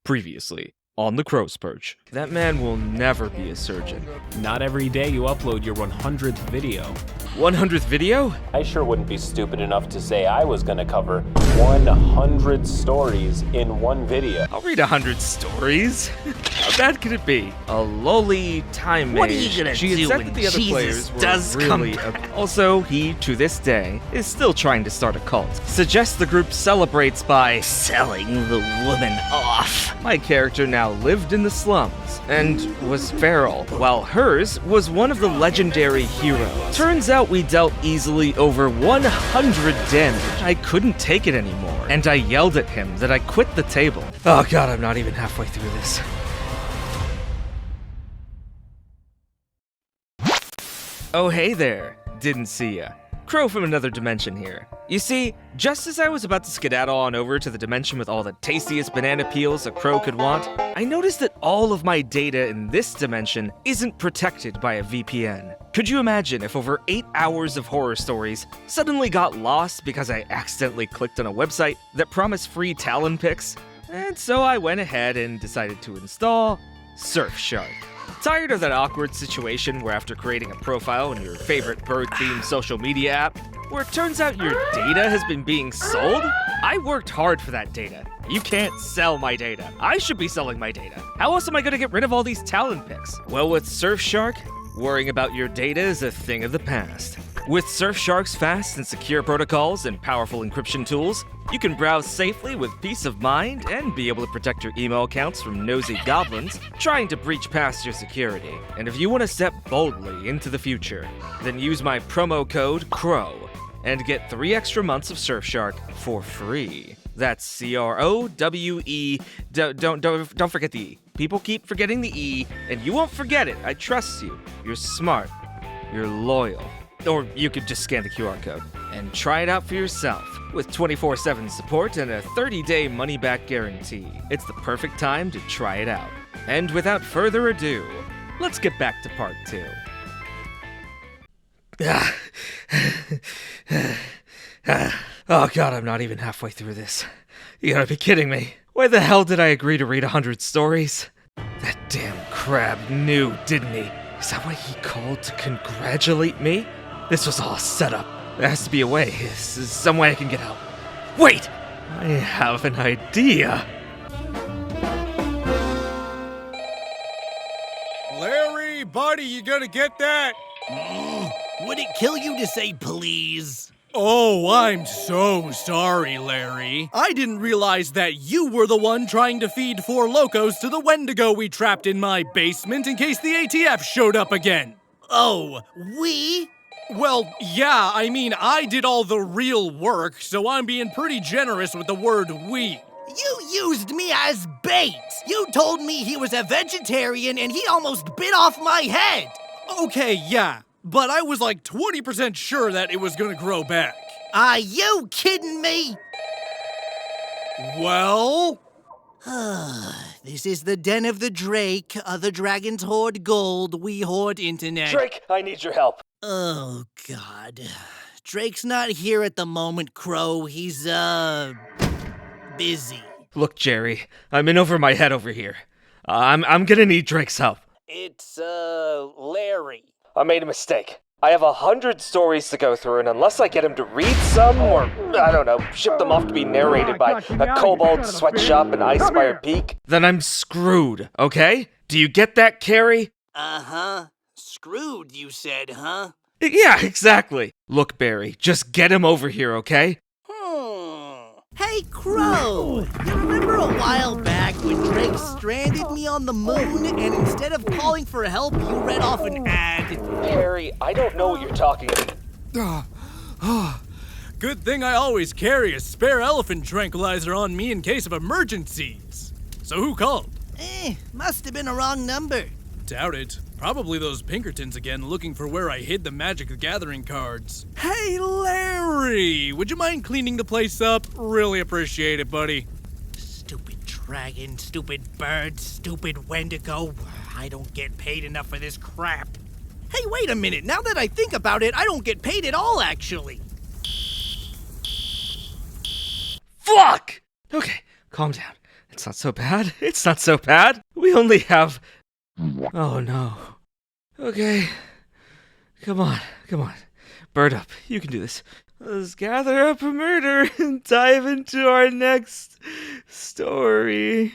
Previously, on the Crow's Perch. That man will never be a surgeon. Not every day you upload your 100th video. 100th video? I sure wouldn't be stupid enough to say I was gonna cover 100 stories in one video. I'll read 100 stories. How bad could it be? A lowly time mage. What are you gonna she do had said when that the other Jesus players were does really come back? Also, he, to this day, is still trying to start a cult. Suggests the group celebrates by Selling the woman off. My character now lived in the slums and was feral, while hers was one of the legendary heroes. Turns out we dealt easily over 100 damage. I couldn't take it anymore, and I yelled at him that I quit the table. Oh god, I'm not even halfway through this. Oh hey there, didn't see ya. Crow from another dimension here. You see, just as I was about to skedaddle on over to the dimension with all the tastiest banana peels a crow could want, I noticed that all of my data in this dimension isn't protected by a VPN. Could you imagine if over 8 hours of horror stories suddenly got lost because I accidentally clicked on a website that promised free Talon pics? And so I went ahead and decided to install Surfshark. Tired of that awkward situation where after creating a profile in your favorite bird-themed social media app, where it turns out your data has been being sold? I worked hard for that data. You can't sell my data. I should be selling my data. How else am I gonna get rid of all these Talon pics? Well, with Surfshark, worrying about your data is a thing of the past. With Surfshark's fast and secure protocols and powerful encryption tools, you can browse safely with peace of mind and be able to protect your email accounts from nosy goblins trying to breach past your security. And if you want to step boldly into the future, then use my promo code CROW and get 3 extra months of Surfshark for free. That's CROWE. Don't forget the E. People keep forgetting the E, and you won't forget it. I trust you. You're smart. You're loyal. Or you could just scan the QR code and try it out for yourself. With 24/7 support and a 30-day money-back guarantee, it's the perfect time to try it out. And without further ado, let's get back to part 2. Oh god, I'm not even halfway through this. You gotta be kidding me. Why the hell did I agree to read 100 stories? That damn crab knew, didn't he? Is that why he called to congratulate me? This was all set up. There has to be a way. Some way I can get out. Wait! I have an idea. Larry, buddy, you gonna get that? Would it kill you to say please? Oh, I'm so sorry, Larry. I didn't realize that you were the one trying to feed 4 locos to the Wendigo we trapped in my basement in case the ATF showed up again. Oh, we? Well, yeah, I mean, I did all the real work, so I'm being pretty generous with the word we. You used me as bait. You told me he was a vegetarian and he almost bit off my head. Okay, yeah, but I was like 20% sure that it was gonna grow back. Are you kidding me? Well? This is the den of the Drake. Other dragons hoard gold, we hoard internet. Drake, I need your help. Oh, God. Drake's not here at the moment, Crow. He's, busy. Look, Jerry, I'm in over my head over here. I'm gonna need Drake's help. It's, Larry. I made a mistake. I have 100 stories to go through, and unless I get him to read some, or, I don't know, ship them off to be narrated by a kobold sweatshop in Icefire Peak, then I'm screwed, okay? Do you get that, Carrie? Uh-huh. Screwed, you said, huh? Yeah, exactly. Look, Barry, just get him over here, okay? Hey, Crow! You remember a while back when Drake stranded me on the moon, and instead of calling for help, you read off an ad? Harry, I don't know what you're talking about. Good thing I always carry a spare elephant tranquilizer on me in case of emergencies. So who called? Must have been a wrong number. Doubt it. Probably those Pinkertons again looking for where I hid the Magic the Gathering cards. Hey, Larry! Would you mind cleaning the place up? Really appreciate it, buddy. Stupid dragon, stupid bird, stupid Wendigo. I don't get paid enough for this crap. Hey, wait a minute. Now that I think about it, I don't get paid at all, actually. Fuck! Okay, calm down. It's not so bad. It's not so bad. We only have... Oh no. Okay. Come on. Bird up. You can do this. Let's gather up a murder and dive into our next story.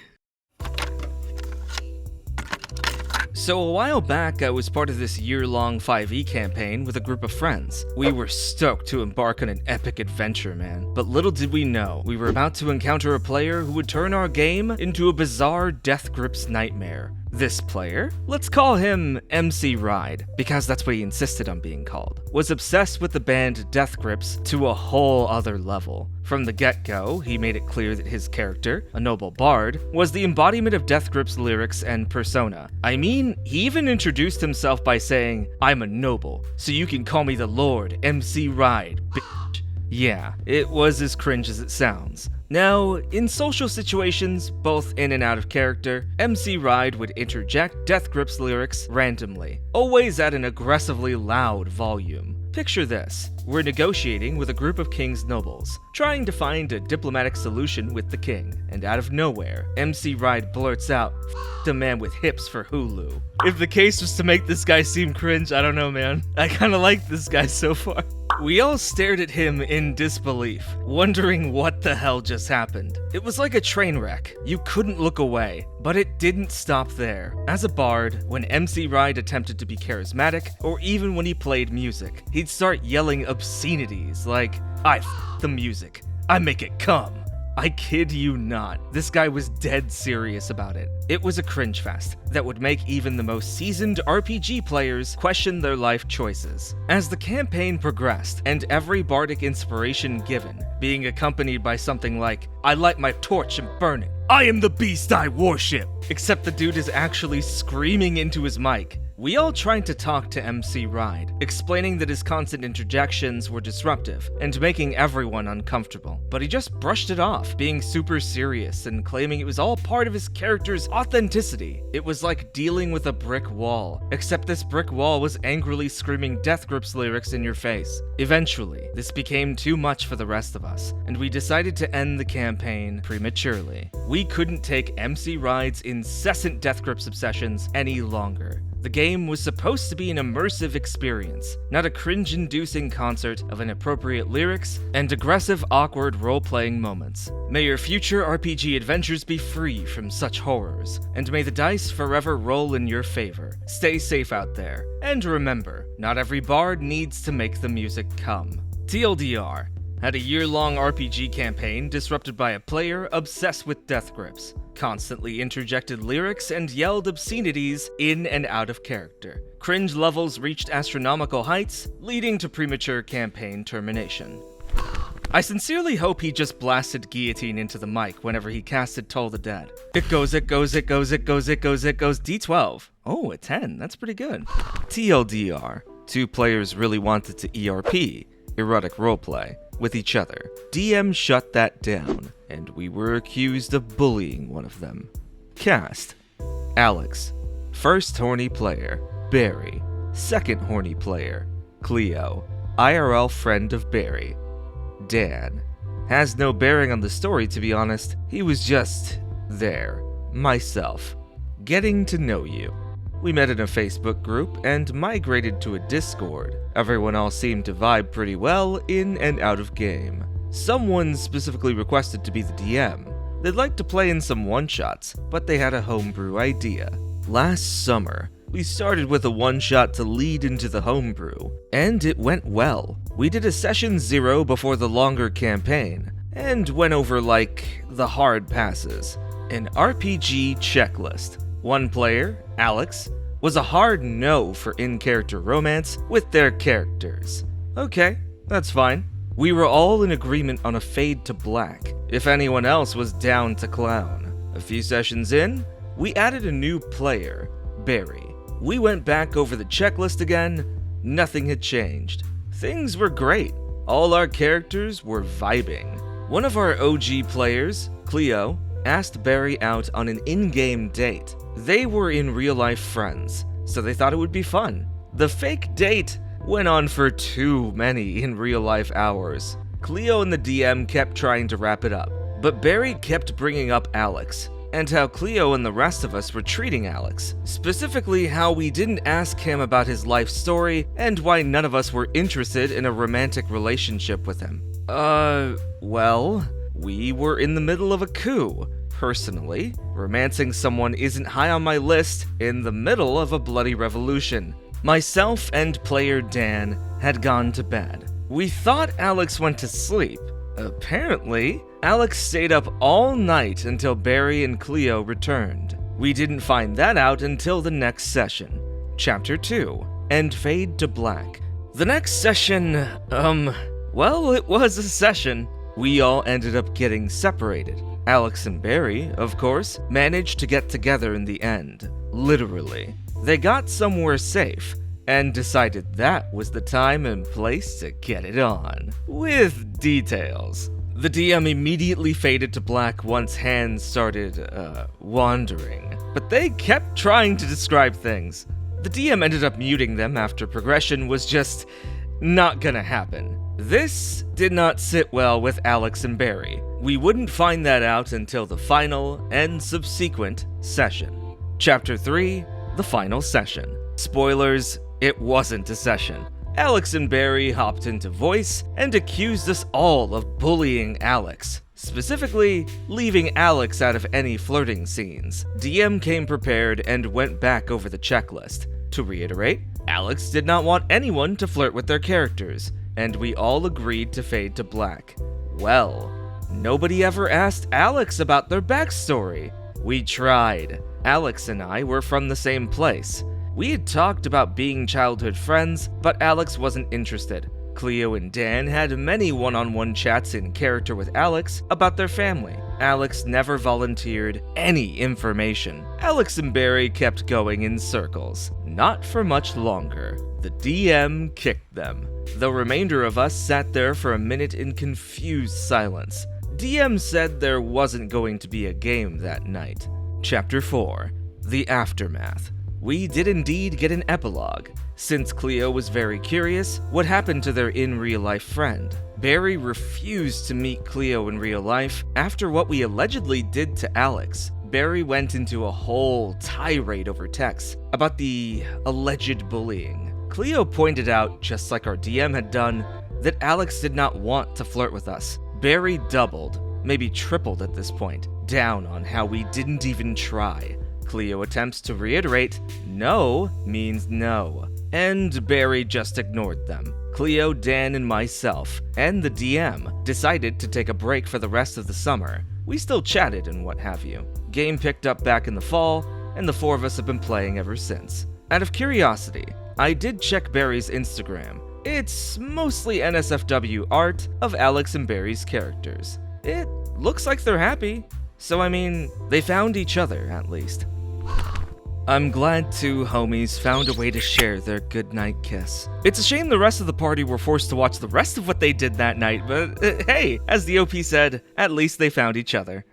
So a while back, I was part of this year-long 5e campaign with a group of friends. We were stoked to embark on an epic adventure, man. But little did we know, we were about to encounter a player who would turn our game into a bizarre Death Grips nightmare. This player, let's call him MC Ride, because that's what he insisted on being called, was obsessed with the band Death Grips to a whole other level. From the get-go, he made it clear that his character, a noble bard, was the embodiment of Death Grips' lyrics and persona. I mean, he even introduced himself by saying, "I'm a noble, so you can call me the Lord MC Ride, bitch." Yeah, it was as cringe as it sounds. Now, in social situations, both in and out of character, MC Ride would interject Death Grips lyrics randomly, always at an aggressively loud volume. Picture this. We're negotiating with a group of king's nobles, trying to find a diplomatic solution with the king, and out of nowhere, MC Ride blurts out, "F*** a man with hips for Hulu." If the case was to make this guy seem cringe, I don't know, man. I kinda like this guy so far. We all stared at him in disbelief, wondering what the hell just happened. It was like a train wreck. You couldn't look away, but it didn't stop there. As a bard, when MC Ride attempted to be charismatic, or even when he played music, he'd start yelling obscenities like, "I f*** the music, I make it come." I kid you not, this guy was dead serious about it. It was a cringe fest that would make even the most seasoned RPG players question their life choices. As the campaign progressed, and every bardic inspiration given, being accompanied by something like, "I light my torch and burn it, I am the beast I worship," except the dude is actually screaming into his mic. We all tried to talk to MC Ride, explaining that his constant interjections were disruptive and making everyone uncomfortable, but he just brushed it off, being super serious and claiming it was all part of his character's authenticity. It was like dealing with a brick wall, except this brick wall was angrily screaming Death Grips lyrics in your face. Eventually, this became too much for the rest of us, and we decided to end the campaign prematurely. We couldn't take MC Ride's incessant Death Grips obsessions any longer. The game was supposed to be an immersive experience, not a cringe-inducing concert of inappropriate lyrics and aggressive, awkward role-playing moments. May your future RPG adventures be free from such horrors, and may the dice forever roll in your favor. Stay safe out there, and remember, not every bard needs to make the music come. TLDR. Had a year-long RPG campaign disrupted by a player obsessed with Death Grips, constantly interjected lyrics and yelled obscenities in and out of character. Cringe levels reached astronomical heights, leading to premature campaign termination. I sincerely hope he just blasted guillotine into the mic whenever he casted Toll the Dead. It goes, D12. Oh, a 10, that's pretty good. TLDR. Two players really wanted to ERP, erotic roleplay, with each other. DM shut that down, and we were accused of bullying one of them. Cast: Alex. First horny player, Barry. Second horny player, Cleo. IRL friend of Barry. Dan. Has no bearing on the story, to be honest. He was just there. Myself. Getting to know you. We met in a Facebook group and migrated to a Discord. Everyone all seemed to vibe pretty well in and out of game. Someone specifically requested to be the DM. They'd like to play in some one-shots, but they had a homebrew idea. Last summer, we started with a one-shot to lead into the homebrew, and it went well. We did a session 0 before the longer campaign, and went over like the hard passes. An RPG checklist. One player, Alex, was a hard no for in-character romance with their characters. Okay, that's fine. We were all in agreement on a fade to black, if anyone else was down to clown. A few sessions in, we added a new player, Barry. We went back over the checklist again, nothing had changed. Things were great. All our characters were vibing. One of our OG players, Cleo, asked Barry out on an in-game date. They were in real-life friends, so they thought it would be fun. The fake date went on for too many in real-life hours. Cleo and the DM kept trying to wrap it up. but Barry kept bringing up Alex, and how Cleo and the rest of us were treating Alex. Specifically, how we didn't ask him about his life story, and why none of us were interested in a romantic relationship with him. Well, we were in the middle of a coup. Personally, romancing someone isn't high on my list in the middle of a bloody revolution. Myself and player Dan had gone to bed. We thought Alex went to sleep. Apparently, Alex stayed up all night until Barry and Cleo returned. We didn't find that out until the next session. Chapter 2, and fade to black. The next session, well, it was a session. We all ended up getting separated. Alex and Barry, of course, managed to get together in the end. Literally. They got somewhere safe, and decided that was the time and place to get it on. With details. The DM immediately faded to black once hands started, wandering. But they kept trying to describe things. The DM ended up muting them after progression was just not gonna happen. This did not sit well with Alex and Barry. We wouldn't find that out until the final and subsequent session. Chapter 3, the final session. Spoilers, it wasn't a session. Alex and Barry hopped into voice and accused us all of bullying Alex. Specifically, leaving Alex out of any flirting scenes. DM came prepared and went back over the checklist. To reiterate, Alex did not want anyone to flirt with their characters, and we all agreed to fade to black. Well, nobody ever asked Alex about their backstory. We tried. Alex and I were from the same place. We had talked about being childhood friends, but Alex wasn't interested. Cleo and Dan had many one-on-one chats in character with Alex about their family. Alex never volunteered any information. Alex and Barry kept going in circles. Not for much longer. The DM kicked them. The remainder of us sat there for a minute in confused silence. DM said there wasn't going to be a game that night. Chapter 4, the aftermath. We did indeed get an epilogue, since Cleo was very curious what happened to their in-real-life friend. Barry refused to meet Cleo in real life after what we allegedly did to Alex. Barry went into a whole tirade over text about the alleged bullying. Cleo pointed out, just like our DM had done, that Alex did not want to flirt with us. Barry doubled, maybe tripled at this point, down on how we didn't even try. Cleo attempts to reiterate, no means no, and Barry just ignored them. Cleo, Dan, and myself, and the DM, decided to take a break for the rest of the summer. We still chatted and what have you. Game picked up back in the fall, and the four of us have been playing ever since. Out of curiosity, I did check Barry's Instagram. It's mostly NSFW art of Alex and Barry's characters. It looks like they're happy. So I mean, they found each other, at least. I'm glad two homies found a way to share their goodnight kiss. It's a shame the rest of the party were forced to watch the rest of what they did that night, but hey, as the OP said, at least they found each other.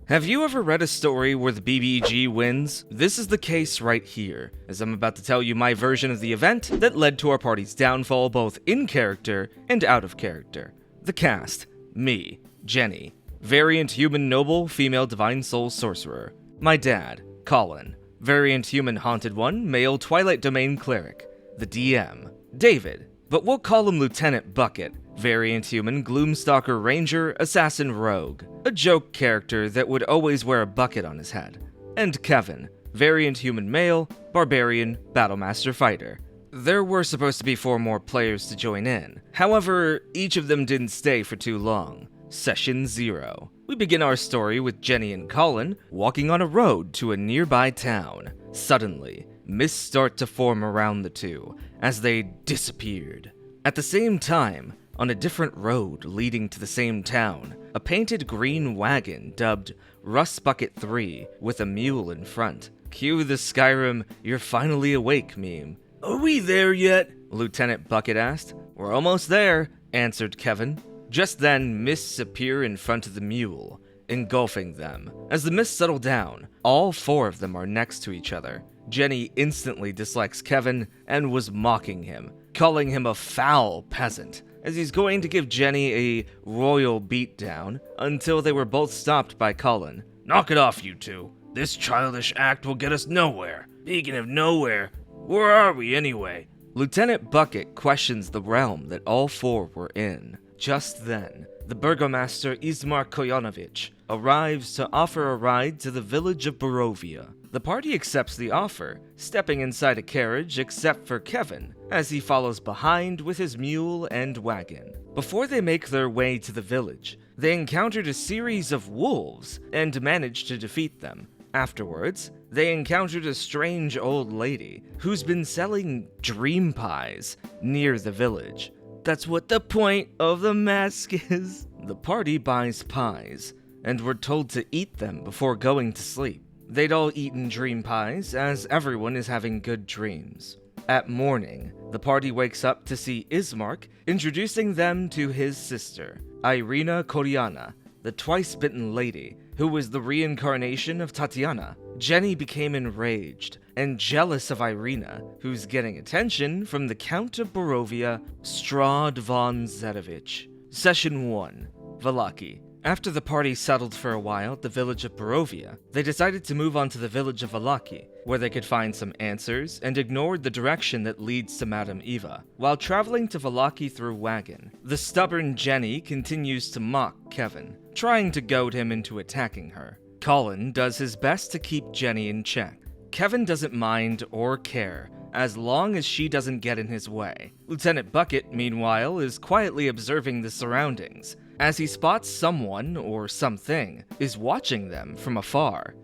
Have you ever read a story where the BBG wins? This is the case right here, as I'm about to tell you my version of the event that led to our party's downfall both in character and out of character. The cast: me, Jenny, variant human noble, female divine soul sorcerer. My dad, Colin, variant human haunted one, male Twilight Domain cleric. The DM, David, but we'll call him Lieutenant Bucket, variant human Gloomstalker ranger, assassin rogue, a joke character that would always wear a bucket on his head. And Kevin, variant human male, barbarian, battlemaster fighter. There were supposed to be 4 more players to join in. However, each of them didn't stay for too long. Session 0. We begin our story with Jenny and Colin walking on a road to a nearby town. Suddenly, mists start to form around the two as they disappeared. At the same time, on a different road leading to the same town, a painted green wagon dubbed Rust Bucket 3 with a mule in front. Cue the Skyrim "You're finally awake" meme. "Are we there yet?" Lieutenant Bucket asked. "We're almost there," answered Kevin. Just then, mists appear in front of the mule, engulfing them. As the mists settle down, all 4 of them are next to each other. Jenny instantly dislikes Kevin and was mocking him, calling him a foul peasant. as he's going to give Jenny a royal beatdown until they were both stopped by Colin. Knock it off, you two. This childish act will get us nowhere. Speaking of nowhere, where are we anyway? Lieutenant Bucket questions the realm that all four were in. Just then, the Burgomaster Ismar Koyanovich arrives to offer a ride to the village of Barovia. The party accepts the offer, stepping inside a carriage except for Kevin, as he follows behind with his mule and wagon. Before they make their way to the village, they encountered a series of wolves and managed to defeat them. Afterwards, they encountered a strange old lady who's been selling dream pies near the village. That's what the point of the mask is. The party buys pies, and were told to eat them before going to sleep. They'd all eaten dream pies, as everyone is having good dreams. At morning, the party wakes up to see Ismark introducing them to his sister, Irina Koryana, the twice-bitten lady, who was the reincarnation of Tatiana. Jenny became enraged and jealous of Irina, who's getting attention from the Count of Barovia, Strahd von Zedovich. Session 1. Valaki. After the party settled for a while at the village of Barovia, they decided to move on to the village of Valaki, where they could find some answers, and ignored the direction that leads to Madame Eva. While traveling to Valaki through wagon, the stubborn Jenny continues to mock Kevin, trying to goad him into attacking her. Colin does his best to keep Jenny in check. Kevin doesn't mind or care, as long as she doesn't get in his way. Lieutenant Bucket, meanwhile, is quietly observing the surroundings, as he spots someone, or something, is watching them from afar.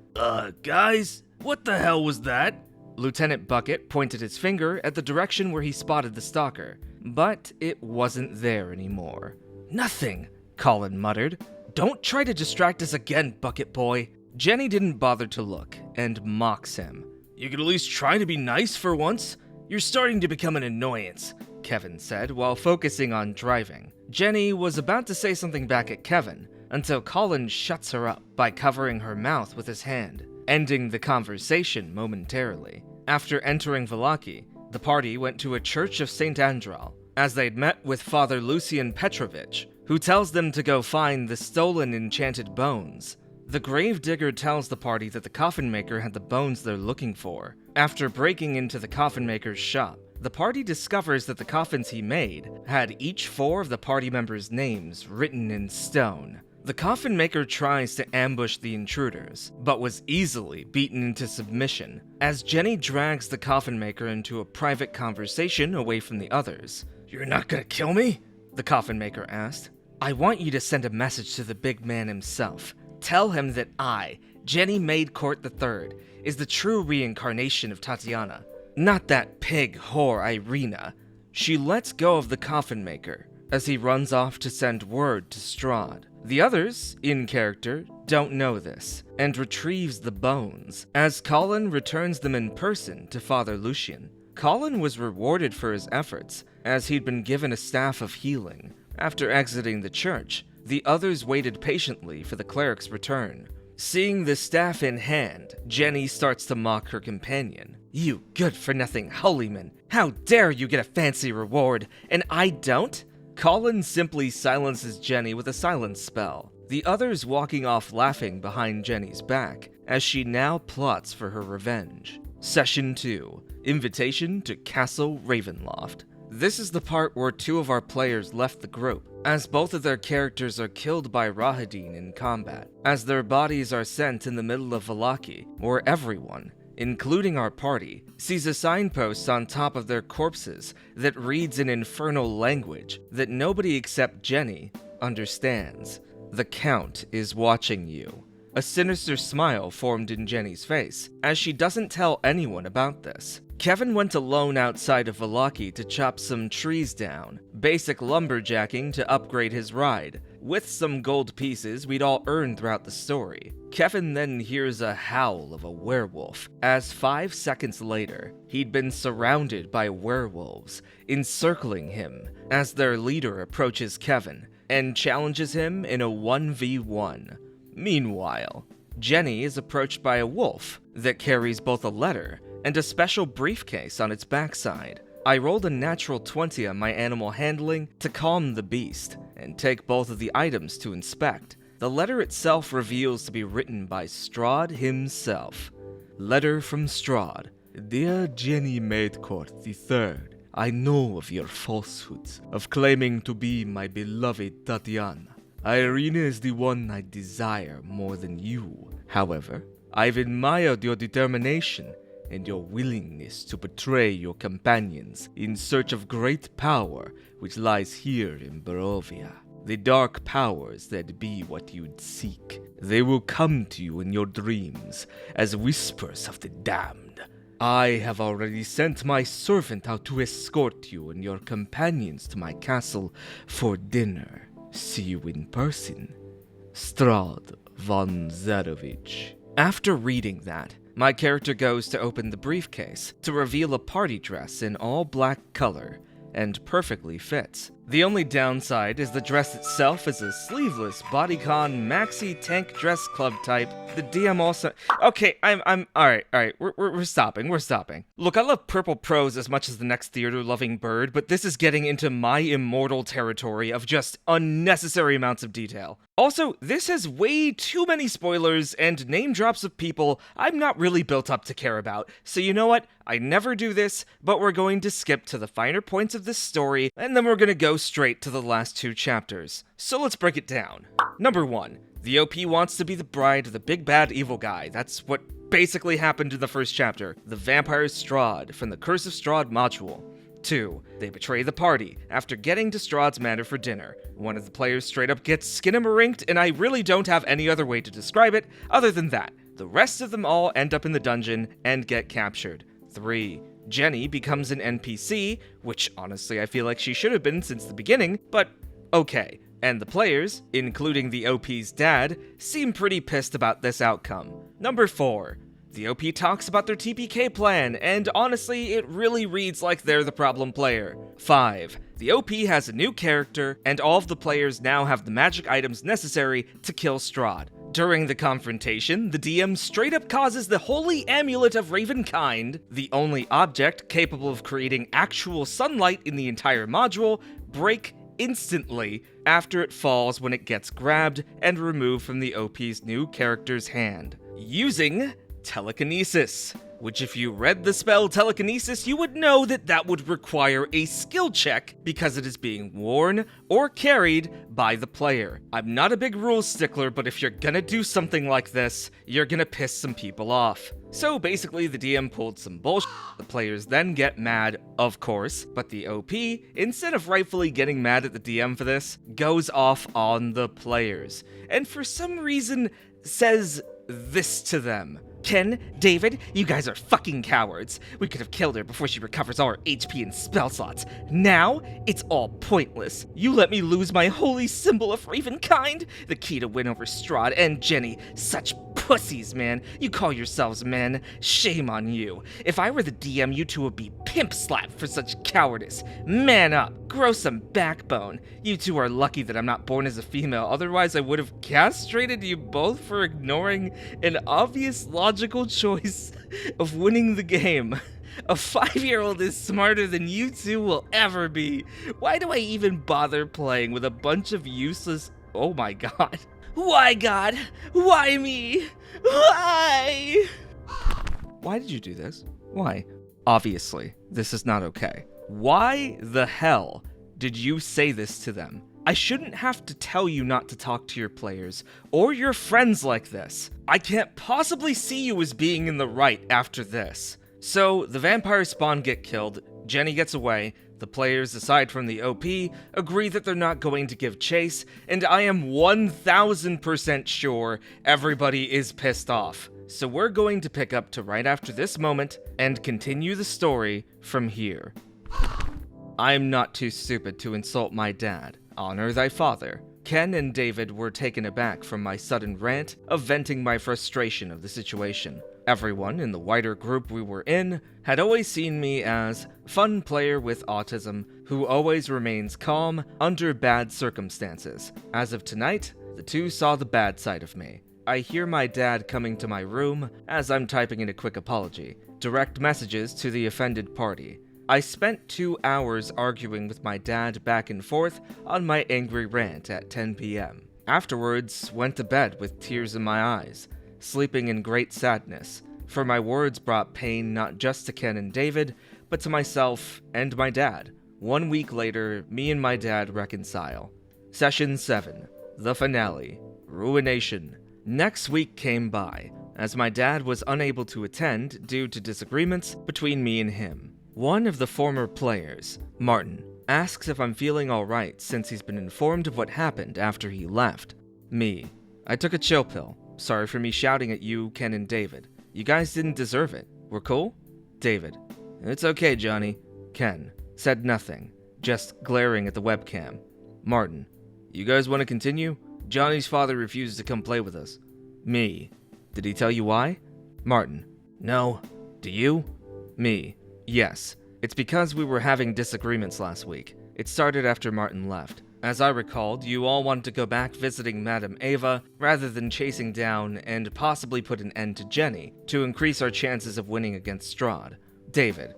Guys? What the hell was that? Lieutenant Bucket pointed his finger at the direction where he spotted the stalker, but it wasn't there anymore. Nothing, Colin muttered. Don't try to distract us again, Bucket Boy. Jenny didn't bother to look, and mocks him. You could at least try to be nice for once. You're starting to become an annoyance, Kevin said while focusing on driving. Jenny was about to say something back at Kevin, until Colin shuts her up by covering her mouth with his hand, ending the conversation momentarily. After entering Valaki, the party went to a church of St. Andral, as they'd met with Father Lucian Petrovich, who tells them to go find the stolen enchanted bones. The gravedigger tells the party that the coffin maker had the bones they're looking for. After breaking into the coffin maker's shop, the party discovers that the coffins he made had each 4 of the party members' names written in stone. The coffin maker tries to ambush the intruders, but was easily beaten into submission, as Jenny drags the coffin maker into a private conversation away from the others. You're not gonna kill me? The coffin maker asked. I want you to send a message to the big man himself. Tell him that I, Jenny Maidcourt III, is the true reincarnation of Tatiana, not that pig whore Irina. She lets go of the coffin maker as he runs off to send word to Strahd. The others, in character, don't know this, and retrieves the bones, as Colin returns them in person to Father Lucian. Colin was rewarded for his efforts, as he'd been given a staff of healing. After exiting the church, the others waited patiently for the cleric's return. Seeing the staff in hand, Jenny starts to mock her companion. You good-for-nothing holyman! How dare you get a fancy reward, and I don't? Colin simply silences Jenny with a silence spell, the others walking off laughing behind Jenny's back, as she now plots for her revenge. Session 2. Invitation to Castle Ravenloft. This is the part where 2 of our players left the group, as both of their characters are killed by Rahadin in combat, as their bodies are sent in the middle of Valaki, where everyone, including our party, sees a signpost on top of their corpses that reads in infernal language that nobody except Jenny understands. The Count is watching you. A sinister smile formed in Jenny's face, as she doesn't tell anyone about this. Kevin went alone outside of Valaki to chop some trees down, basic lumberjacking to upgrade his ride, with some gold pieces we'd all earned throughout the story. Kevin then hears a howl of a werewolf, as 5 seconds later, he'd been surrounded by werewolves, encircling him, as their leader approaches Kevin, and challenges him in a 1v1. Meanwhile, Jenny is approached by a wolf that carries both a letter and a special briefcase on its backside. I rolled a natural 20 on my animal handling to calm the beast, and take both of the items to inspect. The letter itself reveals to be written by Strahd himself. Letter from Strahd. Dear Jenny Maidcourt III, I know of your falsehoods, of claiming to be my beloved Tatiana. Irina is the one I desire more than you. However, I've admired your determination and your willingness to betray your companions in search of great power which lies here in Barovia. The dark powers that be what you'd seek. They will come to you in your dreams as whispers of the damned. I have already sent my servant out to escort you and your companions to my castle for dinner. See you in person. Strahd von Zarovich. After reading that, my character goes to open the briefcase to reveal a party dress in all black color, and perfectly fits. The only downside is the dress itself is a sleeveless bodycon maxi tank dress club type. The DM also... Okay, I'm alright, we're stopping. Look, I love purple prose as much as the next theater-loving bird, but this is getting into my immortal territory of just unnecessary amounts of detail. Also, this has way too many spoilers and name drops of people I'm not really built up to care about, so you know what? I never do this, but we're going to skip to the finer points of this story, and then we're gonna go straight to the last 2 chapters. So let's break it down. Number 1. The OP wants to be the bride of the big bad evil guy. That's what basically happened in the first chapter. The vampire Strahd from the Curse of Strahd module. 2. They betray the party after getting to Strahd's manor for dinner. One of the players straight up gets skinamarinked, and I really don't have any other way to describe it other than that. The rest of them all end up in the dungeon and get captured. 3. Jenny becomes an NPC, which honestly I feel like she should have been since the beginning, but okay. And the players, including the OP's dad, seem pretty pissed about this outcome. Number 4. The OP talks about their TPK plan, and honestly, it really reads like they're the problem player. 5. The OP has a new character, and all of the players now have the magic items necessary to kill Strahd. During the confrontation, the DM straight up causes the Holy Amulet of Ravenkind, the only object capable of creating actual sunlight in the entire module, break instantly after it falls when it gets grabbed and removed from the OP's new character's hand. Using telekinesis, which if you read the spell telekinesis, you would know that that would require a skill check because it is being worn or carried by the player. I'm not a big rules stickler, but if you're gonna do something like this, you're gonna piss some people off. So basically the DM pulled some bullshit. The players then get mad, of course, but the OP, instead of rightfully getting mad at the DM for this, goes off on the players, and for some reason says this to them. Ken, David, you guys are fucking cowards. We could have killed her before she recovers all her HP and spell slots. Now, it's all pointless. You let me lose my holy symbol of Ravenkind, the key to win over Strahd and Jenny. Such pussies, man. You call yourselves men. Shame on you. If I were the DM, you two would be pimp-slapped for such cowardice. Man up. Grow some backbone. You two are lucky that I'm not born as a female, otherwise I would have castrated you both for ignoring an obvious logical choice of winning the game. A 5-year-old is smarter than you two will ever be. Why do I even bother playing with a bunch of useless... Oh my god. Why, God? Why me? Why? Why did you do this? Why? Obviously, this is not okay. Why the hell did you say this to them? I shouldn't have to tell you not to talk to your players or your friends like this. I can't possibly see you as being in the right after this. So, the vampire spawn get killed, Jenny gets away, the players, aside from the OP, agree that they're not going to give chase, and I am 1000% sure everybody is pissed off. So we're going to pick up to right after this moment and continue the story from here. I'm not too stupid to insult my dad. Honor thy father. Ken and David were taken aback from my sudden rant of venting my frustration of the situation. Everyone in the wider group we were in had always seen me as fun player with autism who always remains calm under bad circumstances. As of tonight, the two saw the bad side of me. I hear my dad coming to my room as I'm typing in a quick apology. Direct messages to the offended party. I spent 2 hours arguing with my dad back and forth on my angry rant at 10 p.m. Afterwards, went to bed with tears in my eyes, sleeping in great sadness, for my words brought pain not just to Ken and David, but to myself and my dad. 1 week later, me and my dad reconcile. Session 7, the finale, Ruination. Next week came by, as my dad was unable to attend due to disagreements between me and him. One of the former players, Martin, asks if I'm feeling alright since he's been informed of what happened after he left. Me, I took a chill pill. Sorry for me shouting at you, Ken and David. You guys didn't deserve it. We're cool? David, it's okay, Johnny. Ken, said nothing, just glaring at the webcam. Martin, you guys want to continue? Johnny's father refused to come play with us. Me, did he tell you why? Martin, no. Do you? Me, yes. It's because we were having disagreements last week. It started after Martin left. As I recalled, you all wanted to go back visiting Madame Ava rather than chasing down and possibly put an end to Jenny to increase our chances of winning against Strahd. David,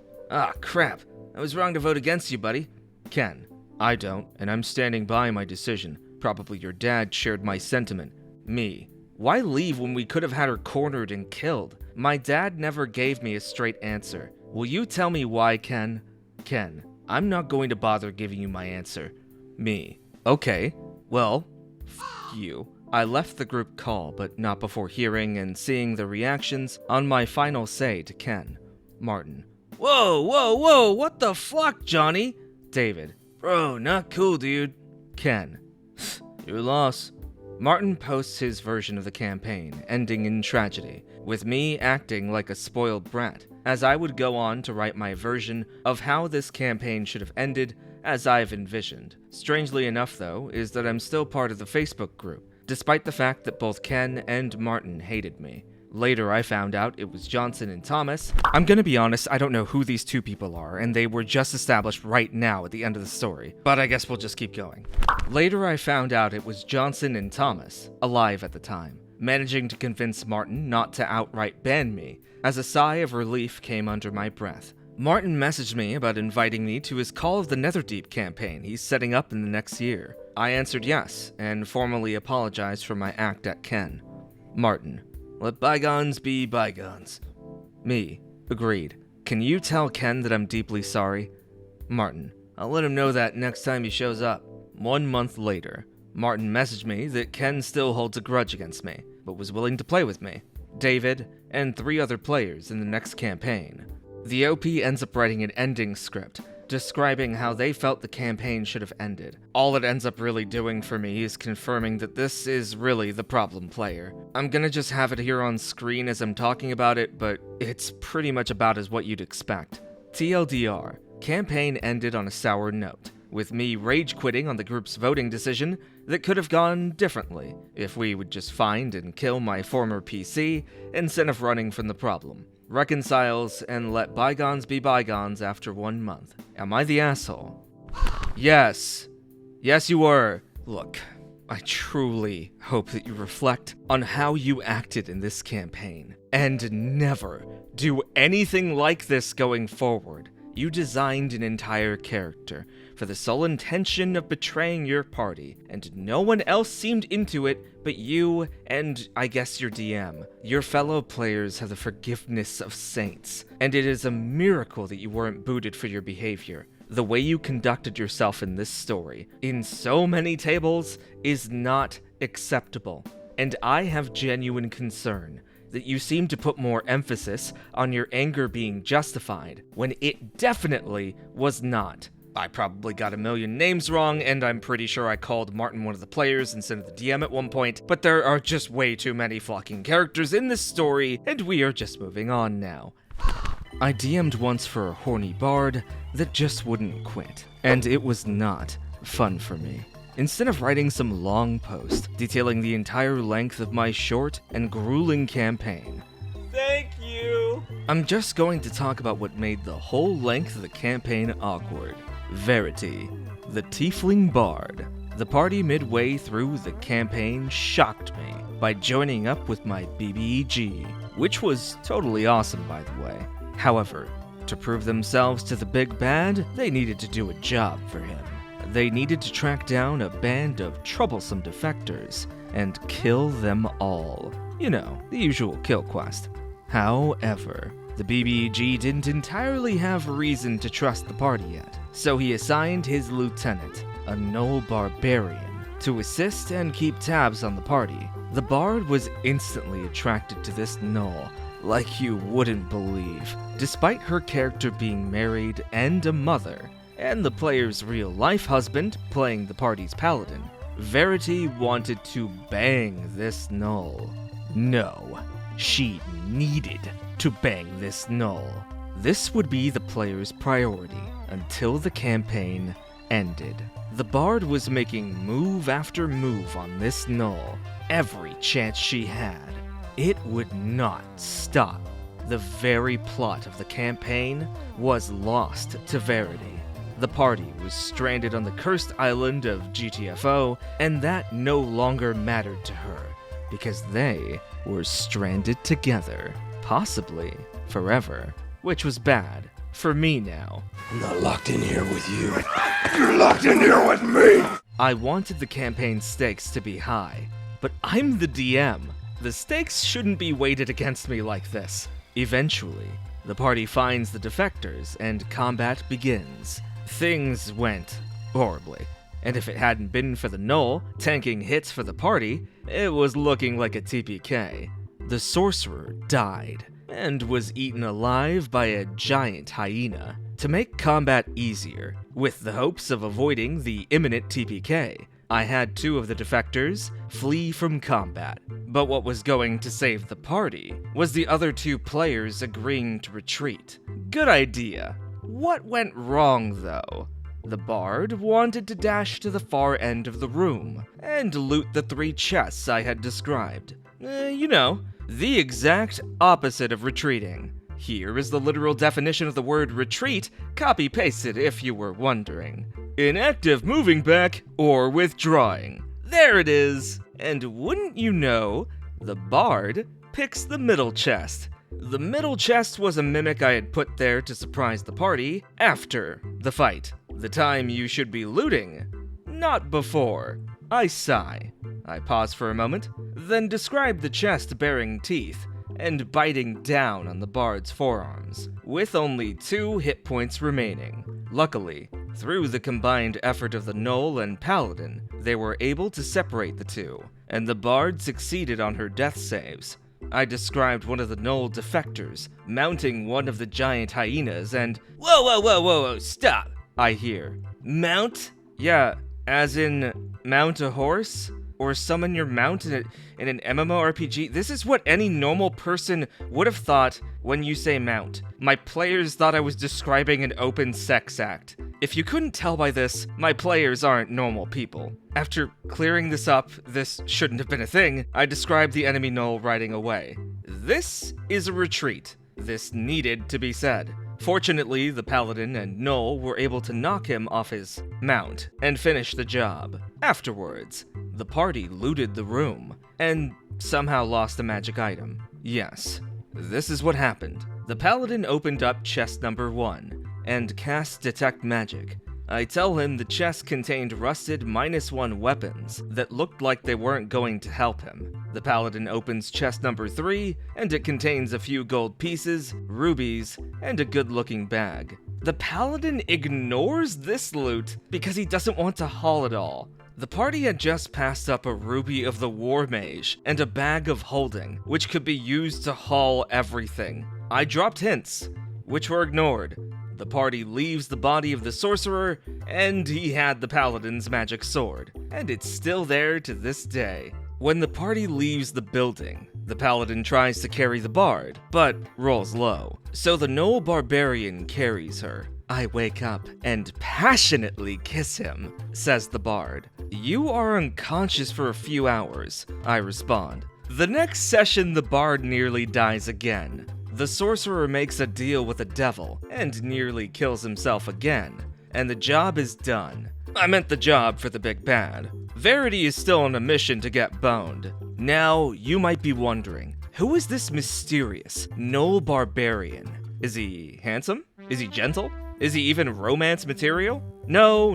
crap. I was wrong to vote against you, buddy. Ken, I don't, and I'm standing by my decision. Probably your dad shared my sentiment. Me, why leave when we could have had her cornered and killed? My dad never gave me a straight answer. Will you tell me why, Ken? Ken, I'm not going to bother giving you my answer. Me, okay, well, you. I left the group call, but not before hearing and seeing the reactions on my final say to Ken. Martin, whoa, what the fuck, Johnny? David, bro, not cool, dude. Ken, your loss. Martin posts his version of the campaign, ending in tragedy, with me acting like a spoiled brat, as I would go on to write my version of how this campaign should have ended as I've envisioned. Strangely enough, though, is that I'm still part of the Facebook group, despite the fact that both Ken and Martin hated me. Later, I found out it was Johnson and Thomas. I'm gonna be honest, I don't know who these two people are, and they were just established right now at the end of the story, but I guess we'll just keep going. Later, I found out it was Johnson and Thomas, alive at the time, managing to convince Martin not to outright ban me, as a sigh of relief came under my breath. Martin messaged me about inviting me to his Call of the Netherdeep campaign he's setting up in the next year. I answered yes, and formally apologized for my act at Ken. Martin, let bygones be bygones. Me, agreed. Can you tell Ken that I'm deeply sorry? Martin, I'll let him know that next time he shows up. 1 month later, Martin messaged me that Ken still holds a grudge against me, but was willing to play with me, David, and 3 other players in the next campaign. The OP ends up writing an ending script, describing how they felt the campaign should have ended. All it ends up really doing for me is confirming that this is really the problem player. I'm gonna just have it here on screen as I'm talking about it, but it's pretty much about as what you'd expect. TLDR, campaign ended on a sour note, with me rage quitting on the group's voting decision that could have gone differently if we would just find and kill my former PC instead of running from the problem. Reconciles and let bygones be bygones after 1 month. Am I the asshole? Yes. Yes, you were. Look, I truly hope that you reflect on how you acted in this campaign, and never do anything like this going forward. You designed an entire character for the sole intention of betraying your party, and no one else seemed into it but you and, I guess, your DM. Your fellow players have the forgiveness of saints, and it is a miracle that you weren't booted for your behavior. The way you conducted yourself in this story, in so many tables, is not acceptable, and I have genuine concern that you seem to put more emphasis on your anger being justified, when it definitely was not. I probably got a million names wrong, and I'm pretty sure I called Martin one of the players instead of the DM at one point, but there are just way too many fucking characters in this story, and we are just moving on now. I DM'd once for a horny bard that just wouldn't quit, and it was not fun for me. Instead of writing some long post detailing the entire length of my short and grueling campaign, thank you, I'm just going to talk about what made the whole length of the campaign awkward. Verity, the tiefling bard. The party midway through the campaign shocked me by joining up with my BBEG, which was totally awesome, by the way. However, To prove themselves to the big bad, they needed to do a job for him. They needed to track down a band of troublesome defectors and kill them all. You know, the usual kill quest. However, the BBEG didn't entirely have reason to trust the party yet, so he assigned his lieutenant, a gnoll barbarian, to assist and keep tabs on the party. The bard was instantly attracted to this gnoll, like you wouldn't believe, despite her character being married and a mother, and the player's real-life husband playing the party's paladin. Verity wanted to bang this gnoll. No, she needed to bang this gnoll. This would be the player's priority until the campaign ended. The bard was making move after move on this gnoll. Every chance she had, it would not stop. The very plot of the campaign was lost to Verity. The party was stranded on the cursed island of GTFO, and that no longer mattered to her, because they were stranded together, possibly forever, which was bad for me now. I'm not locked in here with you. You're locked in here with me! I wanted the campaign stakes to be high, but I'm the DM. The stakes shouldn't be weighted against me like this. Eventually, the party finds the defectors and combat begins. Things went horribly, and if it hadn't been for the gnoll tanking hits for the party, it was looking like a TPK. The sorcerer died and was eaten alive by a giant hyena. To make combat easier, with the hopes of avoiding the imminent TPK, I had 2 of the defectors flee from combat. But what was going to save the party was the other 2 players agreeing to retreat. Good idea. What went wrong, though? The bard wanted to dash to the far end of the room and loot the 3 chests I had described. You know, the exact opposite of retreating. Here is the literal definition of the word retreat, copy-pasted if you were wondering. Inactive moving back or withdrawing. There it is! And wouldn't you know, the bard picks the middle chest. The middle chest was a mimic I had put there to surprise the party after the fight. The time you should be looting, not before. I sigh. I pause for a moment, then describe the chest bearing teeth and biting down on the bard's forearms, with only 2 hit points remaining. Luckily, through the combined effort of the gnoll and paladin, they were able to separate the 2, and the bard succeeded on her death saves. I described one of the gnoll defectors mounting one of the giant hyenas and whoa, stop! I hear. Mount? Yeah, as in mount a horse? Or summon your mount in an MMORPG? This is what any normal person would have thought when you say mount. My players thought I was describing an open sex act. If you couldn't tell by this, my players aren't normal people. After clearing this up, this shouldn't have been a thing, I described the enemy gnoll riding away. This is a retreat. This needed to be said. Fortunately, the paladin and gnoll were able to knock him off his mount and finish the job. Afterwards, the party looted the room and somehow lost a magic item. Yes, this is what happened. The paladin opened up chest number 1 and cast Detect Magic. I tell him the chest contained rusted -1 weapons that looked like they weren't going to help him. The paladin opens chest number 3, and it contains a few gold pieces, rubies, and a good-looking bag. The paladin ignores this loot because he doesn't want to haul it all. The party had just passed up a ruby of the war mage and a bag of holding, which could be used to haul everything. I dropped hints, which were ignored. The party leaves the body of the sorcerer, and he had the paladin's magic sword, and it's still there to this day. When the party leaves the building, the paladin tries to carry the bard, but rolls low, so the gnoll barbarian carries her. I wake up and passionately kiss him, says the bard. You are unconscious for a few hours, I respond. The next session, the bard nearly dies again. The sorcerer makes a deal with the devil and nearly kills himself again, and the job is done. I meant the job for the big bad. Verity is still on a mission to get boned. Now, you might be wondering, who is this mysterious gnoll barbarian? Is he handsome? Is he gentle? Is he even romance material? No.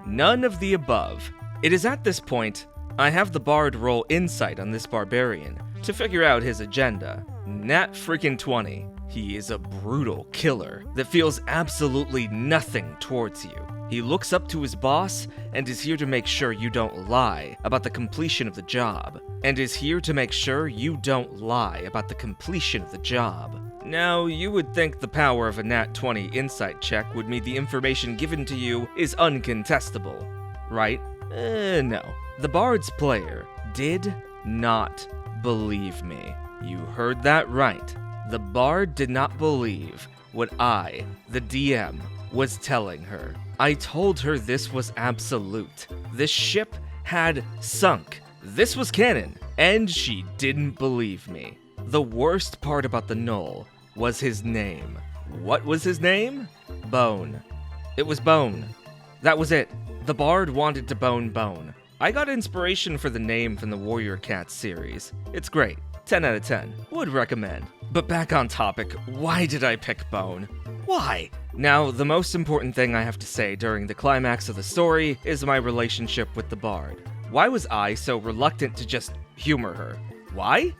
None of the above. It is at this point I have the bard roll insight on this barbarian to figure out his agenda. Nat freaking 20. He is a brutal killer that feels absolutely nothing towards you. He looks up to his boss and is here to make sure you don't lie about the completion of the job, and is here to make sure you don't lie about the completion of the job. Now, you would think the power of a Nat 20 insight check would mean the information given to you is uncontestable, right? No. The bard's player did not believe me. You heard that right. The bard did not believe what I, the DM, was telling her. I told her this was absolute. This ship had sunk. This was canon, and she didn't believe me. The worst part about the Null was his name. What was his name? Bone. It was Bone. That was it. The bard wanted to bone Bone. I got inspiration for the name from the Warrior Cats series. It's great. 10 out of 10. Would recommend. But back on topic, why did I pick Bone? Why? Now, the most important thing I have to say during the climax of the story is my relationship with the bard. Why was I so reluctant to just humor her? Why?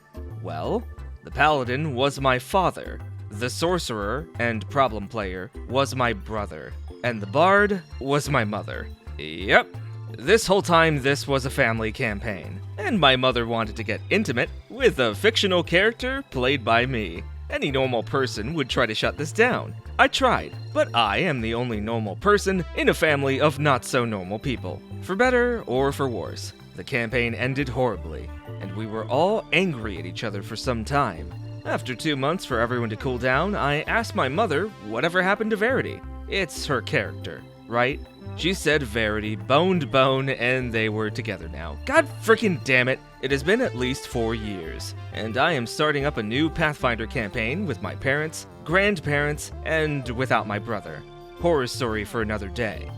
Well, the paladin was my father, the sorcerer and problem player was my brother, and the bard was my mother. Yep. This whole time, this was a family campaign, and my mother wanted to get intimate with a fictional character played by me. Any normal person would try to shut this down. I tried, but I am the only normal person in a family of not-so-normal people. For better or for worse, the campaign ended horribly, and we were all angry at each other for some time. After 2 months for everyone to cool down, I asked my mother whatever happened to Verity. It's her character, right? She said Verity boned Bone and they were together now. God freaking damn it, it has been at least 4 years, and I am starting up a new Pathfinder campaign with my parents, grandparents, and without my brother. Horror story for another day.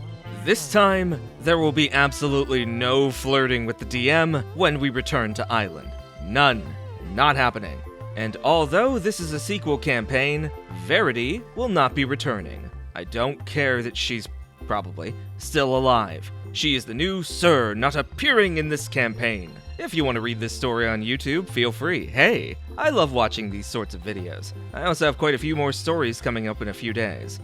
This time, there will be absolutely no flirting with the DM when we return to Island. None. Not happening. And although this is a sequel campaign, Verity will not be returning. I don't care that she's probably still alive. She is the new Sir not appearing in this campaign. If you want to read this story on YouTube, feel free. Hey, I love watching these sorts of videos. I also have quite a few more stories coming up in a few days.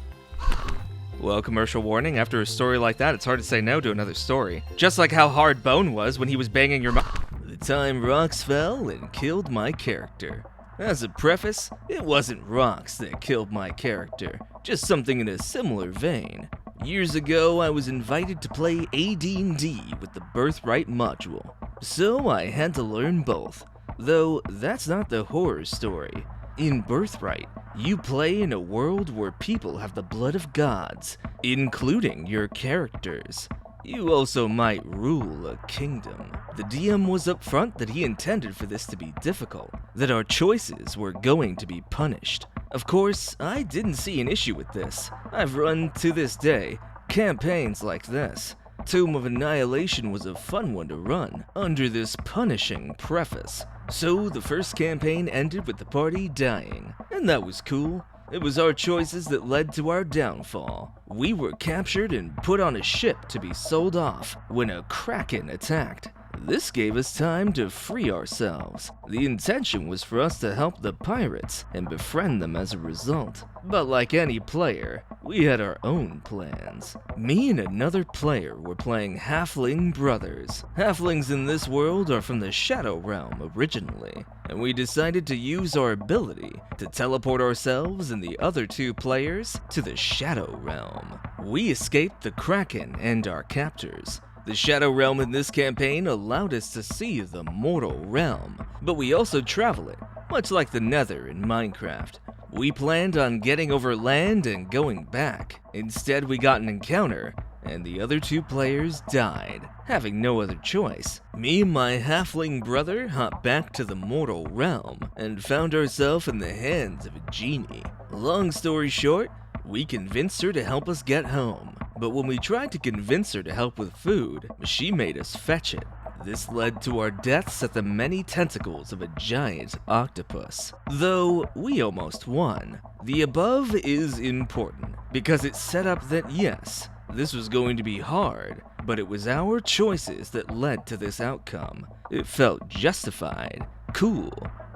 Well, commercial warning, after a story like that, it's hard to say no to another story. Just like how hard Bone was when he was banging your The time rocks fell and killed my character. As a preface, it wasn't rocks that killed my character, just something in a similar vein. Years ago, I was invited to play AD&D with the Birthright module, so I had to learn both. Though, that's not the horror story. In Birthright, you play in a world where people have the blood of gods, including your characters. You also might rule a kingdom. The DM was upfront that he intended for this to be difficult, that our choices were going to be punished. Of course, I didn't see an issue with this. I've run, to this day, campaigns like this. Tomb of Annihilation was a fun one to run, under this punishing preface. So the first campaign ended with the party dying, and that was cool. It was our choices that led to our downfall. We were captured and put on a ship to be sold off when a kraken attacked. This gave us time to free ourselves. The intention was for us to help the pirates and befriend them as a result. But like any player, we had our own plans. Me and another player were playing halfling brothers. Halflings in this world are from the Shadow Realm originally, and we decided to use our ability to teleport ourselves and the other 2 players to the Shadow Realm. We escaped the Kraken and our captors. The Shadow Realm in this campaign allowed us to see the mortal realm, but we also travel it, much like the Nether in Minecraft. We planned on getting over land and going back. Instead, we got an encounter, and the other 2 players died, having no other choice. Me and my halfling brother hopped back to the mortal realm, and found ourselves in the hands of a genie. Long story short, we convinced her to help us get home. But when we tried to convince her to help with food, she made us fetch it. This led to our deaths at the many tentacles of a giant octopus. Though we almost won. The above is important because it set up that yes, this was going to be hard, but it was our choices that led to this outcome. It felt justified, cool,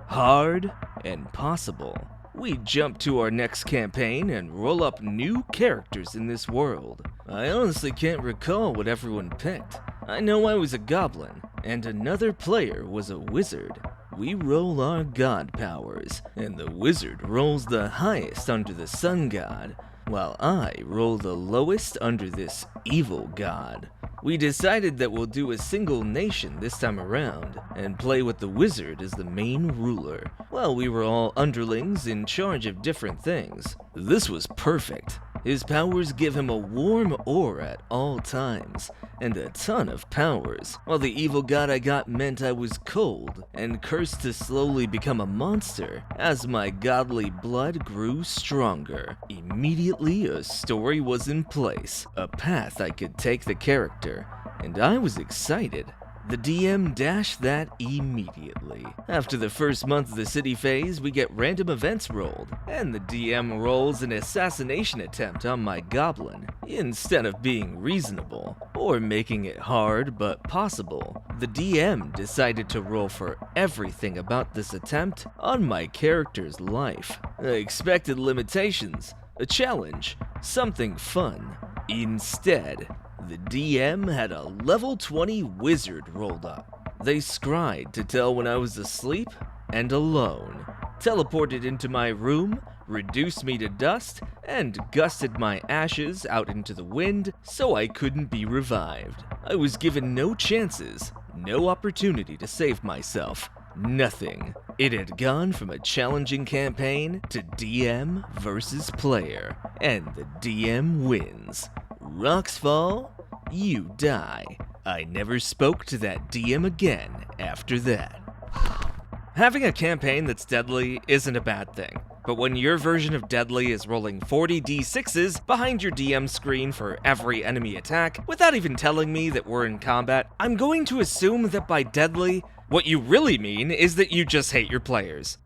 hard, and possible. We jump to our next campaign and roll up new characters in this world. I honestly can't recall what everyone picked. I know I was a goblin, and another player was a wizard. We roll our god powers, and the wizard rolls the highest under the sun god, while I roll the lowest under this evil god. We decided that we'll do a single nation this time around, and play with the wizard as the main ruler, while we were all underlings in charge of different things. This was perfect. His powers give him a warm aura at all times, and a ton of powers, while the evil god I got meant I was cold, and cursed to slowly become a monster as my godly blood grew stronger. Immediately a story was in place, a path I could take the character, and I was excited. The DM dashed that immediately. After the first month of the city phase, we get random events rolled, and the DM rolls an assassination attempt on my goblin. Instead of being reasonable, or making it hard but possible, the DM decided to roll for everything about this attempt on my character's life. I expected limitations, a challenge, something fun. Instead, the DM had a level 20 wizard rolled up. They scryed to tell when I was asleep and alone, teleported into my room, reduced me to dust, and gusted my ashes out into the wind so I couldn't be revived. I was given no chances, no opportunity to save myself. Nothing. It had gone from a challenging campaign to DM versus player, and the DM wins. Rocks fall, you die. I never spoke to that DM again after that. Having a campaign that's deadly isn't a bad thing, but when your version of deadly is rolling 40 d6s behind your DM screen for every enemy attack without even telling me that we're in combat, I'm going to assume that by deadly, what you really mean is that you just hate your players.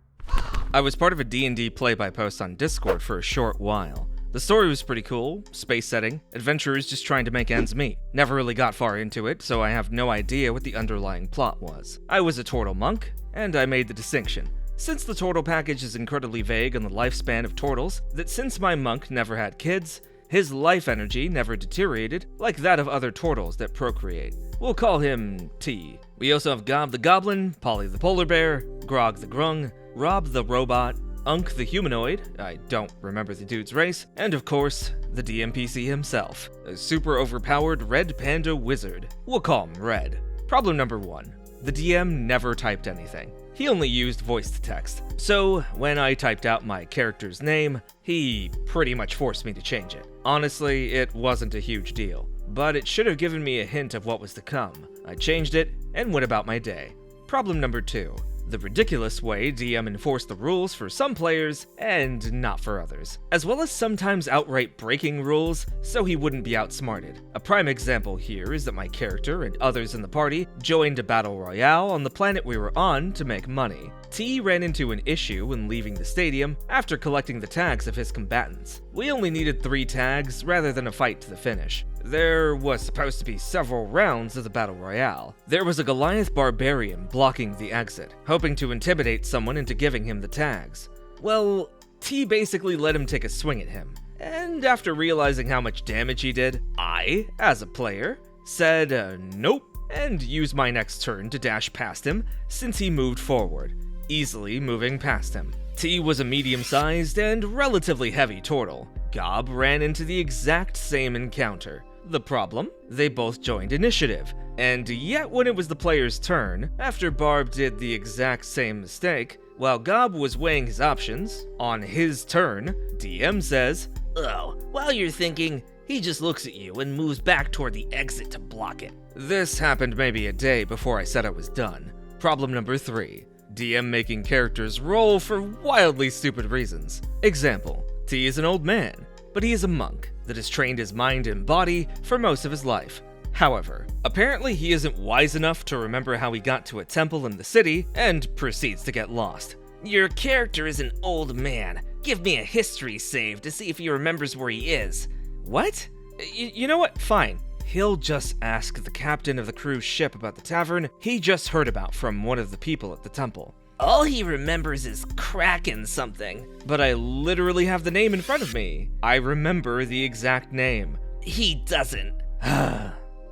I was part of a D&D play-by-post on Discord for a short while. The story was pretty cool, space setting, adventurers just trying to make ends meet. Never really got far into it, so I have no idea what the underlying plot was. I was a turtle monk, and I made the distinction, since the turtle package is incredibly vague on the lifespan of turtles, that since my monk never had kids, his life energy never deteriorated like that of other turtles that procreate. We'll call him T. We also have Gob the Goblin, Polly the Polar Bear, Grog the Grung, Rob the Robot, Unk the Humanoid, I don't remember the dude's race, and of course, the DMPC himself, a super overpowered red panda wizard. We'll call him Red. Problem number 1. The DM never typed anything. He only used voice to text. So, when I typed out my character's name, he pretty much forced me to change it. Honestly, it wasn't a huge deal, but it should have given me a hint of what was to come. I changed it and went about my day. Problem number 2. The ridiculous way DM enforced the rules for some players and not for others, as well as sometimes outright breaking rules so he wouldn't be outsmarted. A prime example here is that my character and others in the party joined a battle royale on the planet we were on to make money. T ran into an issue when leaving the stadium after collecting the tags of his combatants. We only needed 3 tags rather than a fight to the finish. There was supposed to be several rounds of the battle royale. There was a Goliath barbarian blocking the exit, hoping to intimidate someone into giving him the tags. Well, T basically let him take a swing at him, and after realizing how much damage he did, I, as a player, said nope, and used my next turn to dash past him since he moved forward, easily moving past him. T was a medium-sized and relatively heavy turtle. Gob ran into the exact same encounter. The problem? They both joined initiative, and yet when it was the player's turn, after Barb did the exact same mistake, while Gob was weighing his options, on his turn, DM says, "Oh, while you're thinking, he just looks at you and moves back toward the exit to block it." This happened maybe a day before I said I was done. Problem number 3. DM making characters roll for wildly stupid reasons. Example, T is an old man, but he is a monk that has trained his mind and body for most of his life. However, apparently he isn't wise enough to remember how he got to a temple in the city and proceeds to get lost. Your character is an old man. Give me a history save to see if he remembers where he is. What? You know what? Fine. He'll just ask the captain of the cruise ship about the tavern he just heard about from one of the people at the temple. All he remembers is Kraken something. But I literally have the name in front of me. I remember the exact name. He doesn't.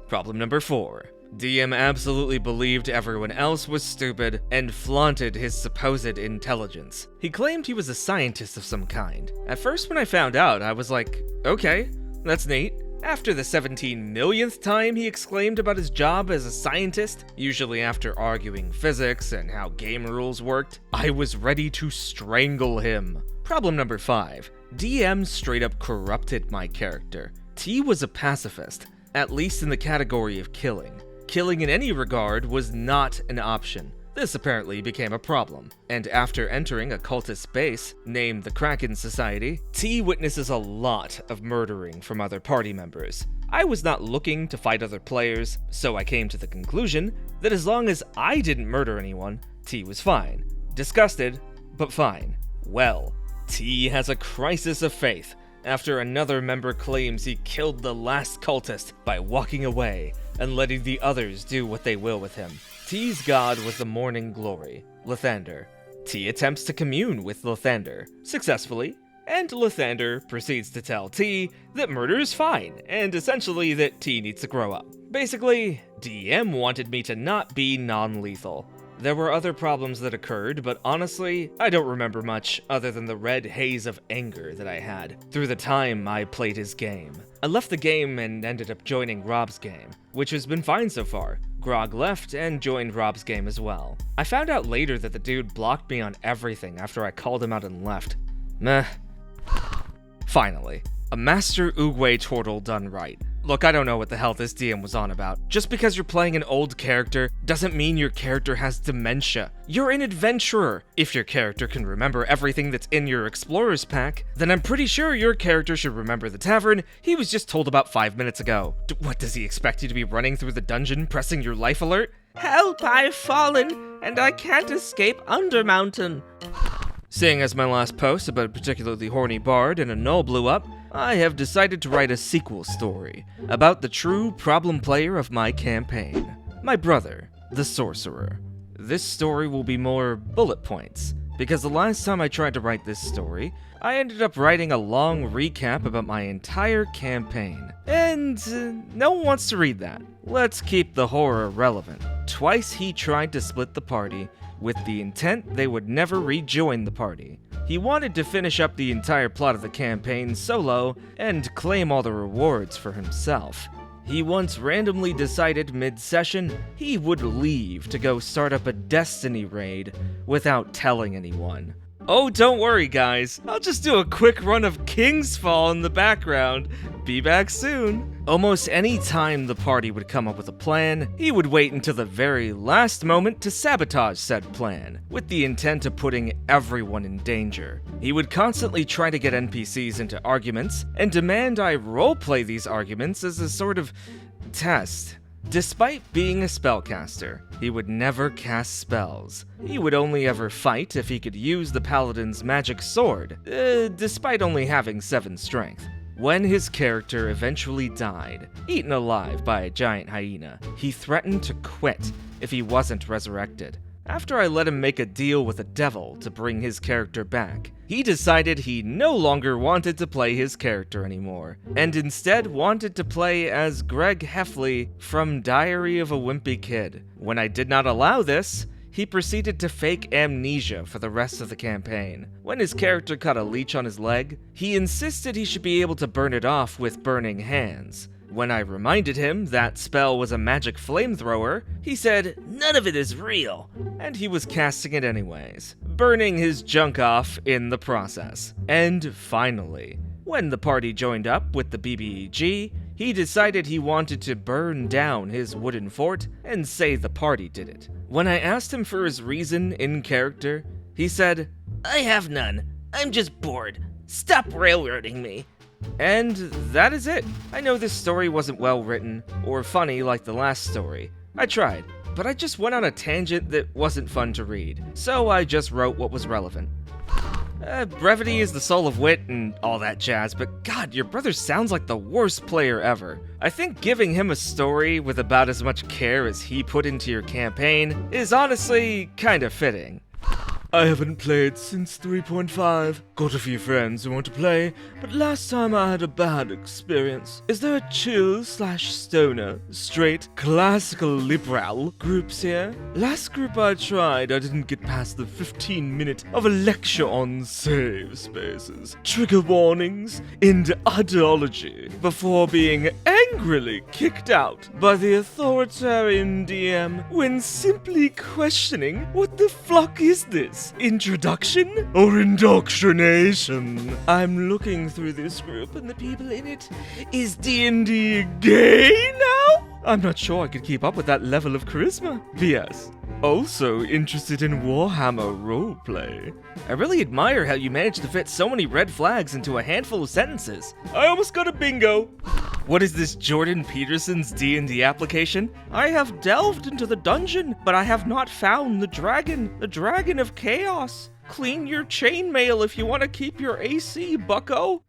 Problem number 4. DM absolutely believed everyone else was stupid and flaunted his supposed intelligence. He claimed he was a scientist of some kind. At first when I found out, I was like, okay, that's neat. After the 17 millionth time he exclaimed about his job as a scientist, usually after arguing physics and how game rules worked, I was ready to strangle him. Problem number 5. DM straight up corrupted my character. T was a pacifist, at least in the category of killing. Killing in any regard was not an option. This apparently became a problem, and after entering a cultist base named the Kraken Society, T witnesses a lot of murdering from other party members. I was not looking to fight other players, so I came to the conclusion that as long as I didn't murder anyone, T was fine. Disgusted, but fine. Well, T has a crisis of faith after another member claims he killed the last cultist by walking away and letting the others do what they will with him. T's god was the morning glory, Lathander. T attempts to commune with Lathander, successfully, and Lathander proceeds to tell T that murder is fine, and essentially that T needs to grow up. Basically, DM wanted me to not be non-lethal. There were other problems that occurred, but honestly, I don't remember much other than the red haze of anger that I had through the time I played his game. I left the game and ended up joining Rob's game, which has been fine so far. Grog left and joined Rob's game as well. I found out later that the dude blocked me on everything after I called him out and left. Meh. Finally, a Master Oogway turtle done right. Look, I don't know what the hell this DM was on about. Just because you're playing an old character doesn't mean your character has dementia. You're an adventurer. If your character can remember everything that's in your Explorer's pack, then I'm pretty sure your character should remember the tavern he was just told about 5 minutes ago. What, does he expect you to be running through the dungeon pressing your life alert? Help, I've fallen, and I can't escape Undermountain. Seeing as my last post about a particularly horny bard and a null blew up, I have decided to write a sequel story about the true problem player of my campaign, my brother, the sorcerer. This story will be more bullet points, because the last time I tried to write this story, I ended up writing a long recap about my entire campaign, and no one wants to read that. Let's keep the horror relevant. Twice he tried to split the party, with the intent they would never rejoin the party. He wanted to finish up the entire plot of the campaign solo and claim all the rewards for himself. He once randomly decided mid-session he would leave to go start up a Destiny raid without telling anyone. Oh, don't worry guys, I'll just do a quick run of King's Fall in the background. Be back soon. Almost any time the party would come up with a plan, he would wait until the very last moment to sabotage said plan, with the intent of putting everyone in danger. He would constantly try to get NPCs into arguments, and demand I roleplay these arguments as a sort of test. Despite being a spellcaster, he would never cast spells. He would only ever fight if he could use the paladin's magic sword, despite only having 7 strength. When his character eventually died, eaten alive by a giant hyena, he threatened to quit if he wasn't resurrected. After I let him make a deal with the devil to bring his character back, he decided he no longer wanted to play his character anymore, and instead wanted to play as Greg Heffley from Diary of a Wimpy Kid. When I did not allow this, he proceeded to fake amnesia for the rest of the campaign. When his character caught a leech on his leg, he insisted he should be able to burn it off with burning hands. When I reminded him that spell was a magic flamethrower, he said none of it is real, and he was casting it anyways, burning his junk off in the process. And finally, when the party joined up with the BBEG, he decided he wanted to burn down his wooden fort and say the party did it. When I asked him for his reason in character, he said, "I have none. I'm just bored. Stop railroading me." And that is it. I know this story wasn't well written or funny like the last story. I tried, but I just went on a tangent that wasn't fun to read, so I just wrote what was relevant. Brevity is the soul of wit and all that jazz, but God, your brother sounds like the worst player ever. I think giving him a story with about as much care as he put into your campaign is honestly kinda fitting. I haven't played since 3.5. Got a few friends who want to play, but last time I had a bad experience. Is there a chill/stoner, straight, classical liberal groups here? Last group I tried, I didn't get past the 15-minute of a lecture on save spaces, trigger warnings, and ideology, before being angrily kicked out by the authoritarian DM when simply questioning what the fuck is this? Introduction or indoctrination? I'm looking through this group and the people in it. Is D&D gay now? I'm not sure I could keep up with that level of charisma. P.S. Also interested in Warhammer roleplay. I really admire how you managed to fit so many red flags into a handful of sentences. I almost got a bingo. What is this, Jordan Peterson's D&D application? I have delved into the dungeon, but I have not found the dragon of chaos. Clean your chainmail if you want to keep your AC, bucko.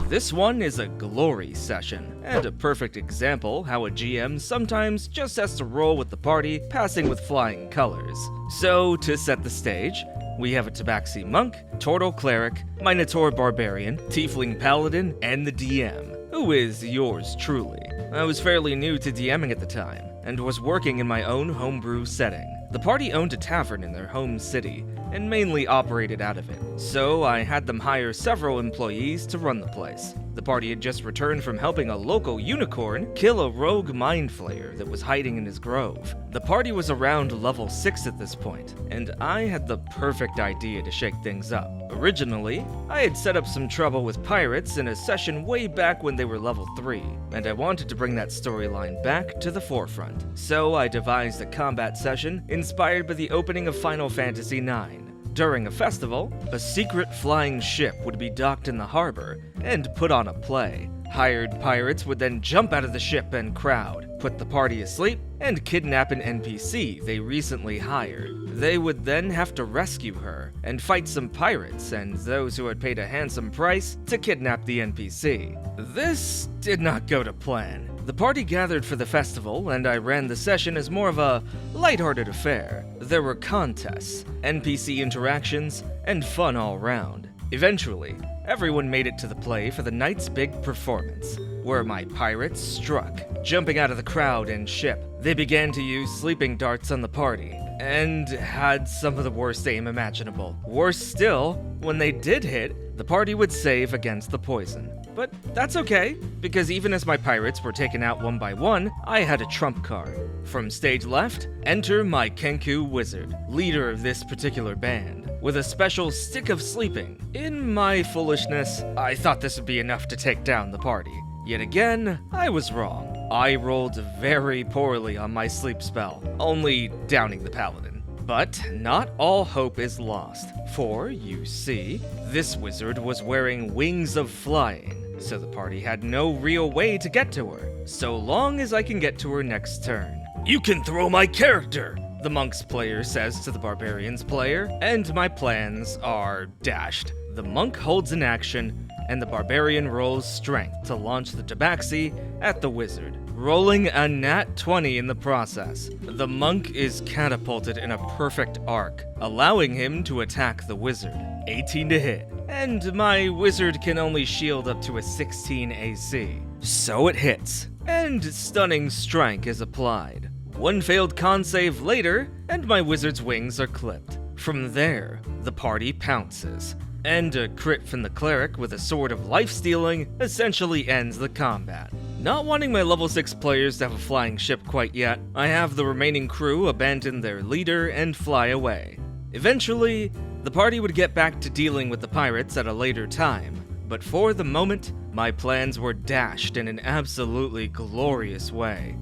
This one is a glory session, and a perfect example how a GM sometimes just has to roll with the party, passing with flying colors. So, to set the stage, we have a Tabaxi monk, Turtle cleric, Minotaur barbarian, Tiefling paladin, and the DM, who is yours truly. I was fairly new to DMing at the time, and was working in my own homebrew setting. The party owned a tavern in their home city, and mainly operated out of it, so I had them hire several employees to run the place. The party had just returned from helping a local unicorn kill a rogue mind flayer that was hiding in his grove. The party was around level 6 at this point, and I had the perfect idea to shake things up. Originally, I had set up some trouble with pirates in a session way back when they were level 3, and I wanted to bring that storyline back to the forefront. So I devised a combat session inspired by the opening of Final Fantasy IX. During a festival, a secret flying ship would be docked in the harbor and put on a play. Hired pirates would then jump out of the ship and crowd, put the party asleep, and kidnap an NPC they recently hired. They would then have to rescue her and fight some pirates and those who had paid a handsome price to kidnap the NPC. This did not go to plan. The party gathered for the festival, and I ran the session as more of a lighthearted affair. There were contests, NPC interactions, and fun all round. Eventually, everyone made it to the play for the night's big performance, where my pirates struck, jumping out of the crowd and ship. They began to use sleeping darts on the party, and had some of the worst aim imaginable. Worse still, when they did hit, the party would save against the poison. But that's okay, because even as my pirates were taken out one by one, I had a trump card. From stage left, enter my Kenku wizard, leader of this particular band, with a special stick of sleeping. In my foolishness, I thought this would be enough to take down the party. Yet again, I was wrong. I rolled very poorly on my sleep spell, only downing the paladin. But not all hope is lost, for, you see, this wizard was wearing wings of flying, so the party had no real way to get to her, so long as I can get to her next turn. You can throw my character, the monk's player says to the barbarian's player, and my plans are dashed. The monk holds an action, and the barbarian rolls strength to launch the tabaxi at the wizard, rolling a nat 20 in the process. The monk is catapulted in a perfect arc, allowing him to attack the wizard. 18 to hit, and my wizard can only shield up to a 16 AC. So it hits, and stunning strike is applied. One failed con save later, and my wizard's wings are clipped. From there, the party pounces, and a crit from the cleric with a sword of life-stealing essentially ends the combat. Not wanting my level 6 players to have a flying ship quite yet, I have the remaining crew abandon their leader and fly away. Eventually, the party would get back to dealing with the pirates at a later time, but for the moment, my plans were dashed in an absolutely glorious way.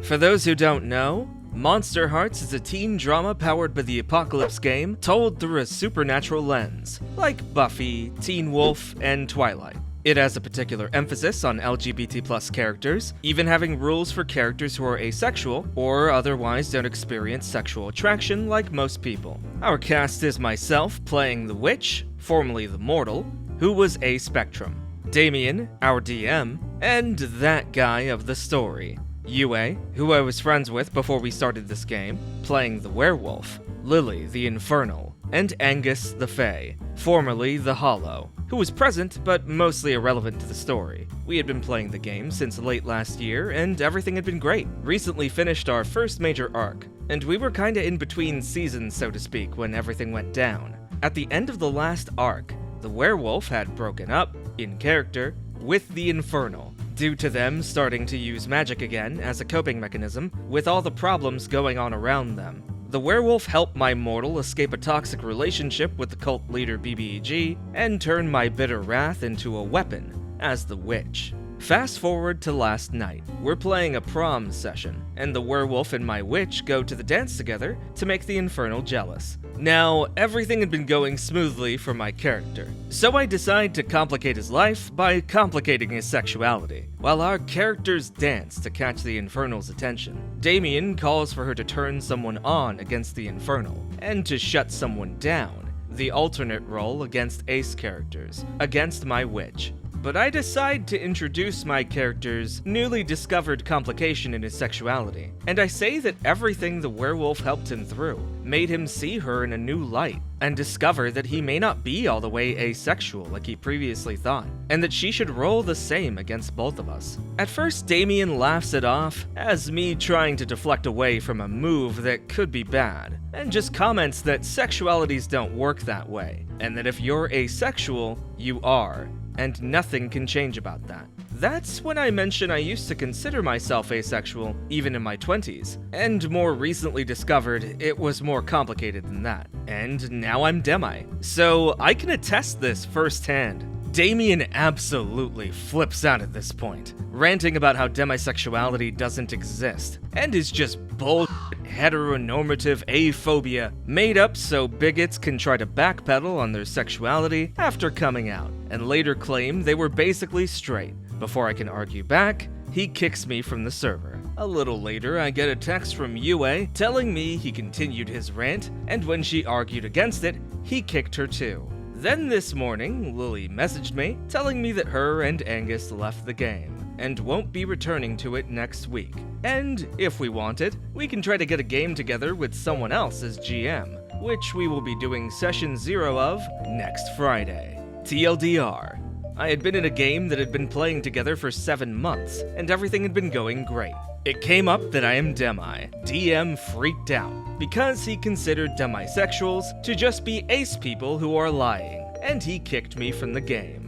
For those who don't know, Monsterhearts is a teen drama powered by the Apocalypse game told through a supernatural lens, like Buffy, Teen Wolf, and Twilight. It has a particular emphasis on LGBT+ characters, even having rules for characters who are asexual or otherwise don't experience sexual attraction like most people. Our cast is myself playing the Witch, formerly the Mortal, who was a Spectrum, Damien, our DM, and that guy of the story, Yue, who I was friends with before we started this game, playing the Werewolf, Lily the Infernal, and Angus the Fae, formerly the Hollow, who was present but mostly irrelevant to the story. We had been playing the game since late last year, and everything had been great. Recently finished our first major arc, and we were kinda in between seasons, so to speak, when everything went down. At the end of the last arc, the Werewolf had broken up, in character, with the Infernal, due to them starting to use magic again as a coping mechanism with all the problems going on around them. The Werewolf helped my mortal escape a toxic relationship with the cult leader BBEG and turn my bitter wrath into a weapon as the Witch. Fast forward to last night. We're playing a prom session, and the Werewolf and my Witch go to the dance together to make the Infernal jealous. Now, everything had been going smoothly for my character, so I decide to complicate his life by complicating his sexuality. While our characters dance to catch the Infernal's attention, Damien calls for her to turn someone on against the Infernal, and to shut someone down, the alternate role against ace characters, against my Witch. But I decide to introduce my character's newly discovered complication in his sexuality, and I say that everything the Werewolf helped him through made him see her in a new light, and discover that he may not be all the way asexual like he previously thought, and that she should roll the same against both of us. At first, Damien laughs it off as me trying to deflect away from a move that could be bad, and just comments that sexualities don't work that way, and that if you're asexual, you are, and nothing can change about that. That's when I mention I used to consider myself asexual, even in my 20s, and more recently discovered it was more complicated than that. And now I'm demi, so I can attest this firsthand. Damien absolutely flips out at this point, ranting about how demisexuality doesn't exist, and is just bullshit heteronormative aphobia made up so bigots can try to backpedal on their sexuality after coming out, and later claim they were basically straight. Before I can argue back, he kicks me from the server. A little later, I get a text from Yue telling me he continued his rant, and when she argued against it, he kicked her too. Then this morning, Lily messaged me, telling me that her and Angus left the game, and won't be returning to it next week. And if we want it, we can try to get a game together with someone else as GM, which we will be doing Session 0 of next Friday. TLDR, I had been in a game that had been playing together for 7 months, and everything had been going great. It came up that I am demi. DM freaked out, because he considered demisexuals to just be ace people who are lying, and he kicked me from the game.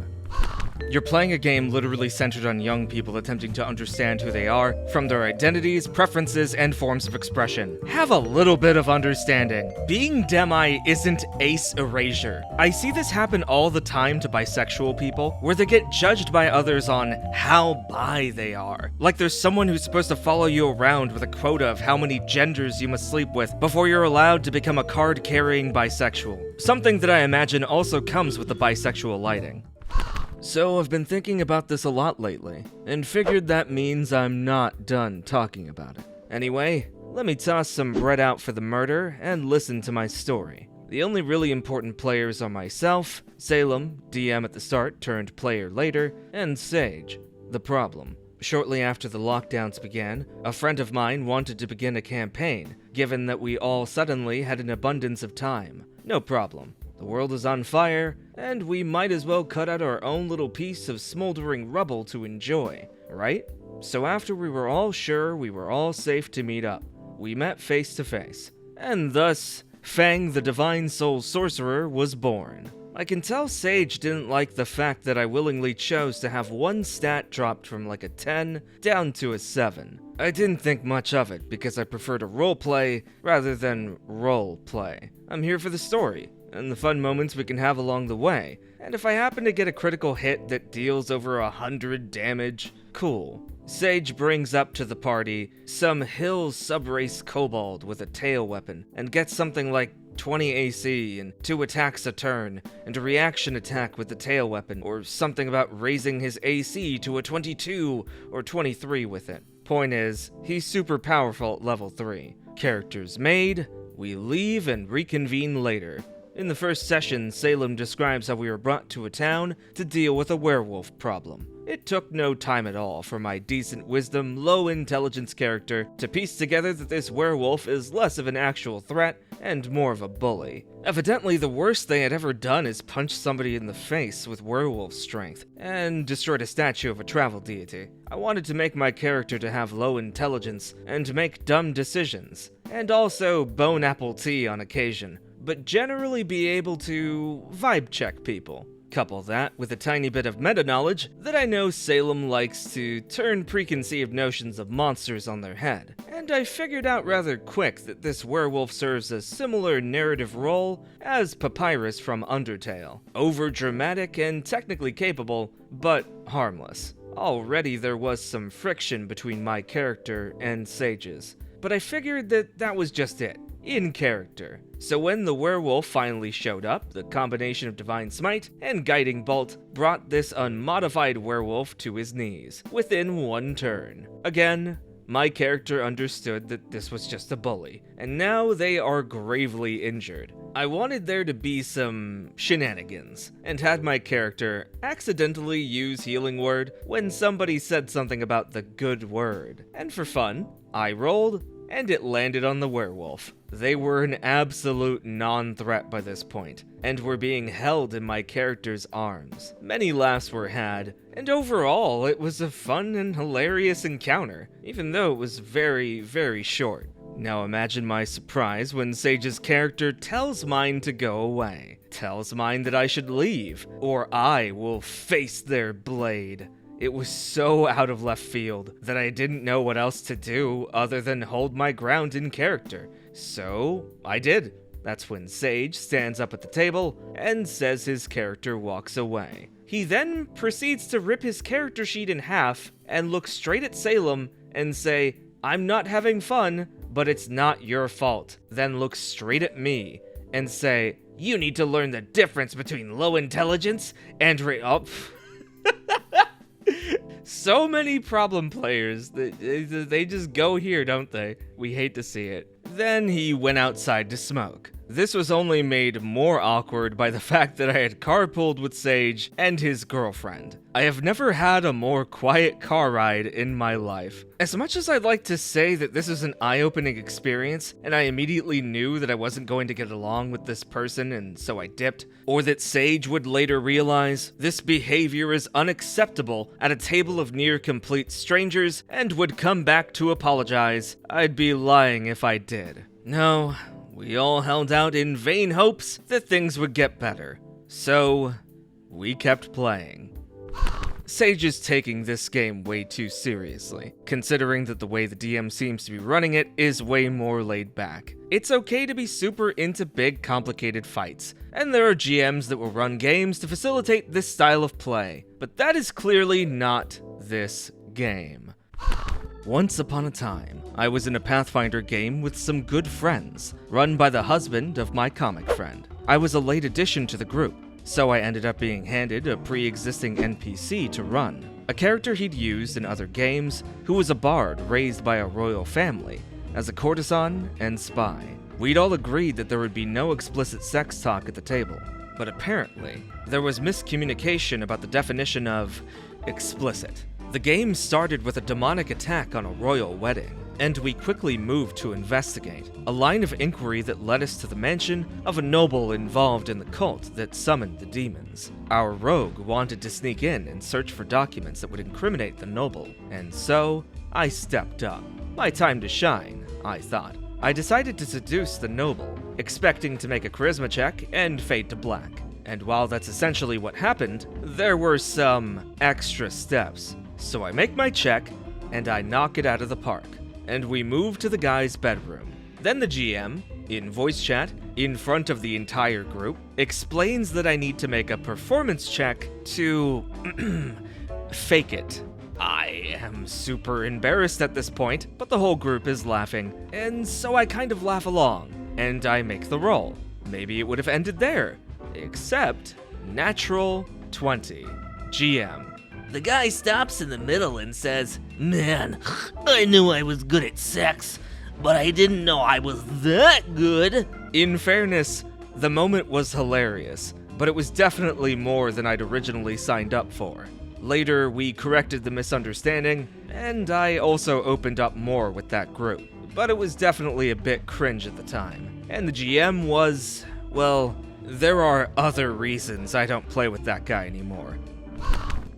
You're playing a game literally centered on young people attempting to understand who they are, from their identities, preferences, and forms of expression. Have a little bit of understanding. Being demi isn't ace erasure. I see this happen all the time to bisexual people, where they get judged by others on how bi they are. Like there's someone who's supposed to follow you around with a quota of how many genders you must sleep with before you're allowed to become a card-carrying bisexual. Something that I imagine also comes with the bisexual lighting. So I've been thinking about this a lot lately, and figured that means I'm not done talking about it. Anyway, let me toss some bread out for the murder and listen to my story. The only really important players are myself, Salem, DM at the start turned player later, and Sage. The problem. Shortly after the lockdowns began, a friend of mine wanted to begin a campaign, given that we all suddenly had an abundance of time. No problem. The world is on fire, and we might as well cut out our own little piece of smoldering rubble to enjoy, right? So after we were all sure we were all safe to meet up, we met face to face, and thus, Fang the Divine Soul Sorcerer was born. I can tell Sage didn't like the fact that I willingly chose to have one stat dropped from like a 10 down to a 7. I didn't think much of it because I prefer to roleplay rather than role-play. I'm here for the story, and the fun moments we can have along the way, and if I happen to get a critical hit that deals over 100 damage, cool. Sage brings up to the party some hill subrace kobold with a tail weapon, and gets something like 20 AC, and 2 attacks a turn, and a reaction attack with the tail weapon, or something about raising his AC to a 22 or 23 with it. Point is, he's super powerful at level 3. Characters made, we leave and reconvene later. In the first session, Salem describes how we were brought to a town to deal with a werewolf problem. It took no time at all for my decent wisdom, low intelligence character to piece together that this werewolf is less of an actual threat and more of a bully. Evidently, the worst they had ever done is punch somebody in the face with werewolf strength, and destroyed a statue of a travel deity. I wanted to make my character to have low intelligence and make dumb decisions, and also bone apple tea on occasion, but generally be able to vibe check people. Couple that with a tiny bit of meta-knowledge that I know Salem likes to turn preconceived notions of monsters on their head, and I figured out rather quick that this werewolf serves a similar narrative role as Papyrus from Undertale. Over-dramatic and technically capable, but harmless. Already there was some friction between my character and Sage's, but I figured that that was just it. In character. So when the werewolf finally showed up, the combination of Divine Smite and Guiding Bolt brought this unmodified werewolf to his knees, within 1 turn. Again, my character understood that this was just a bully, and now they are gravely injured. I wanted there to be some shenanigans, and had my character accidentally use Healing Word when somebody said something about the good word. And for fun, I rolled, and it landed on the werewolf. They were an absolute non-threat by this point, and were being held in my character's arms. Many laughs were had, and overall it was a fun and hilarious encounter, even though it was very, very short. Now imagine my surprise when Sage's character tells mine to go away, tells mine that I should leave, or I will face their blade. It was so out of left field that I didn't know what else to do other than hold my ground in character. So I did. That's when Sage stands up at the table and says his character walks away. He then proceeds to rip his character sheet in half and look straight at Salem and say, "I'm not having fun, but it's not your fault." Then look straight at me and say, "You need to learn the difference between low intelligence and So many problem players, they just go here, don't they? We hate to see it. Then he went outside to smoke. This was only made more awkward by the fact that I had carpooled with Sage and his girlfriend. I have never had a more quiet car ride in my life. As much as I'd like to say that this was an eye-opening experience, and I immediately knew that I wasn't going to get along with this person and so I dipped, or that Sage would later realize this behavior is unacceptable at a table of near-complete strangers and would come back to apologize, I'd be lying if I did. No. We all held out in vain hopes that things would get better. So, we kept playing. Sage is taking this game way too seriously, considering that the way the DM seems to be running it is way more laid back. It's okay to be super into big, complicated fights, and there are GMs that will run games to facilitate this style of play, but that is clearly not this game. Once upon a time, I was in a Pathfinder game with some good friends, run by the husband of my comic friend. I was a late addition to the group, so I ended up being handed a pre-existing NPC to run, a character he'd used in other games who was a bard raised by a royal family, as a courtesan and spy. We'd all agreed that there would be no explicit sex talk at the table, but apparently, there was miscommunication about the definition of explicit. The game started with a demonic attack on a royal wedding, and we quickly moved to investigate, a line of inquiry that led us to the mansion of a noble involved in the cult that summoned the demons. Our rogue wanted to sneak in and search for documents that would incriminate the noble, and so I stepped up. My time to shine, I thought. I decided to seduce the noble, expecting to make a charisma check and fade to black. And while that's essentially what happened, there were some extra steps. So I make my check, and I knock it out of the park, and we move to the guy's bedroom. Then the GM, in voice chat, in front of the entire group, explains that I need to make a performance check to fake it. I am super embarrassed at this point, but the whole group is laughing, and so I kind of laugh along. and I make the roll. Maybe it would have ended there. Except, natural 20. GM. The guy stops in the middle and says, "Man, I knew I was good at sex, but I didn't know I was that good." In fairness, the moment was hilarious, but it was definitely more than I'd originally signed up for. Later, we corrected the misunderstanding, and I also opened up more with that group, but it was definitely a bit cringe at the time. And the GM was, well, there are other reasons I don't play with that guy anymore.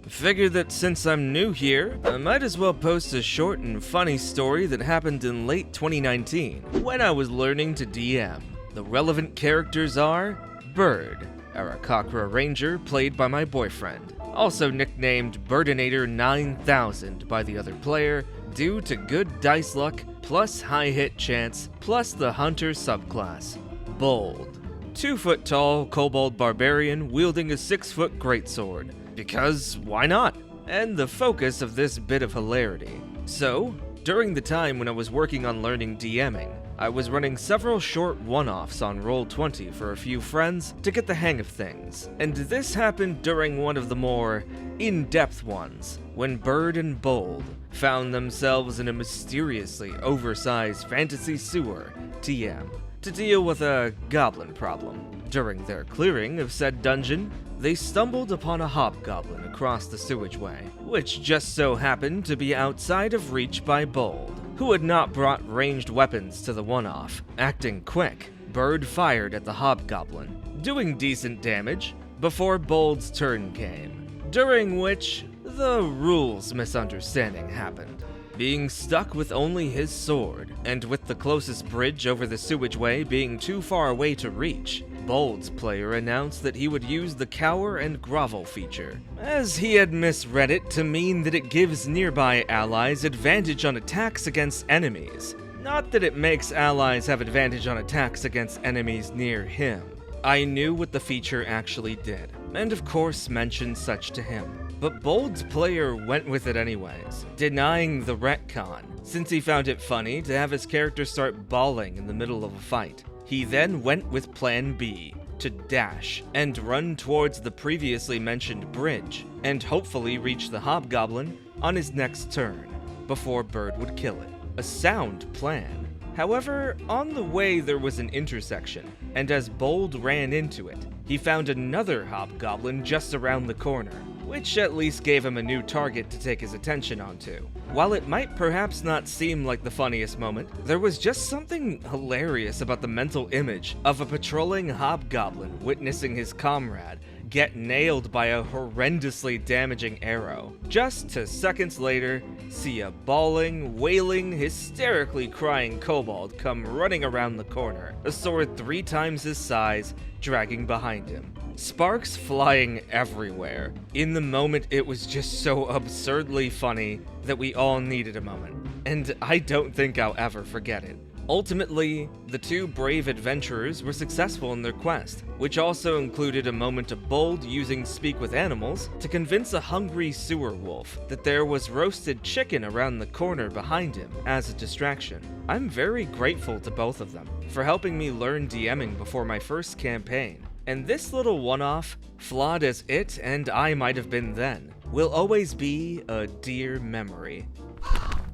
Figured that since I'm new here, I might as well post a short and funny story that happened in late 2019, when I was learning to DM. The relevant characters are Bird, Arakakra Ranger played by my boyfriend, also nicknamed Birdinator9000 by the other player, due to good dice luck, plus high hit chance, plus the Hunter subclass. Bold, 2-foot tall kobold barbarian wielding a 6-foot greatsword. Because why not? And the focus of this bit of hilarity. So, during the time when I was working on learning DMing, I was running several short one-offs on Roll20 for a few friends to get the hang of things. And this happened during one of the more in-depth ones, when Bird and Bold found themselves in a mysteriously oversized fantasy sewer TM to deal with a goblin problem. During their clearing of said dungeon, they stumbled upon a hobgoblin across the sewageway, which just so happened to be outside of reach by Bold, who had not brought ranged weapons to the one-off. Acting quick, Bird fired at the hobgoblin, doing decent damage before Bold's turn came, during which the rules misunderstanding happened. Being stuck with only his sword, and with the closest bridge over the sewageway being too far away to reach, Bold's player announced that he would use the cower and grovel feature, as he had misread it to mean that it gives nearby allies advantage on attacks against enemies, not that it makes allies have advantage on attacks against enemies near him. I knew what the feature actually did, and of course mentioned such to him. But Bold's player went with it anyways, denying the retcon, since he found it funny to have his character start bawling in the middle of a fight. He then went with Plan B, to dash and run towards the previously mentioned bridge, and hopefully reach the hobgoblin on his next turn, before Bird would kill it. A sound plan. However, on the way there was an intersection, and as Bold ran into it, he found another hobgoblin just around the corner, which at least gave him a new target to take his attention onto. While it might perhaps not seem like the funniest moment, there was just something hilarious about the mental image of a patrolling hobgoblin witnessing his comrade get nailed by a horrendously damaging arrow, just to seconds later see a bawling, wailing, hysterically crying kobold come running around the corner, a sword 3 times his size, dragging behind him. Sparks flying everywhere. In the moment, it was just so absurdly funny that we all needed a moment, and I don't think I'll ever forget it. Ultimately, the 2 brave adventurers were successful in their quest, which also included a moment of Bold using Speak with Animals to convince a hungry sewer wolf that there was roasted chicken around the corner behind him as a distraction. I'm very grateful to both of them for helping me learn DMing before my first campaign. And this little one-off, flawed as it and I might have been then, will always be a dear memory.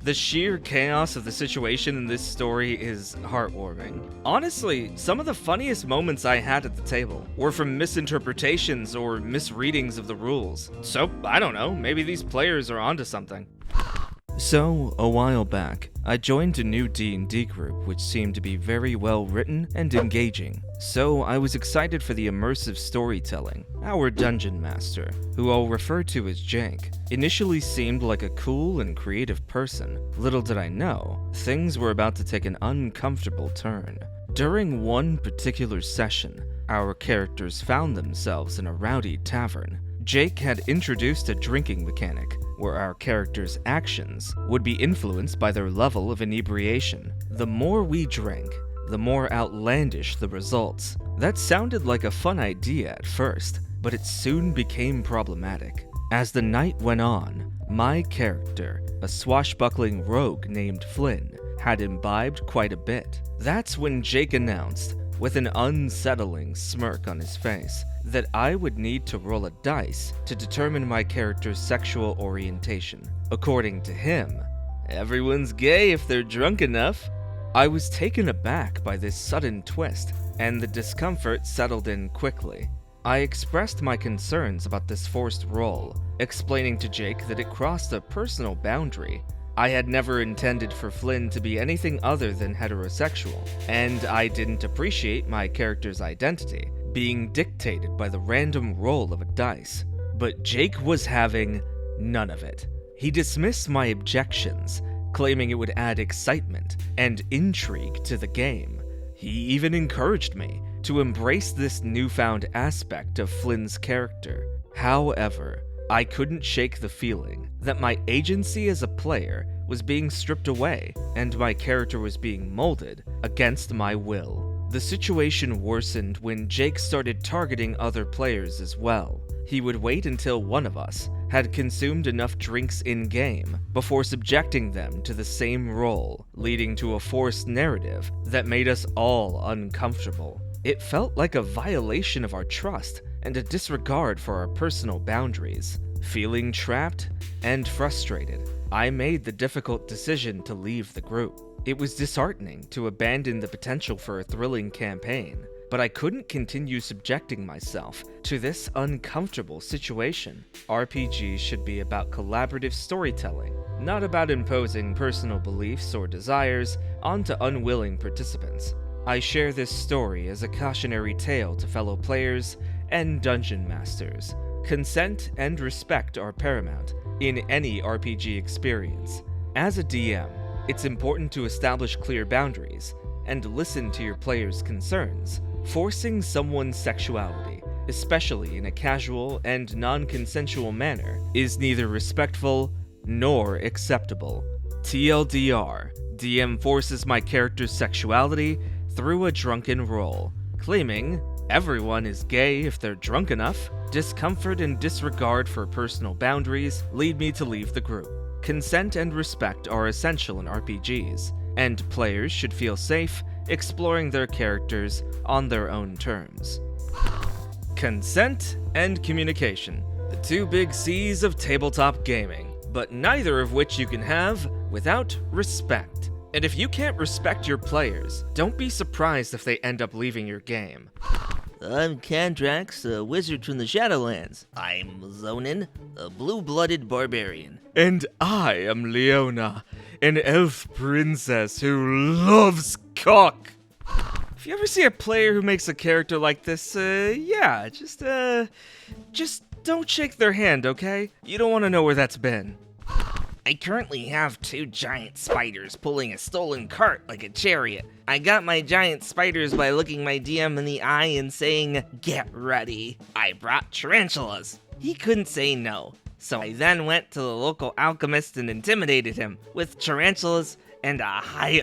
The sheer chaos of the situation in this story is heartwarming. Honestly, some of the funniest moments I had at the table were from misinterpretations or misreadings of the rules. So, I don't know, maybe these players are onto something. So, a while back, I joined a new D&D group which seemed to be very well written and engaging. So, I was excited for the immersive storytelling. Our dungeon master, who I'll refer to as Jank, initially seemed like a cool and creative person. Little did I know, things were about to take an uncomfortable turn. During one particular session, our characters found themselves in a rowdy tavern. Jake had introduced a drinking mechanic, where our characters' actions would be influenced by their level of inebriation. The more we drank, the more outlandish the results. That sounded like a fun idea at first, but it soon became problematic. As the night went on, my character, a swashbuckling rogue named Flynn, had imbibed quite a bit. That's when Jake announced, with an unsettling smirk on his face, that I would need to roll a dice to determine my character's sexual orientation. According to him, everyone's gay if they're drunk enough. I was taken aback by this sudden twist, and the discomfort settled in quickly. I expressed my concerns about this forced roll, explaining to Jake that it crossed a personal boundary. I had never intended for Flynn to be anything other than heterosexual, and I didn't appreciate my character's identity being dictated by the random roll of a dice. But Jake was having none of it. He dismissed my objections, claiming it would add excitement and intrigue to the game. He even encouraged me to embrace this newfound aspect of Flynn's character. However, I couldn't shake the feeling that my agency as a player was being stripped away and my character was being molded against my will. The situation worsened when Jake started targeting other players as well. He would wait until one of us had consumed enough drinks in-game before subjecting them to the same role, leading to a forced narrative that made us all uncomfortable. It felt like a violation of our trust and a disregard for our personal boundaries. Feeling trapped and frustrated, I made the difficult decision to leave the group. It was disheartening to abandon the potential for a thrilling campaign, but I couldn't continue subjecting myself to this uncomfortable situation. RPGs should be about collaborative storytelling, not about imposing personal beliefs or desires onto unwilling participants. I share this story as a cautionary tale to fellow players and dungeon masters. Consent and respect are paramount in any RPG experience. As a DM, it's important to establish clear boundaries and listen to your players' concerns. Forcing someone's sexuality, especially in a casual and non-consensual manner, is neither respectful nor acceptable. TLDR, DM forces my character's sexuality through a drunken roll, claiming everyone is gay if they're drunk enough. Discomfort and disregard for personal boundaries lead me to leave the group. Consent and respect are essential in RPGs, and players should feel safe exploring their characters on their own terms. Consent and communication, the two big C's of tabletop gaming, but neither of which you can have without respect. And if you can't respect your players, don't be surprised if they end up leaving your game. I'm Kandrax, a wizard from the Shadowlands. I'm Zonin, a blue-blooded barbarian. And I am Leona, an elf princess who loves cock. If you ever see a player who makes a character like this, just don't shake their hand, okay? You don't want to know where that's been. I currently have 2 giant spiders pulling a stolen cart like a chariot. I got my giant spiders by looking my DM in the eye and saying, "Get ready." I brought tarantulas. He couldn't say no, so I then went to the local alchemist and intimidated him with tarantulas and a high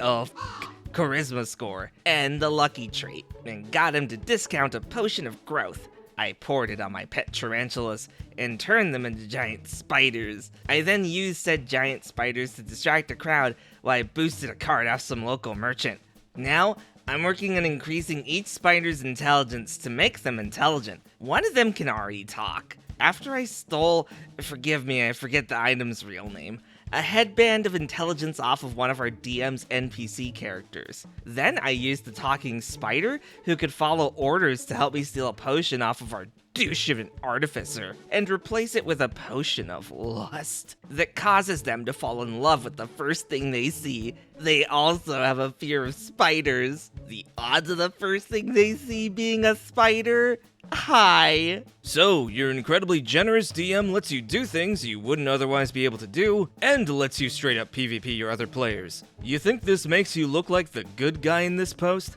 charisma score and the lucky trait, and got him to discount a potion of growth. I poured it on my pet tarantulas and turned them into giant spiders. I then used said giant spiders to distract a crowd while I boosted a cart off some local merchant. Now, I'm working on increasing each spider's intelligence to make them intelligent. One of them can already talk. After I stole, forgive me, I forget the item's real name, a headband of intelligence off of one of our DM's NPC characters. Then I used the talking spider, who could follow orders to help me steal a potion off of our douche of an artificer, and replace it with a potion of lust that causes them to fall in love with the first thing they see. They also have a fear of spiders. The odds of the first thing they see being a spider? High. So, your incredibly generous DM lets you do things you wouldn't otherwise be able to do, and lets you straight up PvP your other players. You think this makes you look like the good guy in this post?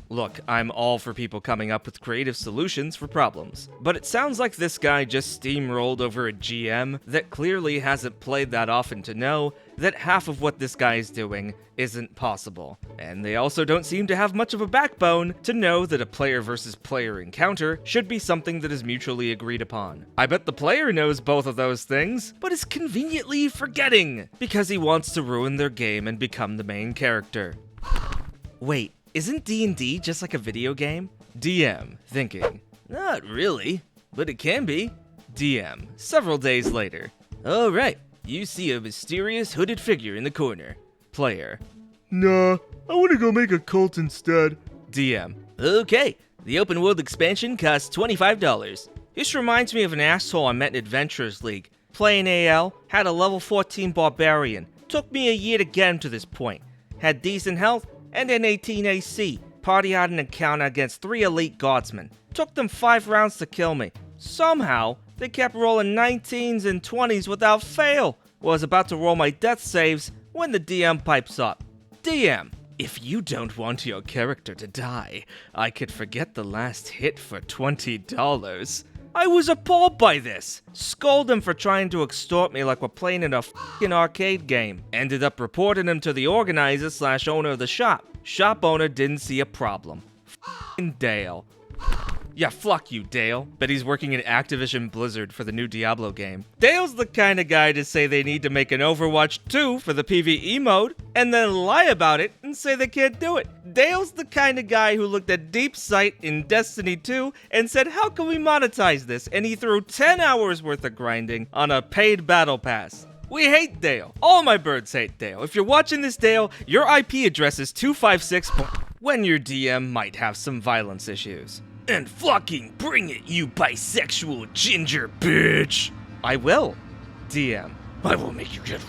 Look, I'm all for people coming up with creative solutions for problems, but it sounds like this guy just steamrolled over a GM that clearly hasn't played that often to know that half of what this guy is doing isn't possible. And they also don't seem to have much of a backbone to know that a player versus player encounter should be something that is mutually agreed upon. I bet the player knows both of those things, but is conveniently forgetting because he wants to ruin their game and become the main character. Wait, isn't D&D just like a video game? DM, thinking, not really, but it can be. DM, several days later. Alright, you see a mysterious hooded figure in the corner. Player, Nah, I want to go make a cult instead. DM, okay, the open world expansion costs $25. This reminds me of an asshole I met in Adventurers League. Playing AL, had a level 14 barbarian. Took me a year to get him to this point. Had decent health and an 18 AC. Party had an encounter against 3 elite guardsmen. Took them 5 rounds to kill me. Somehow, they kept rolling 19s and 20s without fail. Was about to roll my death saves when the DM pipes up. DM, if you don't want your character to die, I could forget the last hit for $20. I was appalled by this. Scolded him for trying to extort me like we're playing in a f***ing arcade game. Ended up reporting him to the organizer / owner of the shop. Shop owner didn't see a problem. F***ing Dale. Yeah, fuck you, Dale. Bet he's working at Activision Blizzard for the new Diablo game. Dale's the kind of guy to say they need to make an Overwatch 2 for the PvE mode, and then lie about it and say they can't do it. Dale's the kind of guy who looked at Deep Sight in Destiny 2 and said, how can we monetize this? And he threw 10 hours worth of grinding on a paid battle pass. We hate Dale. All my birds hate Dale. If you're watching this, Dale, your IP address is 256. When your DM might have some violence issues. And fucking bring it, you bisexual ginger bitch! I will. DM. I will make you get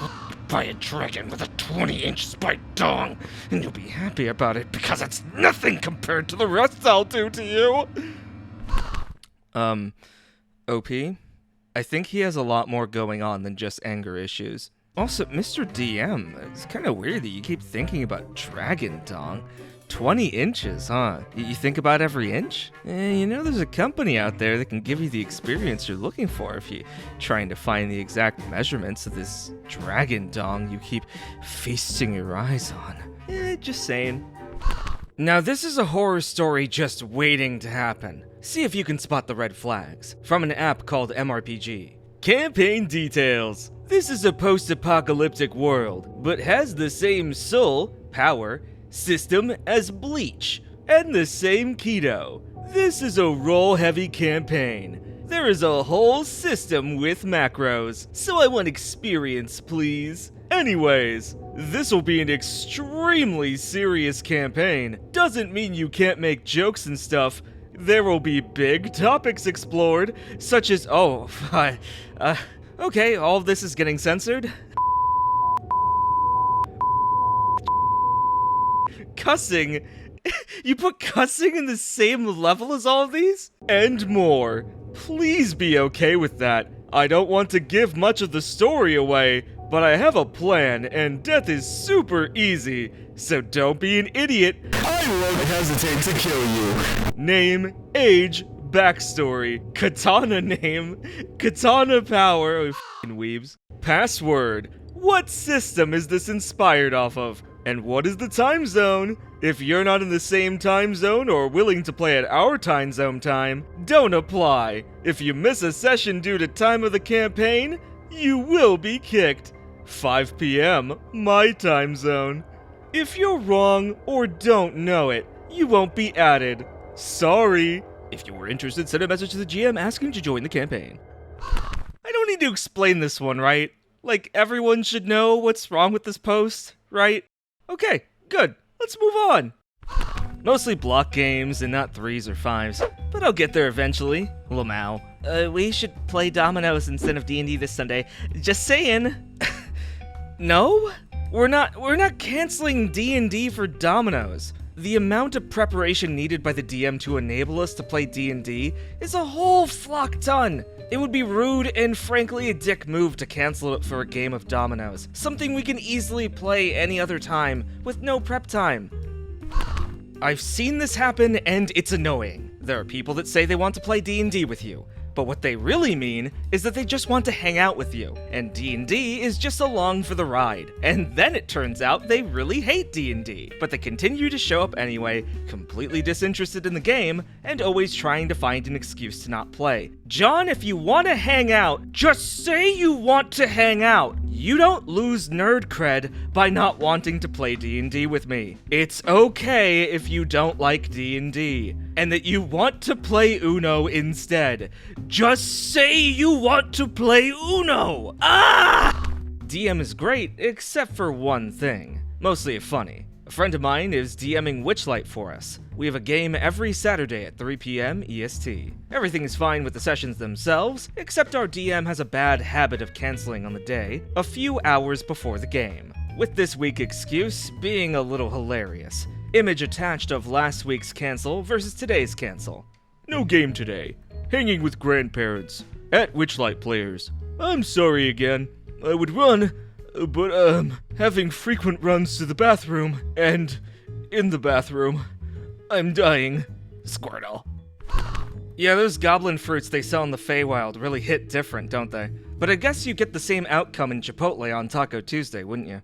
by a dragon with a 20-inch spiked dong, and you'll be happy about it because it's nothing compared to the rest I'll do to you. OP? I think he has a lot more going on than just anger issues. Also, Mr. DM, it's kind of weird that you keep thinking about dragon dong. 20 inches, huh? You think about every inch? You know there's a company out there that can give you the experience you're looking for if you're trying to find the exact measurements of this dragon dong you keep feasting your eyes on. Just saying. Now this is a horror story just waiting to happen. See if you can spot the red flags. From an app called mrpg. Campaign details. This is a post-apocalyptic world, but has the same soul, power, system as Bleach, and the same keto. This is a roll-heavy campaign. There is a whole system with macros, so I want experience, please. Anyways, this will be an extremely serious campaign. Doesn't mean you can't make jokes and stuff. There will be big topics explored, such as, okay, all of this is getting censored. Cussing. You put cussing in the same level as all of these? And more. Please be okay with that. I don't want to give much of the story away, but I have a plan, and death is super easy, so don't be an idiot. I won't hesitate to kill you. Name, age, backstory, katana name, katana power, oh f***ing weebs. Password. What system is this inspired off of? And what is the time zone? If you're not in the same time zone or willing to play at our time zone time, don't apply. If you miss a session due to time of the campaign, you will be kicked. 5 p.m. my time zone. If you're wrong or don't know it, you won't be added. Sorry. If you were interested, send a message to the GM asking to join the campaign. I don't need to explain this one, right? Like, everyone should know what's wrong with this post, right? Okay, good. Let's move on. Mostly block games and not 3s or 5s, but I'll get there eventually. Lamau. We should play dominoes instead of D&D this Sunday. Just saying. No? We're not canceling D&D for dominoes. The amount of preparation needed by the DM to enable us to play D&D is a whole flock ton. It would be rude and frankly a dick move to cancel it for a game of dominoes, something we can easily play any other time with no prep time. I've seen this happen, and it's annoying. There are people that say they want to play D&D with you, but what they really mean is that they just want to hang out with you, and D&D is just along for the ride. And then it turns out they really hate D&D, but they continue to show up anyway, completely disinterested in the game, and always trying to find an excuse to not play. John, if you want to hang out, just say you want to hang out. You don't lose nerd cred by not wanting to play D&D with me. It's okay if you don't like D&D, and that you want to play Uno instead. Just say you want to play Uno! Ah! DM is great, except for one thing. Mostly funny. A friend of mine is DMing Witchlight for us. We have a game every Saturday at 3 p.m. EST. Everything is fine with the sessions themselves, except our DM has a bad habit of canceling on the day, a few hours before the game. With this week's excuse being a little hilarious. Image attached of last week's cancel versus today's cancel. No game today. Hanging with grandparents. At Witchlight players. I'm sorry again. I would run, but having frequent runs to the bathroom, and in the bathroom, I'm dying. Squirtle. Yeah, those goblin fruits they sell in the Feywild really hit different, don't they? But I guess you get the same outcome in Chipotle on Taco Tuesday, wouldn't you?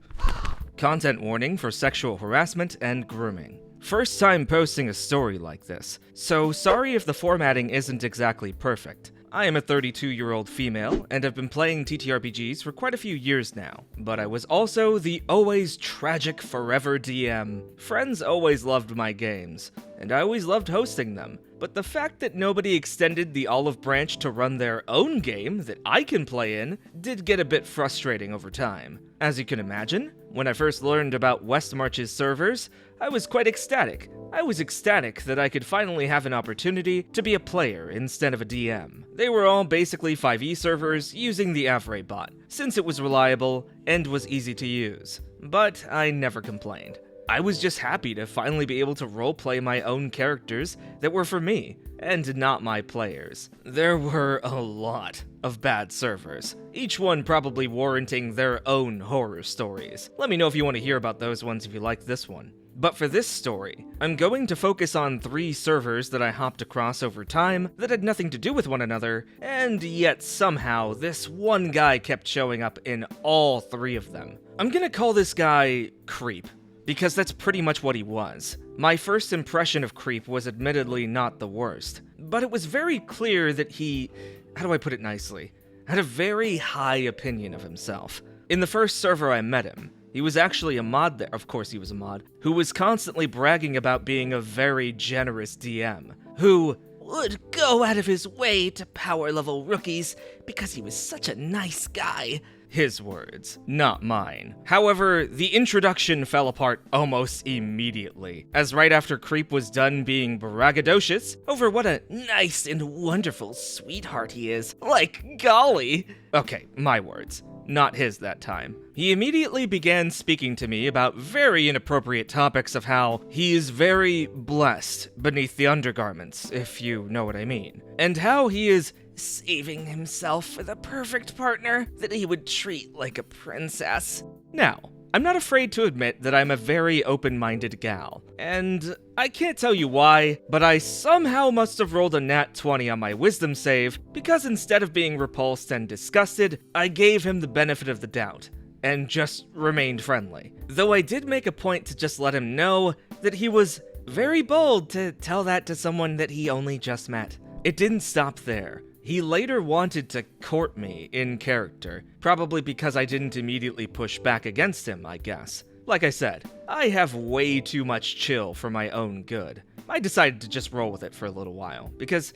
Content warning for sexual harassment and grooming. First time posting a story like this, so sorry if the formatting isn't exactly perfect. I am a 32-year-old female, and have been playing TTRPGs for quite a few years now, but I was also the always tragic forever DM. Friends always loved my games, and I always loved hosting them, but the fact that nobody extended the olive branch to run their own game that I can play in did get a bit frustrating over time. As you can imagine, when I first learned about Westmarch's servers, I was quite ecstatic. I was ecstatic that I could finally have an opportunity to be a player instead of a DM. They were all basically 5e servers using the Avray bot, since it was reliable and was easy to use. But I never complained. I was just happy to finally be able to roleplay my own characters that were for me, and not my players. There were a lot of bad servers, each one probably warranting their own horror stories. Let me know if you want to hear about those ones if you like this one. But for this story, I'm going to focus on 3 servers that I hopped across over time that had nothing to do with one another, and yet somehow this one guy kept showing up in all 3 of them. I'm gonna call this guy Creep, because that's pretty much what he was. My first impression of Creep was admittedly not the worst, but it was very clear that he, how do I put it nicely, had a very high opinion of himself. In the first server I met him, he was actually a mod there, of course he was a mod, who was constantly bragging about being a very generous DM, who would go out of his way to power level rookies because he was such a nice guy. His words, not mine. However, the introduction fell apart almost immediately, as right after Creep was done being braggadocious over what a nice and wonderful sweetheart he is, like golly. Okay, my words, not his that time. He immediately began speaking to me about very inappropriate topics of how he is very blessed beneath the undergarments, if you know what I mean, and how he is saving himself for the perfect partner that he would treat like a princess. Now, I'm not afraid to admit that I'm a very open-minded gal, and I can't tell you why, but I somehow must have rolled a nat 20 on my wisdom save, because instead of being repulsed and disgusted, I gave him the benefit of the doubt, and just remained friendly. Though I did make a point to just let him know that he was very bold to tell that to someone that he only just met. It didn't stop there. He later wanted to court me in character, probably because I didn't immediately push back against him, I guess. Like I said, I have way too much chill for my own good. I decided to just roll with it for a little while, because,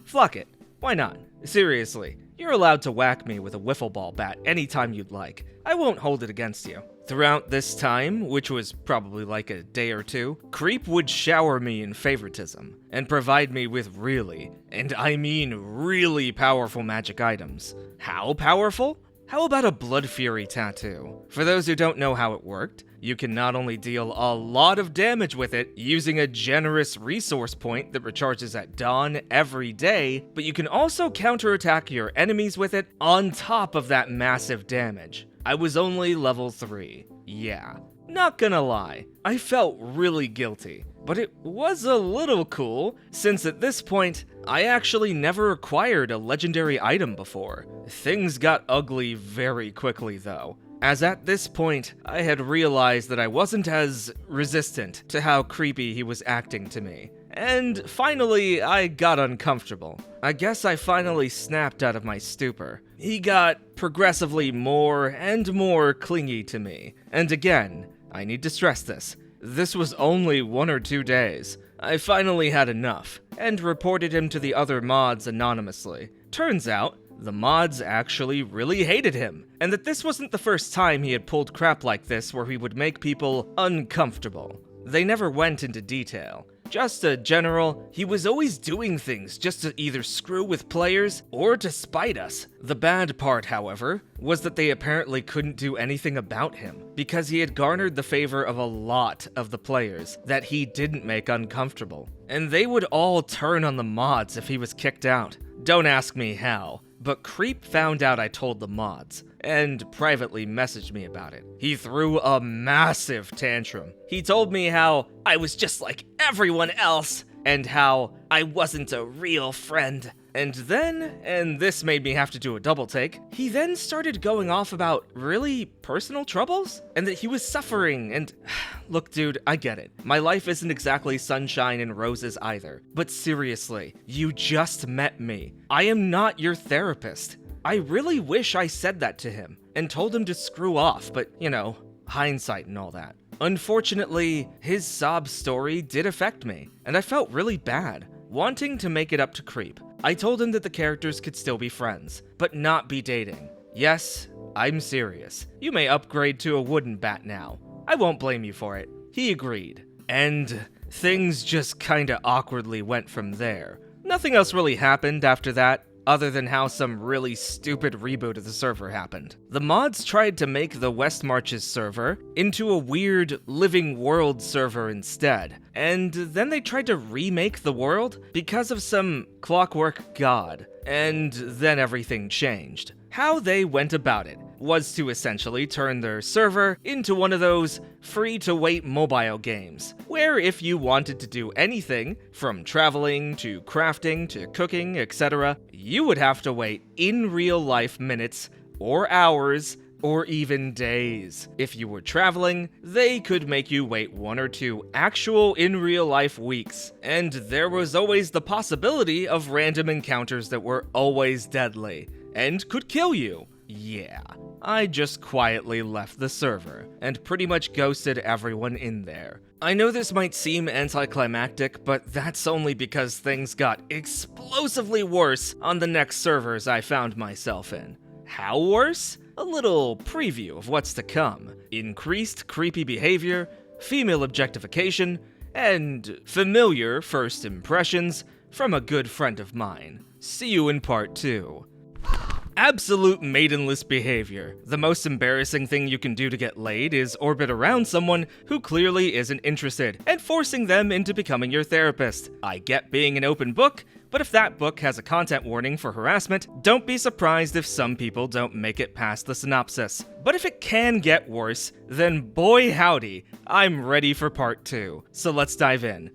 fuck it. Why not? Seriously, you're allowed to whack me with a wiffle ball bat anytime you'd like. I won't hold it against you. Throughout this time, which was probably like a day or 2, Creep would shower me in favoritism, and provide me with really, and I mean really powerful magic items. How powerful? How about a Blood Fury tattoo? For those who don't know how it worked, you can not only deal a lot of damage with it using a generous resource point that recharges at dawn every day, but you can also counterattack your enemies with it on top of that massive damage. I was only level 3. Yeah. Not gonna lie, I felt really guilty. But it was a little cool, since at this point, I actually never acquired a legendary item before. Things got ugly very quickly though, as at this point, I had realized that I wasn't as resistant to how creepy he was acting to me. And finally, I got uncomfortable. I guess I finally snapped out of my stupor. He got progressively more and more clingy to me. And again, I need to stress this. This was only 1 or 2 days. I finally had enough, and reported him to the other mods anonymously. Turns out, the mods actually really hated him, and that this wasn't the first time he had pulled crap like this where he would make people uncomfortable. They never went into detail. Just a general, he was always doing things just to either screw with players or to spite us. The bad part, however, was that they apparently couldn't do anything about him, because he had garnered the favor of a lot of the players that he didn't make uncomfortable. And they would all turn on the mods if he was kicked out. Don't ask me how, but Creep found out I told the mods, and privately messaged me about it. He threw a massive tantrum. He told me how I was just like everyone else, and how I wasn't a real friend. And then, and this made me have to do a double take, he then started going off about really personal troubles, and that he was suffering, and look dude, I get it. My life isn't exactly sunshine and roses either, but seriously, you just met me. I am not your therapist. I really wish I said that to him, and told him to screw off, but you know, hindsight and all that. Unfortunately, his sob story did affect me, and I felt really bad, wanting to make it up to Creep. I told him that the characters could still be friends, but not be dating. Yes, I'm serious. You may upgrade to a wooden bat now. I won't blame you for it. He agreed. And things just kinda awkwardly went from there. Nothing else really happened after that, other than how some really stupid reboot of the server happened. The mods tried to make the West Marches server into a weird living world server instead, and then they tried to remake the world because of some clockwork god, and then everything changed. How they went about it was to essentially turn their server into one of those free-to-wait mobile games, where if you wanted to do anything, from traveling to crafting to cooking, etc., you would have to wait in real-life minutes, or hours, or even days. If you were traveling, they could make you wait 1 or 2 actual in-real-life weeks, and there was always the possibility of random encounters that were always deadly, and could kill you. Yeah, I just quietly left the server, and pretty much ghosted everyone in there. I know this might seem anticlimactic, but that's only because things got explosively worse on the next servers I found myself in. How worse? A little preview of what's to come. Increased creepy behavior, female objectification, and familiar first impressions from a good friend of mine. See you in part 2. Absolute maidenless behavior. The most embarrassing thing you can do to get laid is orbit around someone who clearly isn't interested, and forcing them into becoming your therapist. I get being an open book, but if that book has a content warning for harassment, don't be surprised if some people don't make it past the synopsis. But if it can get worse, then boy howdy, I'm ready for part 2. So let's dive in.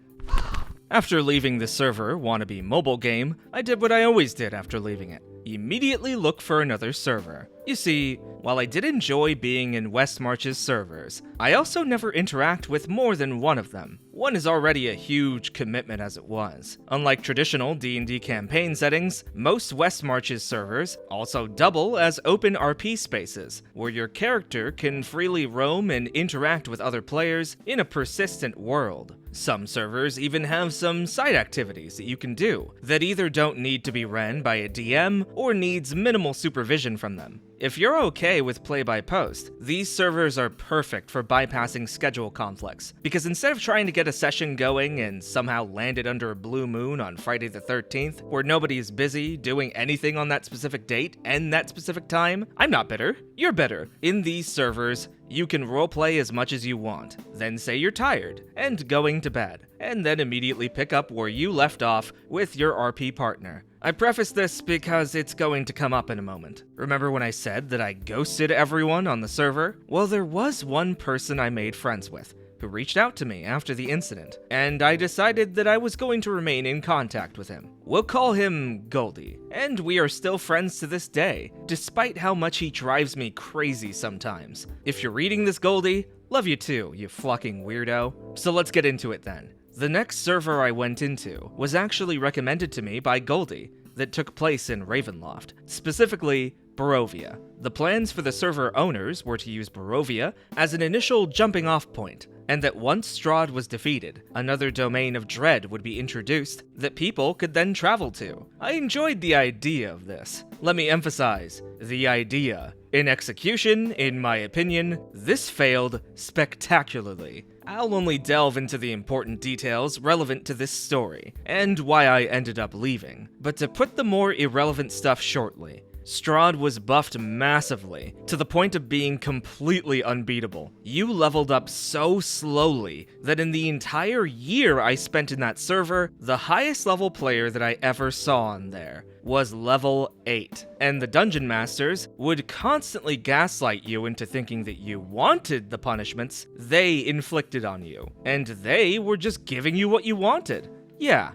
After leaving the server wannabe mobile game, I did what I always did after leaving it. Immediately look for another server. You see, while I did enjoy being in West March's servers, I also never interact with more than one of them. One is already a huge commitment as it was. Unlike traditional D&D campaign settings, most West March's servers also double as open RP spaces, where your character can freely roam and interact with other players in a persistent world. Some servers even have some side activities that you can do that either don't need to be ran by a DM or needs minimal supervision from them. If you're okay with play-by-post, these servers are perfect for bypassing schedule conflicts, because instead of trying to get a session going and somehow land it under a blue moon on Friday the 13th, where nobody is busy doing anything on that specific date and that specific time, I'm not bitter, you're bitter. In these servers, you can roleplay as much as you want, then say you're tired, and going to bed. and then immediately pick up where you left off with your RP partner. I preface this because it's going to come up in a moment. Remember when I said that I ghosted everyone on the server? Well, there was one person I made friends with who reached out to me after the incident, and I decided that I was going to remain in contact with him. We'll call him Goldie, and we are still friends to this day, despite how much he drives me crazy sometimes. If you're reading this, Goldie, love you too, you fucking weirdo. So let's get into it then. The next server I went into was actually recommended to me by Goldie that took place in Ravenloft, specifically Barovia. The plans for the server owners were to use Barovia as an initial jumping off point, and that once Strahd was defeated, another domain of dread would be introduced that people could then travel to. I enjoyed the idea of this. Let me emphasize, the idea. In execution, in my opinion, this failed spectacularly. I'll only delve into the important details relevant to this story, and why I ended up leaving. But to put the more irrelevant stuff shortly, Strahd was buffed massively, to the point of being completely unbeatable. You leveled up so slowly that in the entire year I spent in that server, the highest level player that I ever saw on there was level 8. And the dungeon masters would constantly gaslight you into thinking that you wanted the punishments they inflicted on you, and they were just giving you what you wanted. Yeah,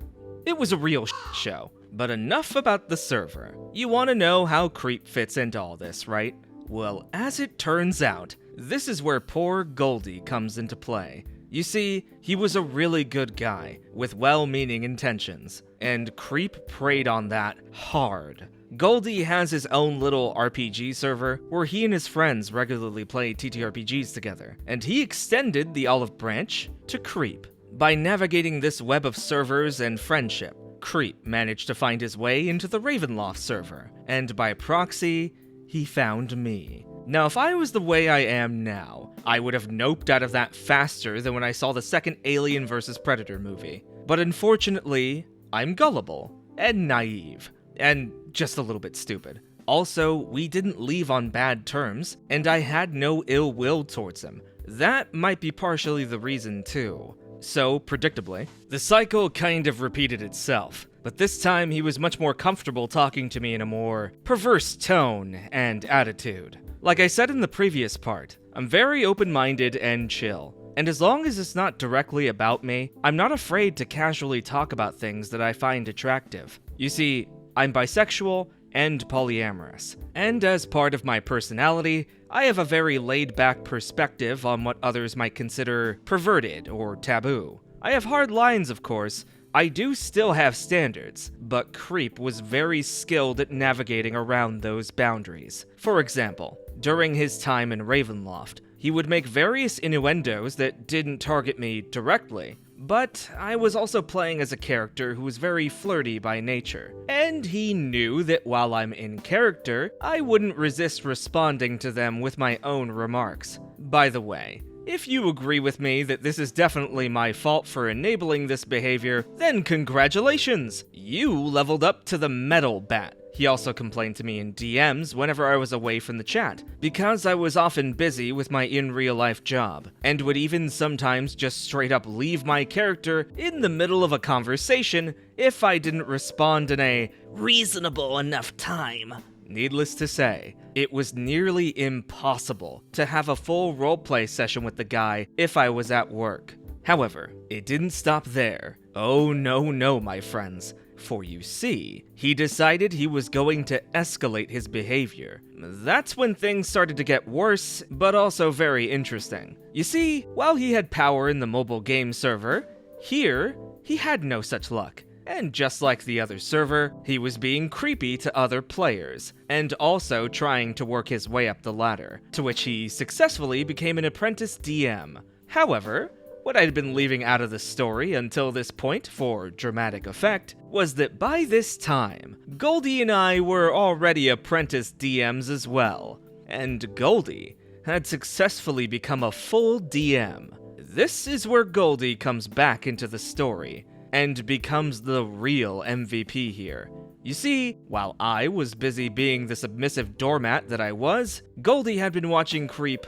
it was a real show. But enough about the server. You want to know how Creep fits into all this, right? Well, as it turns out, this is where poor Goldie comes into play. You see, he was a really good guy, with well-meaning intentions, and Creep preyed on that hard. Goldie has his own little RPG server, where he and his friends regularly play TTRPGs together, and he extended the olive branch to Creep. By navigating this web of servers and friendship, Creep managed to find his way into the Ravenloft server, and by proxy, he found me. Now, if I was the way I am now, I would have noped out of that faster than when I saw the second Alien vs. Predator movie. But unfortunately, I'm gullible, and naive, and just a little bit stupid. Also, we didn't leave on bad terms, and I had no ill will towards him. That might be partially the reason too. So, predictably, the cycle kind of repeated itself, but this time he was much more comfortable talking to me in a more perverse tone and attitude. Like I said in the previous part, I'm very open-minded and chill, and as long as it's not directly about me, I'm not afraid to casually talk about things that I find attractive. You see, I'm bisexual and polyamorous, and as part of my personality, I have a very laid-back perspective on what others might consider perverted or taboo. I have hard lines, of course. I do still have standards, but Creep was very skilled at navigating around those boundaries. For example, during his time in Ravenloft, he would make various innuendos that didn't target me directly, but I was also playing as a character who was very flirty by nature, and he knew that while I'm in character, I wouldn't resist responding to them with my own remarks. By the way, if you agree with me that this is definitely my fault for enabling this behavior, then congratulations! You leveled up to the Metal Bat. He also complained to me in DMs whenever I was away from the chat, because I was often busy with my in-real-life job, and would even sometimes just straight up leave my character in the middle of a conversation if I didn't respond in a reasonable enough time. Needless to say, it was nearly impossible to have a full roleplay session with the guy if I was at work. However, it didn't stop there. Oh no, my friends. For you see, he decided he was going to escalate his behavior. That's when things started to get worse, but also very interesting. You see, while he had power in the mobile game server, here, he had no such luck. And just like the other server, he was being creepy to other players, and also trying to work his way up the ladder, to which he successfully became an apprentice DM. However, what I'd been leaving out of the story until this point for dramatic effect was that by this time, Goldie and I were already apprentice DMs as well, and Goldie had successfully become a full DM. This is where Goldie comes back into the story, and becomes the real MVP here. You see, while I was busy being the submissive doormat that I was, Goldie had been watching Creep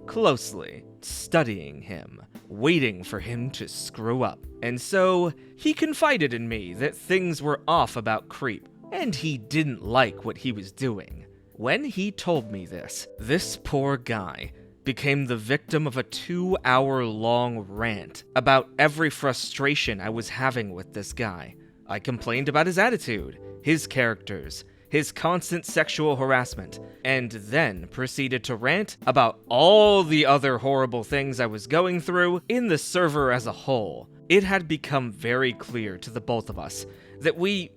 closely, studying him, waiting for him to screw up. And so, he confided in me that things were off about Creep, and he didn't like what he was doing. When he told me this poor guy became the victim of a 2-hour-long rant about every frustration I was having with this guy. I complained about his attitude, his characters, his constant sexual harassment, and then proceeded to rant about all the other horrible things I was going through in the server as a whole. It had become very clear to the both of us that we,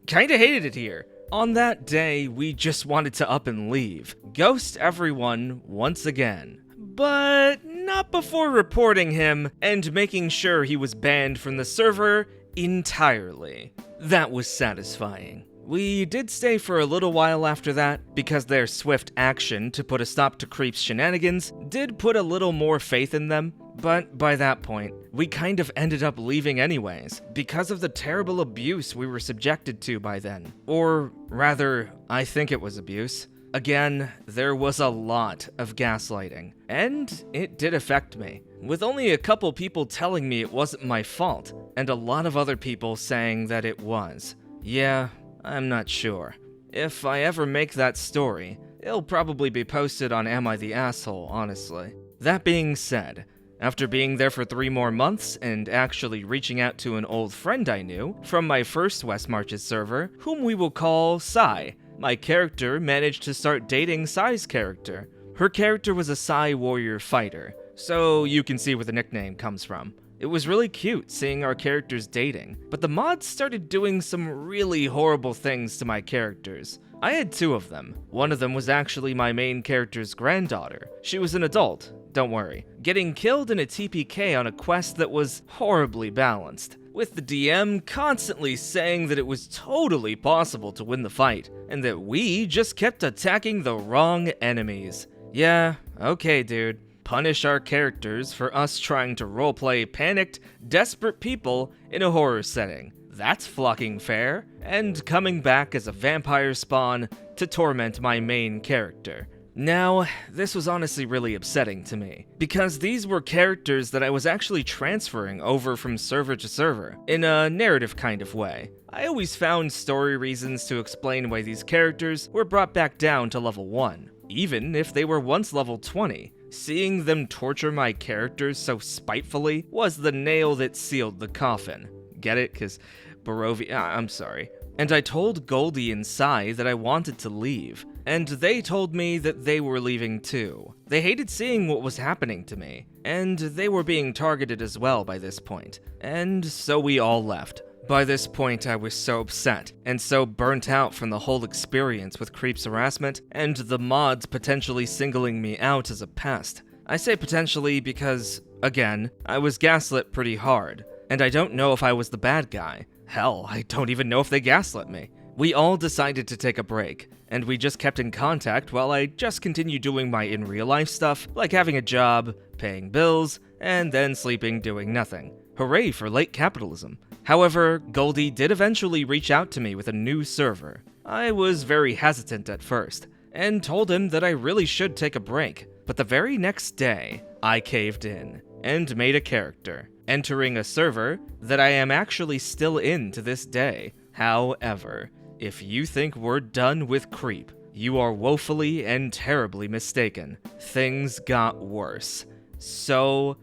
kinda hated it here. On that day, we just wanted to up and leave, ghost everyone once again. But not before reporting him and making sure he was banned from the server entirely. That was satisfying. We did stay for a little while after that, because their swift action to put a stop to Creep's shenanigans did put a little more faith in them, but by that point, we kind of ended up leaving anyways, because of the terrible abuse we were subjected to by then. Or rather, I think it was abuse. Again, there was a lot of gaslighting, and it did affect me, with only a couple people telling me it wasn't my fault, and a lot of other people saying that it was. Yeah, I'm not sure. If I ever make that story, it'll probably be posted on Am I the Asshole, honestly. That being said, after being there for 3 more months and actually reaching out to an old friend I knew from my first West Marches server, whom we will call Sai, my character managed to start dating Sai's character. Her character was a Sai warrior fighter, so you can see where the nickname comes from. It was really cute seeing our characters dating, but the mods started doing some really horrible things to my characters. I had 2 of them. One of them was actually my main character's granddaughter. She was an adult, don't worry, getting killed in a TPK on a quest that was horribly balanced, with the DM constantly saying that it was totally possible to win the fight, and that we just kept attacking the wrong enemies. Yeah, okay dude. Punish our characters for us trying to roleplay panicked, desperate people in a horror setting. That's fucking fair. And coming back as a vampire spawn to torment my main character. Now, this was honestly really upsetting to me, because these were characters that I was actually transferring over from server to server, in a narrative kind of way. I always found story reasons to explain why these characters were brought back down to level 1, even if they were once level 20. Seeing them torture my characters so spitefully was the nail that sealed the coffin. Get it? 'Cause Barovia, I'm sorry. And I told Goldie and Sai that I wanted to leave, and they told me that they were leaving too. They hated seeing what was happening to me, and they were being targeted as well by this point, and so we all left. By this point, I was so upset, and so burnt out from the whole experience with Creep's harassment, and the mods potentially singling me out as a pest. I say potentially because, again, I was gaslit pretty hard, and I don't know if I was the bad guy. Hell, I don't even know if they gaslit me. We all decided to take a break, and we just kept in contact while I just continued doing my in-real-life stuff, like having a job, paying bills, and then sleeping doing nothing. Hooray for late capitalism. However, Goldie did eventually reach out to me with a new server. I was very hesitant at first, and told him that I really should take a break. But the very next day, I caved in, and made a character, entering a server that I am actually still in to this day. However, if you think we're done with Creep, you are woefully and terribly mistaken. Things got worse. So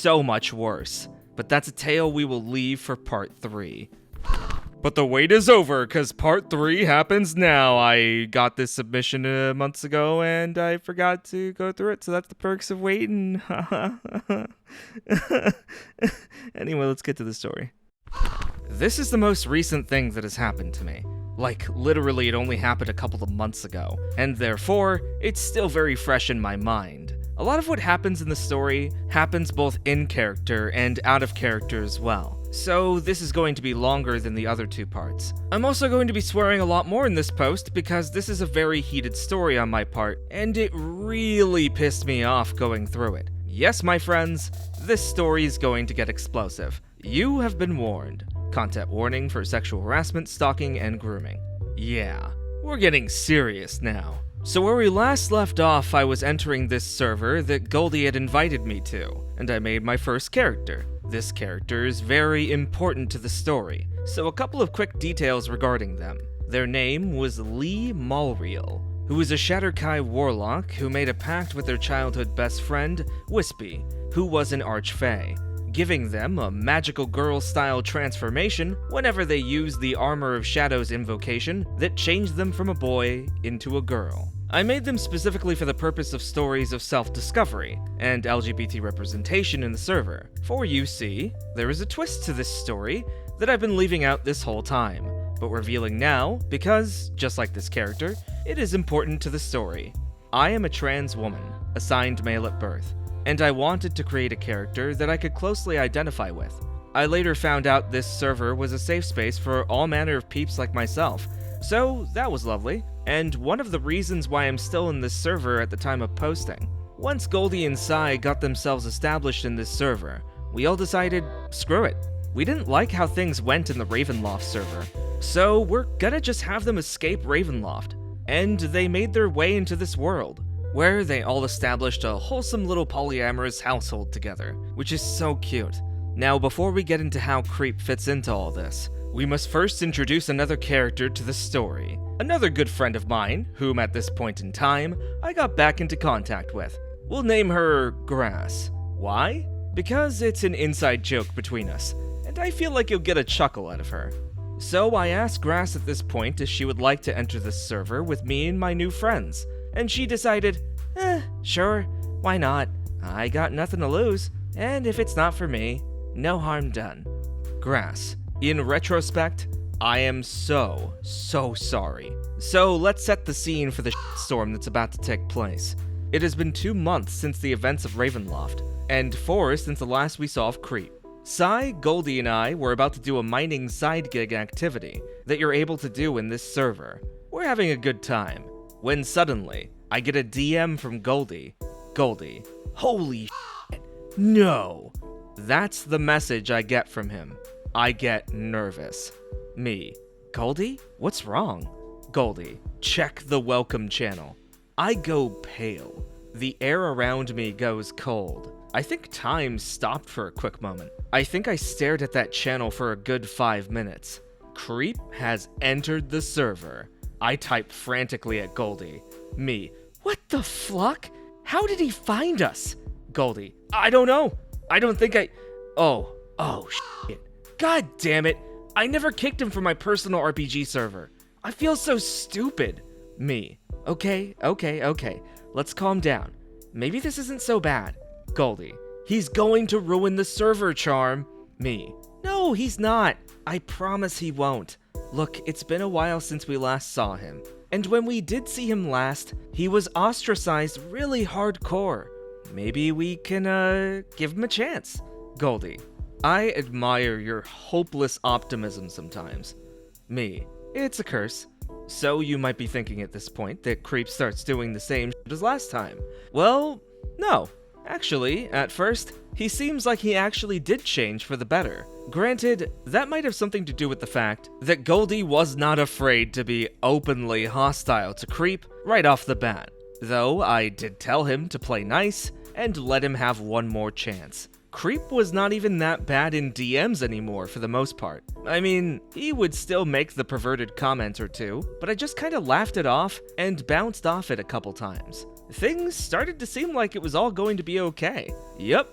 much worse. But that's a tale we will leave for part 3. But the wait is over, because part 3 happens now. I got this submission months ago, and I forgot to go through it, so that's the perks of waiting. Anyway, let's get to the story. This is the most recent thing that has happened to me. Like, literally it only happened a couple of months ago, and therefore, it's still very fresh in my mind. A lot of what happens in the story happens both in character and out of character as well, so this is going to be longer than the other 2 parts. I'm also going to be swearing a lot more in this post because this is a very heated story on my part, and it really pissed me off going through it. Yes, my friends, this story is going to get explosive. You have been warned. Content warning for sexual harassment, stalking, and grooming. Yeah, we're getting serious now. So where we last left off, I was entering this server that Goldie had invited me to, and I made my first character. This character is very important to the story, so a couple of quick details regarding them. Their name was Lee Malriel, who is a Shatterkai warlock who made a pact with their childhood best friend, Wispy, who was an archfey, giving them a magical girl-style transformation whenever they used the Armor of Shadows invocation that changed them from a boy into a girl. I made them specifically for the purpose of stories of self-discovery and LGBT representation in the server, for you see, there is a twist to this story that I've been leaving out this whole time, but revealing now because, just like this character, it is important to the story. I am a trans woman, assigned male at birth, and I wanted to create a character that I could closely identify with. I later found out this server was a safe space for all manner of peeps like myself, so that was lovely, and one of the reasons why I'm still in this server at the time of posting. Once Goldie and Sai got themselves established in this server, we all decided, screw it. We didn't like how things went in the Ravenloft server, so we're gonna just have them escape Ravenloft. And they made their way into this world, where they all established a wholesome little polyamorous household together, which is so cute. Now, before we get into how Creep fits into all this, we must first introduce another character to the story. Another good friend of mine, whom at this point in time, I got back into contact with. We'll name her Grass. Why? Because it's an inside joke between us, and I feel like you'll get a chuckle out of her. So I asked Grass at this point if she would like to enter this server with me and my new friends, and she decided, sure, why not? I got nothing to lose, and if it's not for me, no harm done. Grass, in retrospect, I am so sorry. So let's set the scene for the storm that's about to take place. It has been 2 months since the events of Ravenloft, and 4 since the last we saw of Creep. Sai, Goldie, and I were about to do a mining side gig activity that you're able to do in this server. We're having a good time, when suddenly, I get a DM from Goldie. Goldie, holy shit, no! That's the message I get from him. I get nervous. Me, Goldie, what's wrong? Goldie, check the welcome channel. I go pale. The air around me goes cold. I think time stopped for a quick moment. I think I stared at that channel for a good 5 minutes. Creep has entered the server. I type frantically at Goldie. Me, what the fuck? How did he find us? Goldie, I don't know. I don't think I... Oh shit. God damn it. I never kicked him from my personal RPG server. I feel so stupid. Me, okay. Let's calm down. Maybe this isn't so bad. Goldie, he's going to ruin the server, Charm. Me, no, he's not. I promise he won't. Look, it's been a while since we last saw him. And when we did see him last, he was ostracized really hardcore. Maybe we can, give him a chance. Goldie, I admire your hopeless optimism sometimes. Me, it's a curse. So you might be thinking at this point that Creep starts doing the same shit as last time. Well, no. Actually, at first, he seems like he actually did change for the better. Granted, that might have something to do with the fact that Goldie was not afraid to be openly hostile to Creep right off the bat. Though I did tell him to play nice and let him have one more chance. Creep was not even that bad in DMs anymore for the most part. I mean, he would still make the perverted comment or two, but I just kinda laughed it off and bounced off it a couple times. Things started to seem like it was all going to be okay. Yep,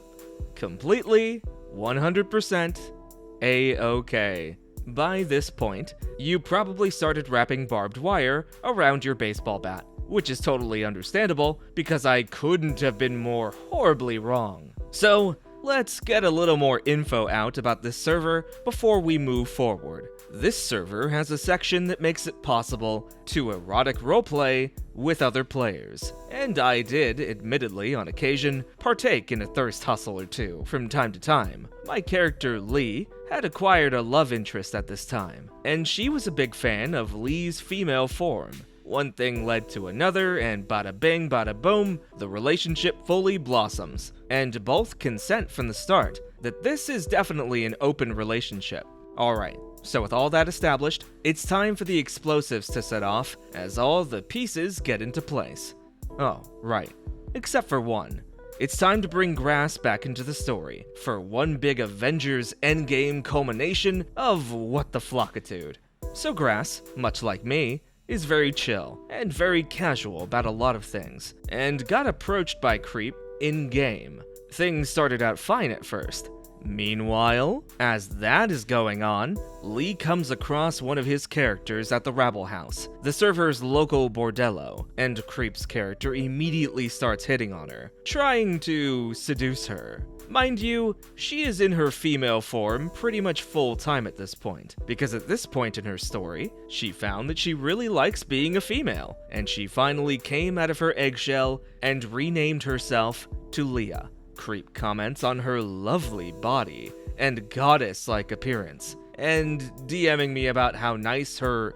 completely, 100% A-okay. By this point, you probably started wrapping barbed wire around your baseball bat, which is totally understandable because I couldn't have been more horribly wrong. So, let's get a little more info out about this server before we move forward. This server has a section that makes it possible to erotic roleplay with other players, and I did, admittedly on occasion, partake in a thirst hustle or two from time to time. My character, Lee, had acquired a love interest at this time, and she was a big fan of Lee's female form. One thing led to another, and bada bing, bada boom, the relationship fully blossoms, and both consent from the start that this is definitely an open relationship. Alright, So with all that established, it's time for the explosives to set off as all the pieces get into place. Oh, right. Except for one. It's time to bring Grass back into the story for one big Avengers Endgame culmination of what the flockitude. So Grass, much like me, is very chill and very casual about a lot of things, and got approached by Creep in-game. Things started out fine at first. Meanwhile, as that is going on, Lee comes across one of his characters at the Rabble House, the server's local bordello, and Creep's character immediately starts hitting on her, trying to seduce her. Mind you, she is in her female form pretty much full-time at this point, because at this point in her story, she found that she really likes being a female, and she finally came out of her eggshell and renamed herself to Leah. Creep comments on her lovely body and goddess-like appearance, and DMing me about how nice her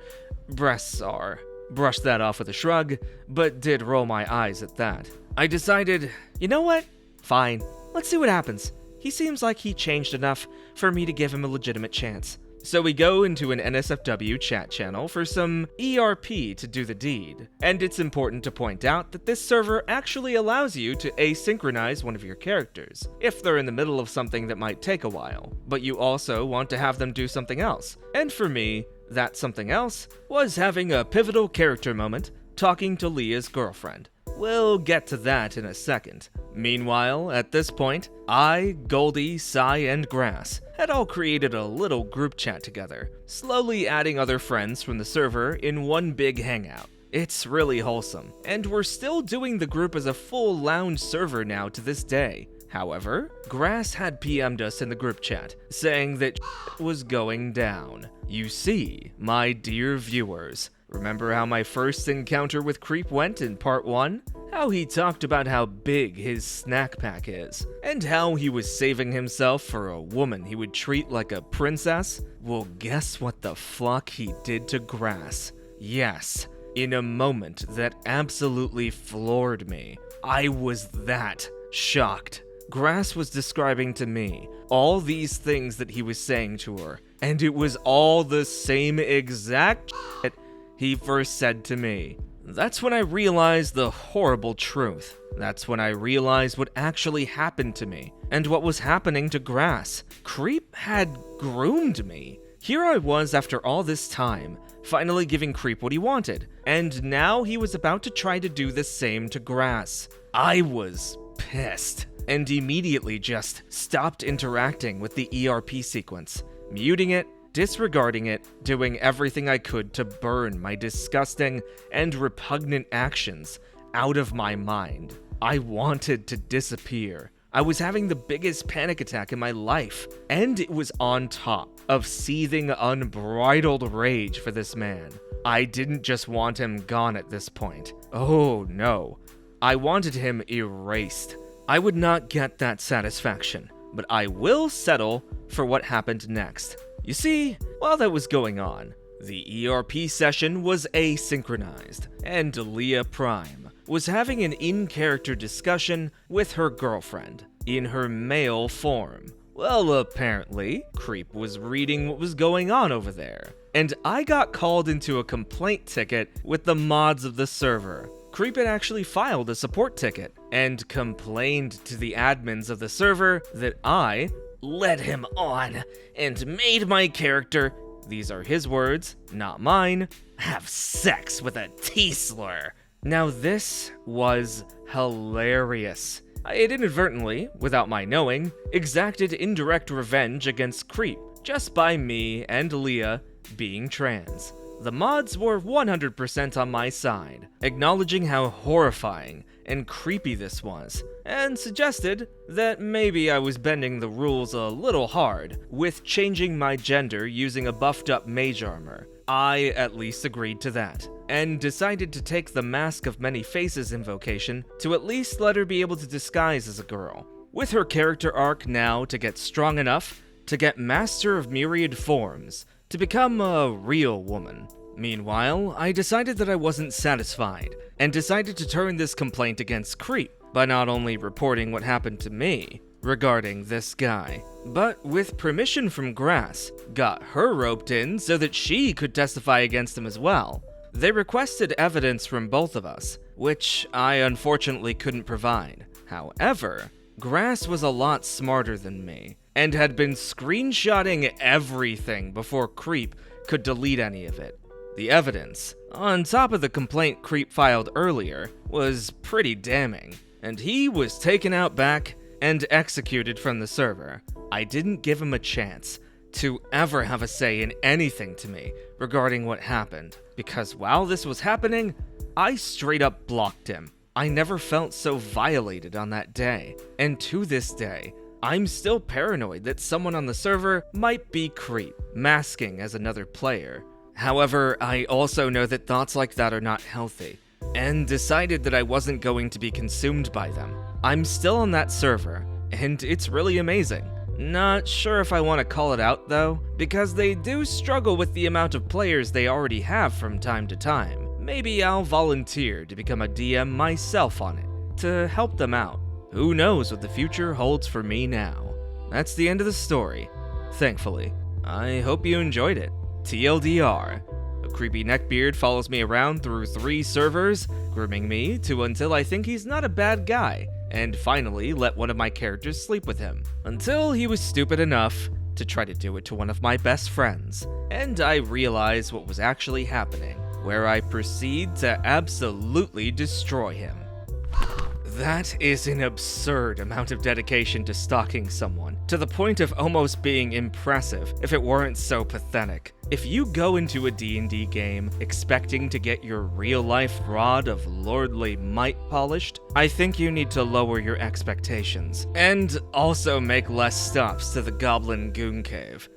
breasts are. Brushed that off with a shrug, but did roll my eyes at that. I decided, you know what? Fine. Let's see what happens. He seems like he changed enough for me to give him a legitimate chance. So we go into an NSFW chat channel for some ERP to do the deed. And it's important to point out that this server actually allows you to asynchronize one of your characters, if they're in the middle of something that might take a while, but you also want to have them do something else. And for me, that something else was having a pivotal character moment talking to Leah's girlfriend. We'll get to that in a second. Meanwhile, at this point, I, Goldie, Sai, and Grass had all created a little group chat together, slowly adding other friends from the server in one big hangout. It's really wholesome, and we're still doing the group as a full lounge server now to this day. However, Grass had PM'd us in the group chat, saying that was going down. You see, my dear viewers, remember how my first encounter with Creep went in part 1? How he talked about how big his snack pack is, and how he was saving himself for a woman he would treat like a princess? Well, guess what the fuck he did to Grass? Yes, in a moment that absolutely floored me. I was that shocked. Grass was describing to me all these things that he was saying to her, and it was all the same exact shit he first said to me. That's when I realized the horrible truth. That's when I realized what actually happened to me, and what was happening to Grass. Creep had groomed me. Here I was after all this time, finally giving Creep what he wanted, and now he was about to try to do the same to Grass. I was pissed, and immediately just stopped interacting with the ERP sequence, muting it, disregarding it, doing everything I could to burn my disgusting and repugnant actions out of my mind. I wanted to disappear. I was having the biggest panic attack in my life, and it was on top of seething unbridled rage for this man. I didn't just want him gone at this point. Oh no. I wanted him erased. I would not get that satisfaction, but I will settle for what happened next. You see, while that was going on, the ERP session was asynchronized, and Leah Prime was having an in-character discussion with her girlfriend, in her male form. Well, apparently, Creep was reading what was going on over there, and I got called into a complaint ticket with the mods of the server. Creep had actually filed a support ticket, and complained to the admins of the server that I led him on and made my character, these are his words, not mine, have sex with a T-slur. Now this was hilarious. I had inadvertently, without my knowing, exacted indirect revenge against Creep, just by me and Leah being trans. The mods were 100% on my side, acknowledging how horrifying and creepy this was, and suggested that maybe I was bending the rules a little hard with changing my gender using a buffed up mage armor. I at least agreed to that, and decided to take the Mask of Many Faces invocation to at least let her be able to disguise as a girl, with her character arc now to get strong enough to get Master of Myriad Forms, to become a real woman. Meanwhile, I decided that I wasn't satisfied, and decided to turn this complaint against Creep by not only reporting what happened to me, regarding this guy, but with permission from Grass, got her roped in so that she could testify against him as well. They requested evidence from both of us, which I unfortunately couldn't provide. However, Grass was a lot smarter than me, and had been screenshotting everything before Creep could delete any of it. The evidence, on top of the complaint Creep filed earlier, was pretty damning, and he was taken out back and executed from the server. I didn't give him a chance to ever have a say in anything to me regarding what happened, because while this was happening, I straight up blocked him. I never felt so violated on that day, and to this day, I'm still paranoid that someone on the server might be Creep, masking as another player. However, I also know that thoughts like that are not healthy, and decided that I wasn't going to be consumed by them. I'm still on that server, and it's really amazing. Not sure if I want to call it out though, because they do struggle with the amount of players they already have from time to time. Maybe I'll volunteer to become a DM myself on it, to help them out. Who knows what the future holds for me now. That's the end of the story, thankfully. I hope you enjoyed it. TLDR, a Creepy Neckbeard follows me around through 3 servers, grooming me to until I think he's not a bad guy, and finally let one of my characters sleep with him, until he was stupid enough to try to do it to one of my best friends, and I realized what was actually happening, where I proceed to absolutely destroy him. That is an absurd amount of dedication to stalking someone, to the point of almost being impressive if it weren't so pathetic. If you go into a D&D game expecting to get your real-life rod of lordly might polished, I think you need to lower your expectations, and also make less stops to the Goblin Goon Cave.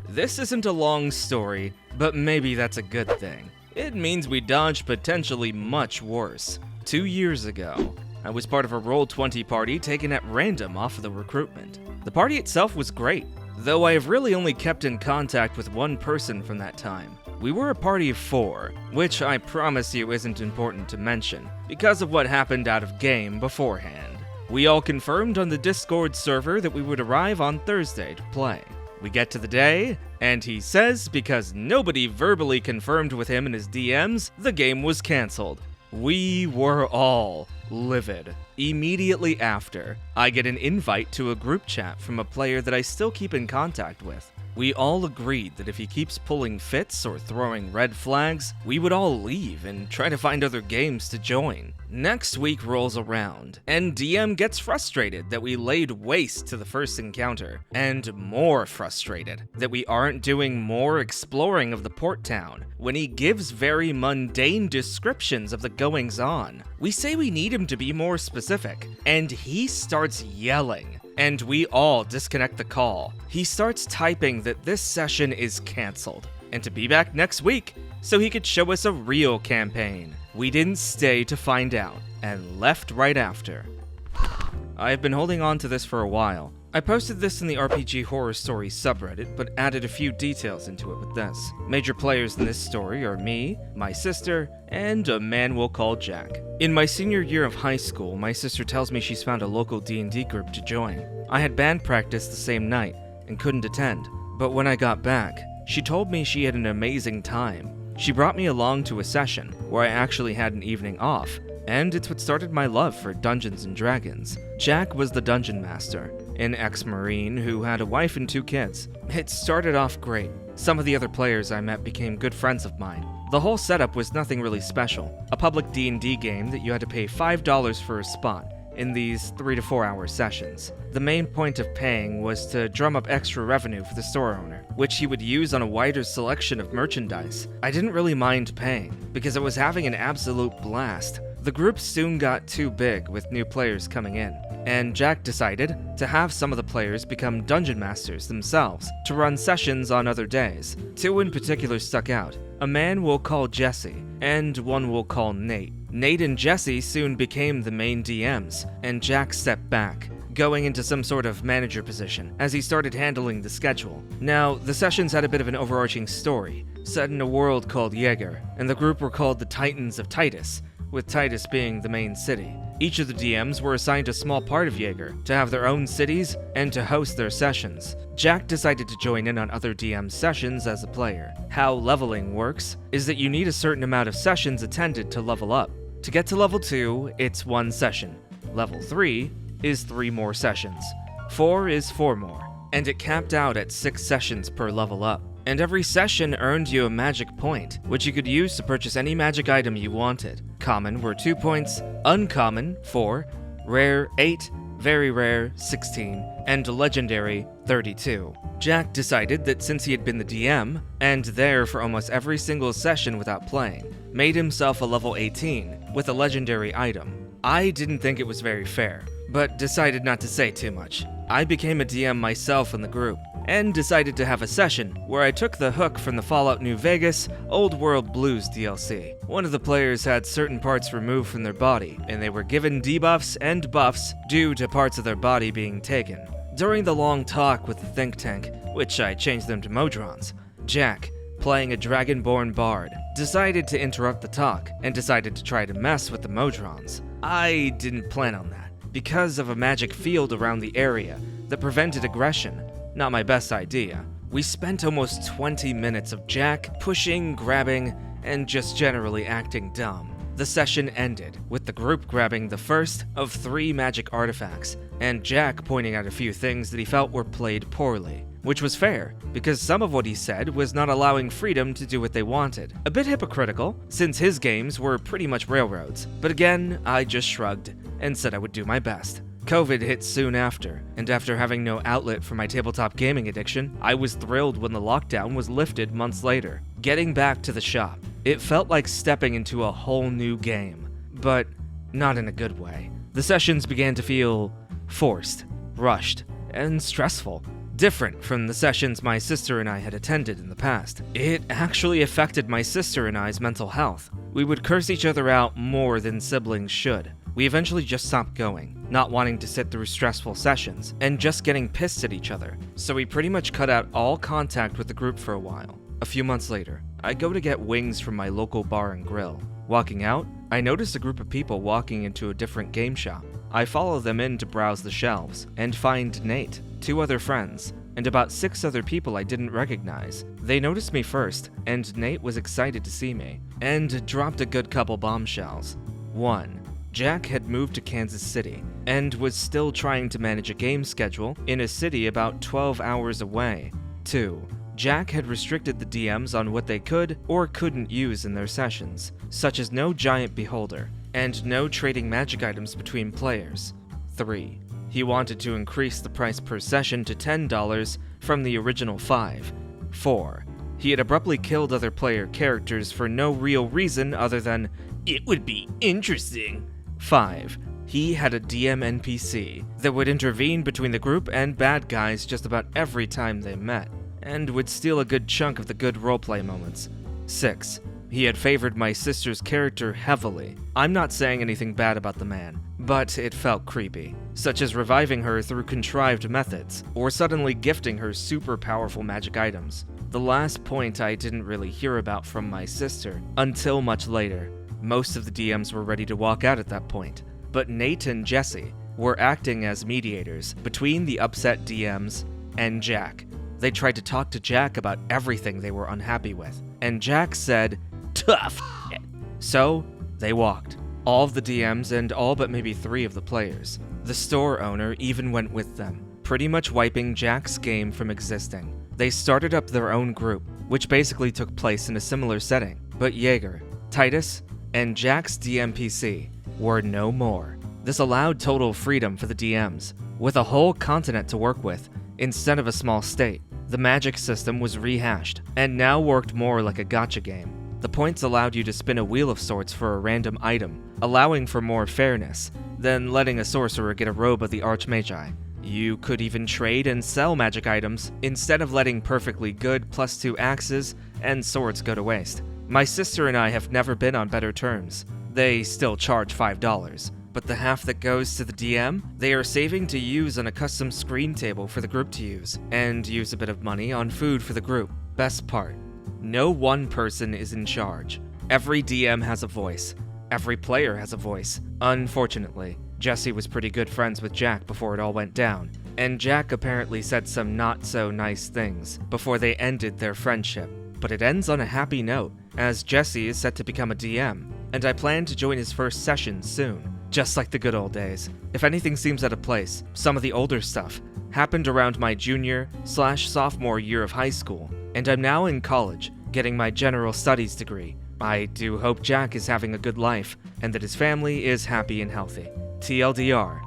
This isn't a long story, but maybe that's a good thing. It means we dodged potentially much worse. 2 years ago, I was part of a Roll20 party taken at random off of the recruitment. The party itself was great, though I have really only kept in contact with one person from that time. We were a party of 4, which I promise you isn't important to mention, because of what happened out of game beforehand. We all confirmed on the Discord server that we would arrive on Thursday to play. We get to the day, and he says because nobody verbally confirmed with him in his DMs, the game was cancelled. We were all livid. Immediately after, I get an invite to a group chat from a player that I still keep in contact with. We all agreed that if he keeps pulling fits or throwing red flags, we would all leave and try to find other games to join. Next week rolls around, and DM gets frustrated that we laid waste to the first encounter, and more frustrated that we aren't doing more exploring of the port town, when he gives very mundane descriptions of the goings-on. We say we need him to be more specific, and he starts yelling. And we all disconnect the call. He starts typing that this session is cancelled, and to be back next week, so he could show us a real campaign. We didn't stay to find out, and left right after. I've been holding on to this for a while. I posted this in the RPG Horror Stories subreddit, but added a few details into it with this. Major players in this story are me, my sister, and a man we'll call Jack. In my senior year of high school, my sister tells me she's found a local D&D group to join. I had band practice the same night, and couldn't attend, but when I got back, she told me she had an amazing time. She brought me along to a session, where I actually had an evening off, and it's what started my love for Dungeons & Dragons. Jack was the dungeon master, an ex-Marine who had a wife and 2 kids. It started off great. Some of the other players I met became good friends of mine. The whole setup was nothing really special. A public D&D game that you had to pay $5 for a spot in these 3 to 4 hour sessions. The main point of paying was to drum up extra revenue for the store owner, which he would use on a wider selection of merchandise. I didn't really mind paying, because I was having an absolute blast. The group soon got too big with new players coming in, and Jack decided to have some of the players become dungeon masters themselves to run sessions on other days. 2 in particular stuck out. A man we'll call Jesse, and one we'll call Nate. Nate and Jesse soon became the main DMs, and Jack stepped back, going into some sort of manager position as he started handling the schedule. Now, the sessions had a bit of an overarching story, set in a world called Jaeger, and the group were called the Titans of Titus, with Titus being the main city. Each of the DMs were assigned a small part of Jaeger to have their own cities and to host their sessions. Jack decided to join in on other DM's sessions as a player. How leveling works is that you need a certain amount of sessions attended to level up. To get to level 2, it's 1 session. Level 3 is 3 more sessions. 4 is 4 more. And it capped out at 6 sessions per level up. And every session earned you a magic point, which you could use to purchase any magic item you wanted. Common were 2 points, uncommon 4, rare 8, very rare 16, and legendary 32. Jack decided that since he had been the DM, and there for almost every single session without playing, made himself a level 18 with a legendary item. I didn't think it was very fair, but decided not to say too much. I became a DM myself in the group, and decided to have a session where I took the hook from the Fallout New Vegas Old World Blues DLC. One of the players had certain parts removed from their body, and they were given debuffs and buffs due to parts of their body being taken. During the long talk with the think tank, which I changed them to Modrons, Jack, playing a Dragonborn Bard, decided to interrupt the talk and decided to try to mess with the Modrons. I didn't plan on that, because of a magic field around the area that prevented aggression. Not my best idea. We spent almost 20 minutes of Jack pushing, grabbing, and just generally acting dumb. The session ended with the group grabbing the first of 3 magic artifacts, and Jack pointing out a few things that he felt were played poorly. Which was fair, because some of what he said was not allowing freedom to do what they wanted. A bit hypocritical, since his games were pretty much railroads. But again, I just shrugged and said I would do my best. COVID hit soon after, and after having no outlet for my tabletop gaming addiction, I was thrilled when the lockdown was lifted months later. Getting back to the shop, it felt like stepping into a whole new game, but not in a good way. The sessions began to feel forced, rushed, and stressful. Different from the sessions my sister and I had attended in the past. It actually affected my sister and I's mental health. We would curse each other out more than siblings should. We eventually just stopped going, not wanting to sit through stressful sessions, and just getting pissed at each other. So we pretty much cut out all contact with the group for a while. A few months later, I go to get wings from my local bar and grill. Walking out, I notice a group of people walking into a different game shop. I follow them in to browse the shelves, and find Nate, 2 other friends, and about 6 other people I didn't recognize. They noticed me first, and Nate was excited to see me, and dropped a good couple bombshells. 1. Jack had moved to Kansas City, and was still trying to manage a game schedule in a city about 12 hours away. 2. Jack had restricted the DMs on what they could or couldn't use in their sessions, such as no giant beholder, and no trading magic items between players. 3. He wanted to increase the price per session to $10 from the original $5. 4. He had abruptly killed other player characters for no real reason other than, "It would be interesting." 5. He had a DM NPC that would intervene between the group and bad guys just about every time they met, and would steal a good chunk of the good roleplay moments. 6. He had favored my sister's character heavily. I'm not saying anything bad about the man, but it felt creepy, such as reviving her through contrived methods, or suddenly gifting her super powerful magic items. The last point I didn't really hear about from my sister until much later. Most of the DMs were ready to walk out at that point, but Nate and Jesse were acting as mediators between the upset DMs and Jack. They tried to talk to Jack about everything they were unhappy with, and Jack said, "Tough shit." So, they walked. All of the DMs and all but maybe 3 of the players. The store owner even went with them, pretty much wiping Jack's game from existing. They started up their own group, which basically took place in a similar setting, but Jaeger, Titus, and Jack's DMPC were no more. This allowed total freedom for the DMs, with a whole continent to work with, instead of a small state. The magic system was rehashed, and now worked more like a gacha game. The points allowed you to spin a wheel of sorts for a random item, allowing for more fairness than letting a sorcerer get a robe of the Archmagi. You could even trade and sell magic items, instead of letting perfectly good +2 axes and swords go to waste. My sister and I have never been on better terms. They still charge $5, but the half that goes to the DM, they are saving to use on a custom screen table for the group to use, and use a bit of money on food for the group. Best part, no one person is in charge. Every DM has a voice. Every player has a voice. Unfortunately, Jesse was pretty good friends with Jack before it all went down, and Jack apparently said some not-so-nice things before they ended their friendship. But it ends on a happy note, as Jesse is set to become a DM, and I plan to join his first session soon, just like the good old days. If anything seems out of place, some of the older stuff happened around my junior/sophomore year of high school, and I'm now in college, getting my general studies degree. I do hope Jack is having a good life, and that his family is happy and healthy. TLDR,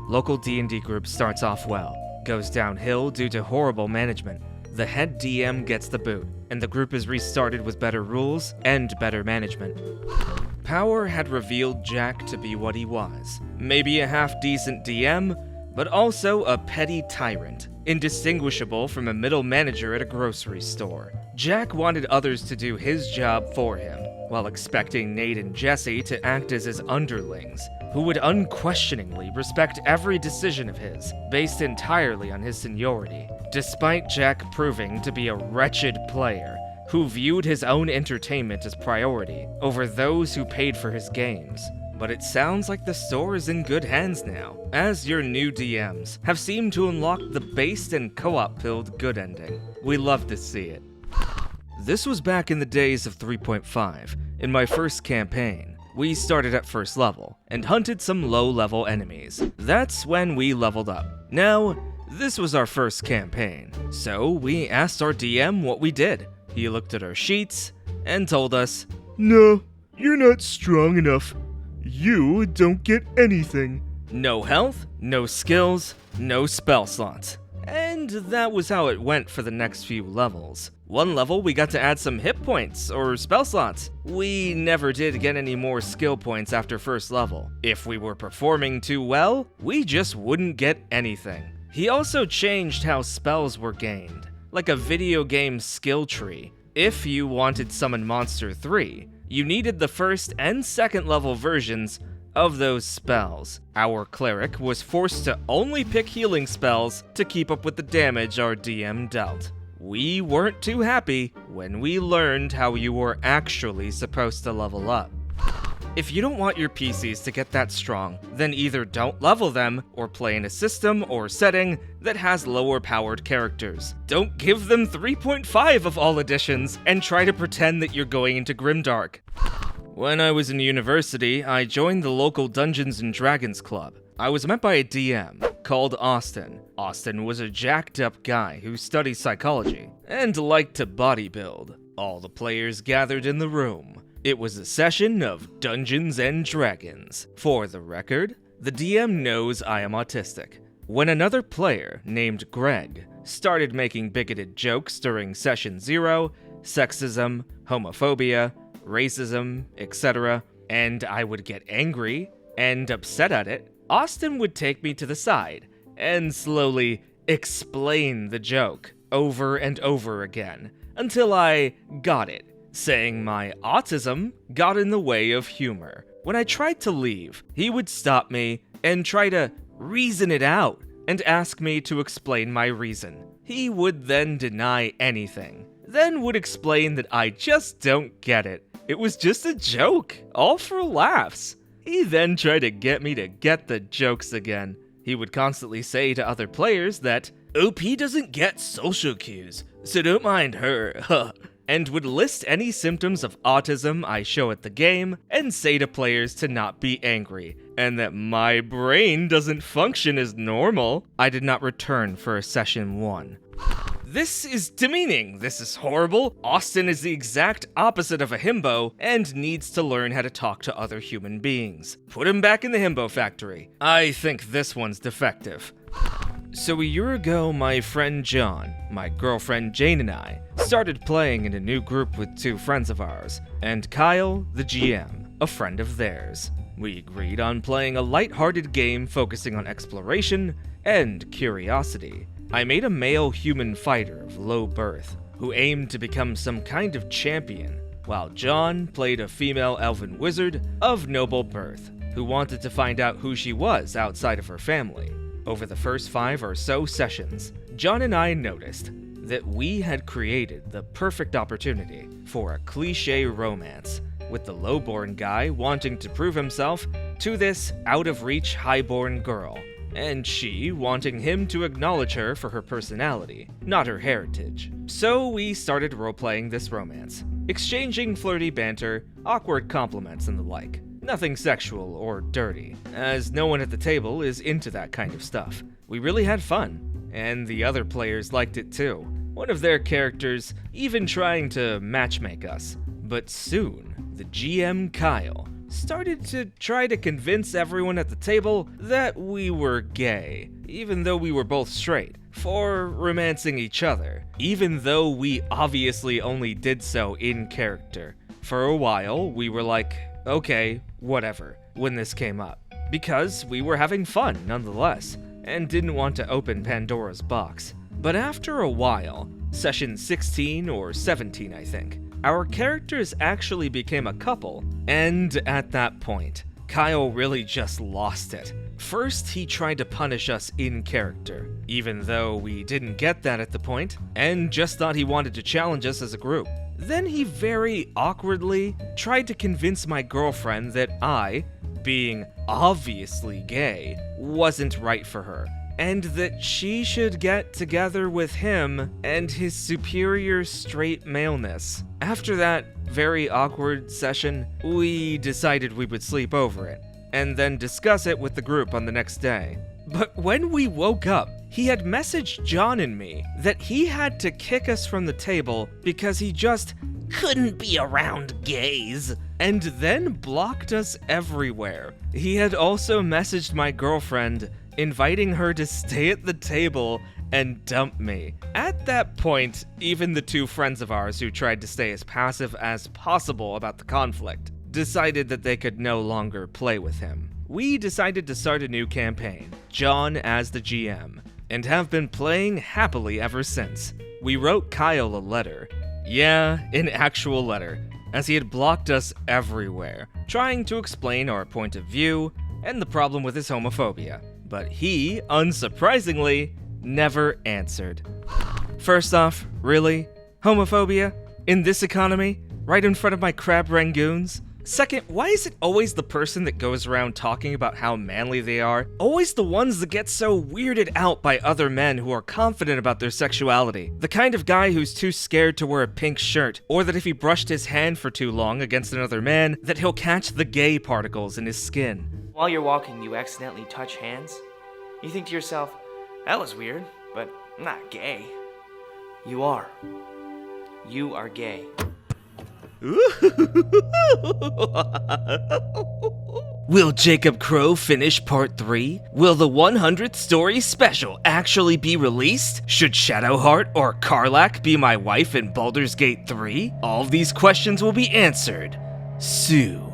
local D&D group starts off well, goes downhill due to horrible management. The head DM gets the boot, and the group is restarted with better rules and better management. Power had revealed Jack to be what he was. Maybe a half-decent DM, but also a petty tyrant, indistinguishable from a middle manager at a grocery store. Jack wanted others to do his job for him, while expecting Nate and Jesse to act as his underlings, who would unquestioningly respect every decision of his, based entirely on his seniority, despite Jack proving to be a wretched player who viewed his own entertainment as priority over those who paid for his games. But it sounds like the store is in good hands now, as your new DMs have seemed to unlock the based and co-op pilled good ending. We love to see it. This was back in the days of 3.5, in my first campaign. We started at first level, and hunted some low-level enemies. That's when we leveled up. Now, this was our first campaign, so we asked our DM what we did. He looked at our sheets, and told us, No, you're not strong enough. You don't get anything. No health, no skills, no spell slots. And that was how it went for the next few levels. One level we got to add some hit points, or spell slots. We never did get any more skill points after first level. If we were performing too well, we just wouldn't get anything. He also changed how spells were gained, like a video game skill tree. If you wanted Summon Monster 3, you needed the first and second level versions of those spells. Our cleric was forced to only pick healing spells to keep up with the damage our DM dealt. We weren't too happy when we learned how you were actually supposed to level up. If you don't want your PCs to get that strong, then either don't level them or play in a system or setting that has lower powered characters. Don't give them 3.5 of all editions and try to pretend that you're going into Grimdark. When I was in university, I joined the local Dungeons & Dragons club. I was met by a DM called Austin. Austin was a jacked up guy who studied psychology and liked to bodybuild. All the players gathered in the room. It was a session of Dungeons & Dragons. For the record, the DM knows I am autistic. When another player named Greg started making bigoted jokes during session 0, sexism, homophobia, racism, etc., and I would get angry and upset at it, Austin would take me to the side and slowly explain the joke over and over again until I got it, saying my autism got in the way of humor. When I tried to leave, he would stop me and try to reason it out and ask me to explain my reason. He would then deny anything, then would explain that I just don't get it. It was just a joke, all for laughs. He then tried to get me to get the jokes again. He would constantly say to other players that OP doesn't get social cues, so don't mind her, and would list any symptoms of autism I show at the game and say to players to not be angry, and that my brain doesn't function as normal. I did not return for session 1. This is demeaning. This is horrible. Austin is the exact opposite of a himbo and needs to learn how to talk to other human beings. Put him back in the himbo factory. I think this one's defective. So a year ago, my friend John, my girlfriend Jane, and I started playing in a new group with 2 friends of ours, and Kyle, the GM, a friend of theirs. We agreed on playing a lighthearted game focusing on exploration and curiosity. I made a male human fighter of low birth, who aimed to become some kind of champion, while John played a female elven wizard of noble birth, who wanted to find out who she was outside of her family. Over the first 5 or so sessions, John and I noticed that we had created the perfect opportunity for a cliché romance, with the lowborn guy wanting to prove himself to this out-of-reach highborn girl, and she wanting him to acknowledge her for her personality, not her heritage. So we started role-playing this romance, exchanging flirty banter, awkward compliments, and the like. Nothing sexual or dirty, as no one at the table is into that kind of stuff. We really had fun, and the other players liked it too. One of their characters even trying to matchmake us. But soon, the GM Kyle started to try to convince everyone at the table that we were gay, even though we were both straight, for romancing each other, even though we obviously only did so in character. For a while, we were like, okay, whatever, when this came up, because we were having fun nonetheless, and didn't want to open Pandora's box. But after a while, session 16 or 17 I think, our characters actually became a couple, and at that point, Kyle really just lost it. First, he tried to punish us in character, even though we didn't get that at the point, and just thought he wanted to challenge us as a group. Then he very awkwardly tried to convince my girlfriend that I, being obviously gay, wasn't right for her, and that she should get together with him and his superior straight maleness. After that very awkward session, we decided we would sleep over it, and then discuss it with the group on the next day. But when we woke up, he had messaged John and me that he had to kick us from the table because he just couldn't be around gays, and then blocked us everywhere. He had also messaged my girlfriend, inviting her to stay at the table and dump me. At that point, even the two friends of ours who tried to stay as passive as possible about the conflict decided that they could no longer play with him. We decided to start a new campaign, John as the GM, and have been playing happily ever since. We wrote Kyle a letter. Yeah, an actual letter, as he had blocked us everywhere, trying to explain our point of view and the problem with his homophobia. But he, unsurprisingly, never answered. First off, really? Homophobia? In this economy? Right in front of my crab rangoons? Second, why is it always the person that goes around talking about how manly they are? Always the ones that get so weirded out by other men who are confident about their sexuality. The kind of guy who's too scared to wear a pink shirt, or that if he brushed his hand for too long against another man, that he'll catch the gay particles in his skin. While you're walking, you accidentally touch hands. You think to yourself, that was weird, but I'm not gay. You are. You are gay. Will Jacob Crow finish part 3? Will the 100th story special actually be released? Should Shadowheart or Karlach be my wife in Baldur's Gate 3? All of these questions will be answered soon.